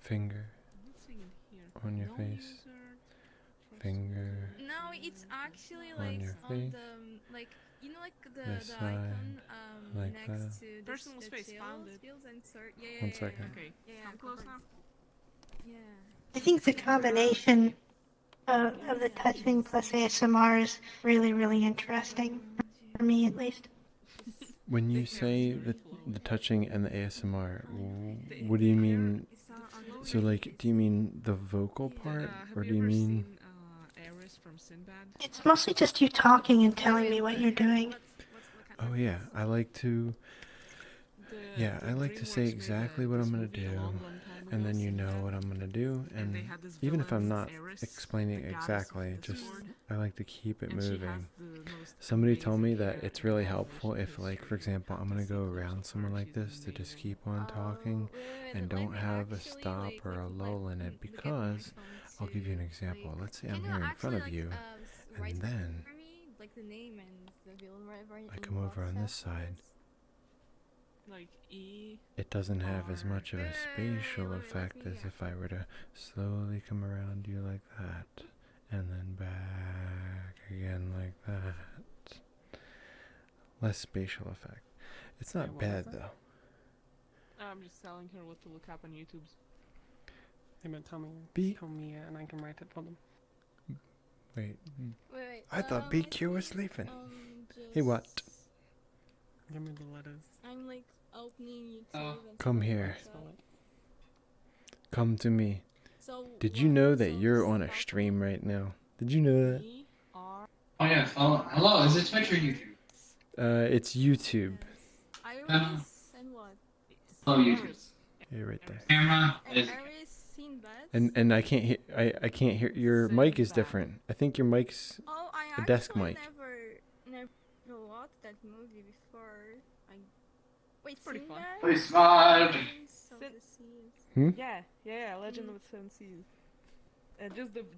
Finger I'm not seeing it here. on your No face. user, Finger No, it's actually on like your on face. the like you know like the This icon side, like next that. to the Personal the space, tail found it. skills and sort. Yeah, One yeah, second. Okay. Yeah, I'm close now. Yeah. I think the combination of the touching plus ASMR is really, really interesting. For me, at least. When you say the touching and the ASMR, what do you mean? So like, do you mean the vocal part, or do you mean? From Sinbad? It's mostly just you talking and telling me what you're doing. Oh yeah, I like to. Yeah, I like to say exactly what I'm gonna do, and then you know what I'm gonna do, and even if I'm not explaining exactly, just I like to keep it moving. Somebody told me that it's really helpful if, like, for example, I'm gonna go around someone like this to just keep on talking and don't have a stop or a lull in it, because I'll give you an example. Let's say I'm here in front of you, and then like the name and the villain wherever I come over on this side. Like E. It doesn't have as much of a spatial effect as if I were to slowly come around you like that, and then back again like that. Less spatial effect. It's not bad though. I'm just telling her what to look up on YouTube. Hey, but tell me and I can write it for them. Wait. Wait, I thought BQ was leaving. Hey, what? Give me the letters. I'm like opening YouTube. and Come stuff here. like that. Come to me. So Did you know that you're on a stream right now? Did you know that? Oh yeah, hello, is it Twitch or YouTube? It's YouTube. I already send what? Oh, YouTube. You're right there. Camera I is... already seen that. And I can't hear. I can't hear. Your mic is different. I think your mic's Oh, I a desk actually mic. never watched that movie before. Wait, It's pretty fun. Please smile. Yeah, Legend of the Seven Seas.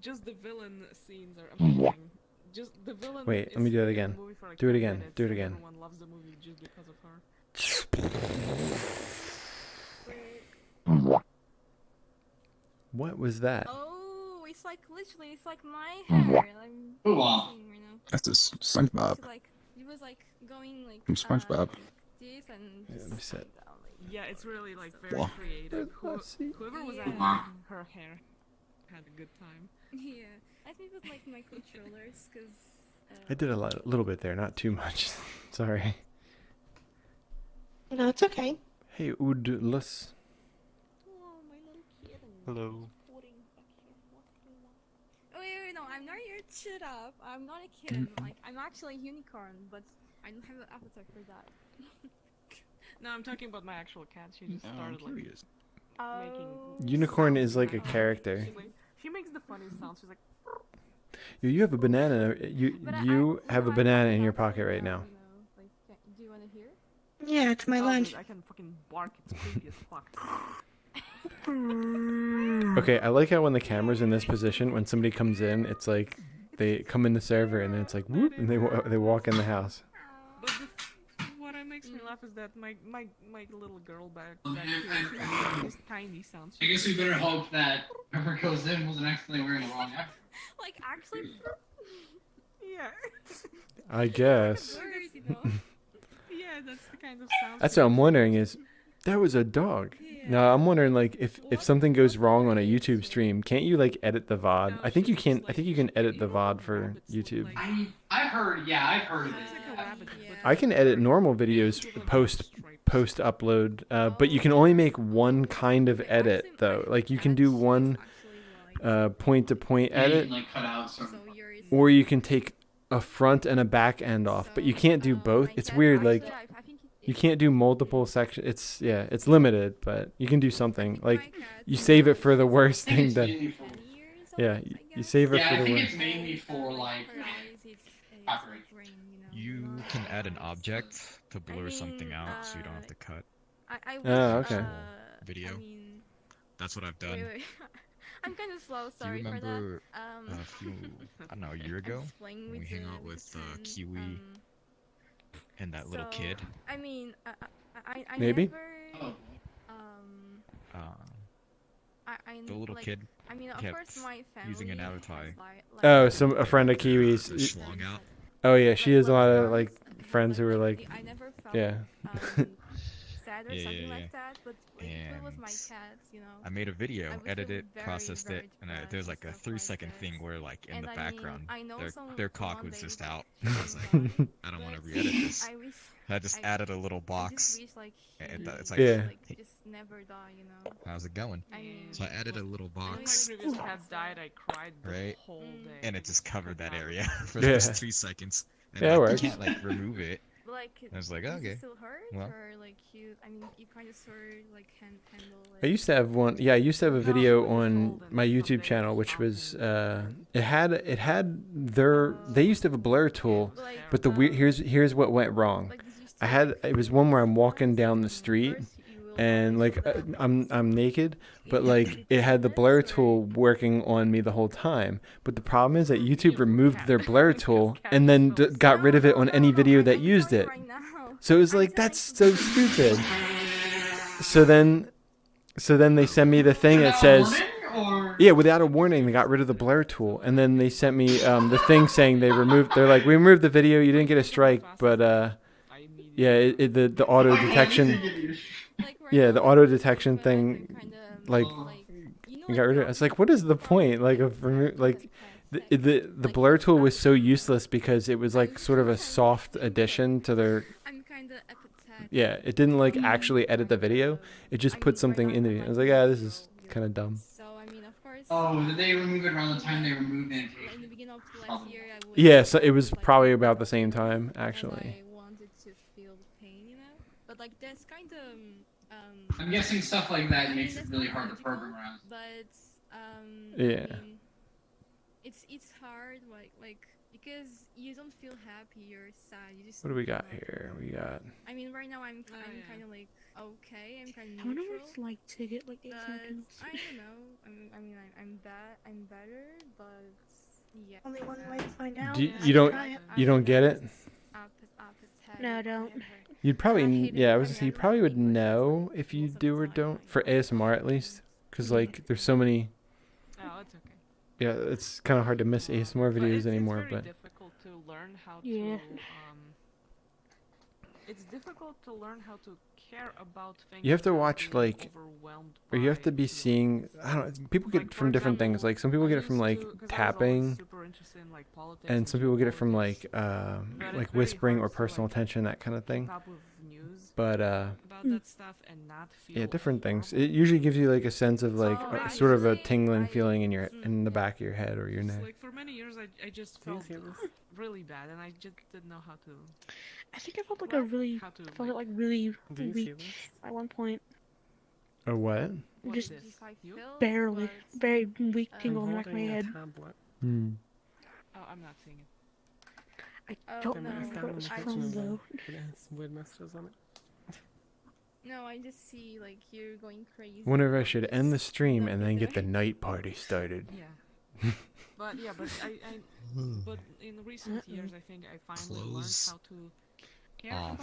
Just the villain scenes are amazing. Just the villain. Wait, let me do it again. Like Do it 10 again. minutes, Do it again. Everyone loves the movie just because of her. What was that? Oh, it's like literally, it's like my hair. I'm Ooh, wow. seeing right now. That's just SpongeBob. So, like, it was like going like From SpongeBob. this and Yeah, just let me set. down, like, Yeah, it's really like very Wow. creative. Whoever was adding her hair had a good time. Yeah, I think with like my controllers, cause. I did a little bit there, not too much. Sorry. No, it's okay. Hey, Udlus. Hello. Oh wait, no, I'm not here. Shut up. I'm not a kitten. Like, I'm actually a unicorn, but I don't have an appetite for that. No, I'm talking about my actual cat. She just started like making. Unicorn is like a character. She makes the funniest sounds. She's like. You have a banana. You have a banana in your pocket right now. Like, do you want to hear? Yeah, it's my lunch. Dude, I can fucking bark. It's creepy as fuck. Okay, I like how when the camera's in this position, when somebody comes in, it's like they come in the server and then it's like whoop, and they walk in the house. But what makes me laugh is that my little girl back here, these tiny sounds. I guess we better hope that whoever goes in wasn't accidentally wearing the wrong outfit. Like, actually. Yeah. I guess. Yeah, that's the kind of sound. That's what I'm wondering is, that was a dog. No, I'm wondering like if something goes wrong on a YouTube stream, can't you like edit the VOD? I think you can. I think you can edit the VOD for YouTube. I've heard of it. I can edit normal videos post upload, but you can only make one kind of edit though. Like you can do one point to point edit, or you can take a front and a back end off, but you can't do both. It's weird. Like you can't do multiple sections. It's limited, but you can do something. Like you save it for the worst thing. Yeah, you save it for the worst. I think it's mainly for like copyright. You can add an object to blur something out, so you don't have to cut. Oh, okay. Video. That's what I've done. Wait. I'm kind of slow. Do you Sorry for that. remember a few, I don't know, a year ago, when we hang out with Kiwi and that little kid? I mean, I Maybe? never, the little like, kid I mean, of kept course, my family using an avatar. Oh, a friend of Kiwi's. Schlong out. Oh yeah, she has a lot of like friends who are like, I never felt, yeah. sad or something like that, but like, it was my cats, you know. I made a video, I would edited feel it, processed it, and there's like a 3-second thing where like in And the I mean, background, I know their cock one was day just like- out. I was like, I don't want to re-edit this. I wish. I just added a little box. Wish, like, And it's like, Yeah. like, just never die, you know. how's it going? I mean, So I added a little When my box, previous cat died, I cried the right? whole day. And it just covered that area for Yeah. those 3 seconds. And Yeah, it like, works. you can't like remove it. But, like, I was like, does okay. it still hurt, Well. or like you? I mean, you kind of sort of like handle it. I used to have one. Yeah, I used to have a video on my YouTube channel, which was it had they used to have a blur tool, but here's what went wrong. It was one where I'm walking down the street, and like I'm naked, but like it had the blur tool working on me the whole time. But the problem is that YouTube removed their blur tool and then got rid of it on any video that used it. So it was like, that's so stupid. So then they sent me the thing that says, yeah, without a warning, they got rid of the blur tool, and then they sent me the thing saying they're like, we removed the video, you didn't get a strike, but yeah, the auto detection. Yeah, the auto detection thing, like, you got rid of it. It's like, what is the point? Like, the blur tool was so useless because it was like sort of a soft addition to their. Yeah, it didn't like actually edit the video. It just put something in it. I was like, this is kind of dumb. Oh, did they remove it around the time they removed the annotation? Yeah, so it was probably about the same time, actually. But like, there's kind of I'm guessing stuff like that makes it really hard to program around. But Yeah. I mean, it's hard, like because you don't feel happy, you're sad. You just. What do we got here? We got. I mean, right now I'm kind of like okay. I'm kind of I wonder neutral. what it's like to get like 8 But seconds. I don't know. I'm bad. I'm better, but yeah. Only one way to find out. You don't get it? No, I don't. You'd probably, yeah, I was gonna say you probably would know if you do or don't for ASMR at least, because like there's so many. Oh, it's okay. Yeah, it's kind of hard to miss ASMR videos anymore, it's very but. difficult to learn how Yeah. to. It's difficult to learn how to care about things. You have to without watch being like, overwhelmed or you have to be seeing. I don't know. People get it from different things. Like some people get it from like tapping, and some people get it from like whispering or personal attention, that kind of thing. But yeah, different things. It usually gives you like a sense of like sort of a tingling feeling in the back of your head or your neck. Like for many years, I just felt really bad, and I just didn't know how to. I think I felt like really weak at one point. Or what? Just barely, very weak tingle in the back of my head. Hmm. Oh, I'm not seeing it. I don't know where it was from though. It has weird messages on it. No, I just see like you're going crazy. Wonder if I should end the stream and then get the night party started. Yeah. But but in recent years, I think I finally learned how to care about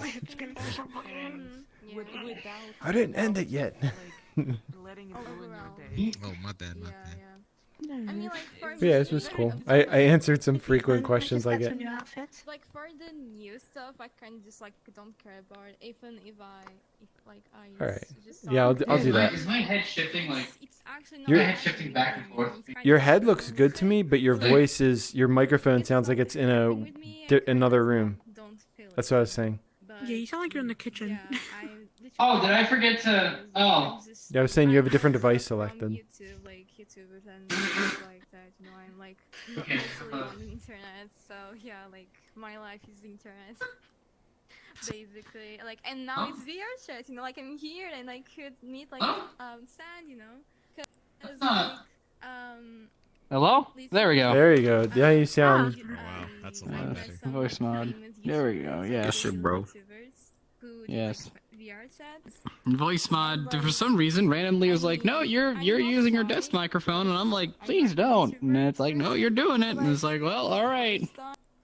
things without. I didn't end it yet. Letting it ruin your day. Oh, my bad. I mean, like for Yeah, this was cool. I answered some frequent questions I get. Like for the new stuff, I kind of just like don't care about it, even if like I. All right. Just Yeah, I'll do that. Is my head shifting like? It's actually not. Your my head shifting back and forth. Your head looks good to me, but your voice is your microphone sounds like it's in another room. That's what I was saying. Yeah, you sound like you're in the kitchen. Oh, did I forget to? Oh. Yeah, I was saying you have a different device selected. YouTube, like YouTubers and stuff like that. You know, I'm like mostly on the internet, so yeah, like my life is the internet. Basically, like, and now it's VRChat. You know, like I'm here and I could meet like Sand. You know, cause like Hello? There we go. There you go. Yeah, you sound. Oh, wow, that's a lot better. Voice mod. There we go. Yes. Shit, bro. Yes. Voice mod for some reason randomly was like, no, you're using your desk microphone, and I'm like, please don't. And it's like, no, you're doing it, and it's like, well, all right.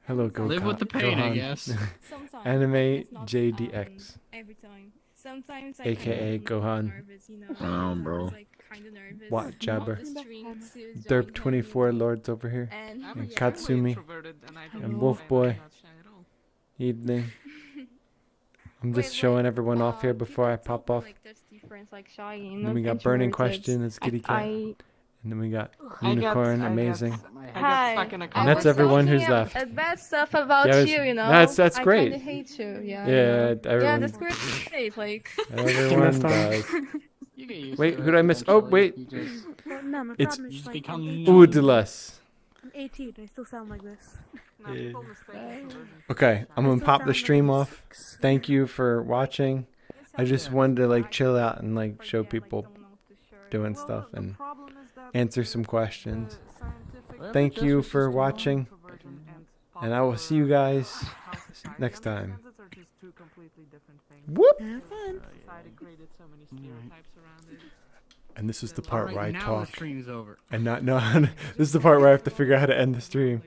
Hello, Gohan. Live with the pain, I Gohan. guess. Anime JDX. Every time. Sometimes AKA Gohan. Oh, bro. What Jabber? Derp 24 Lords over here. And Katsumi. And Wolf Boy. Evening. I'm just showing everyone off here before I pop off. And then we got Burning Question as Kitty Cat. And then we got Unicorn, amazing. Hi. And that's everyone who's left. Bad stuff about Yeah, you, you know. that's great. I kinda hate you, yeah. Yeah, everyone. Yeah, that's great. Like. Everyone does. Wait, who did I miss? Oh, wait. Well, no, my It's problem is like, I'm Oodless. 18. I still sound like this. Okay, I'm gonna pop the stream off. Thank you for watching. I just wanted to like chill out and like show people doing stuff and answer some questions. Thank you for watching, and I will see you guys next time. Whoop! And this is the part where I talk. Stream's over. And not this is the part where I have to figure out how to end the stream.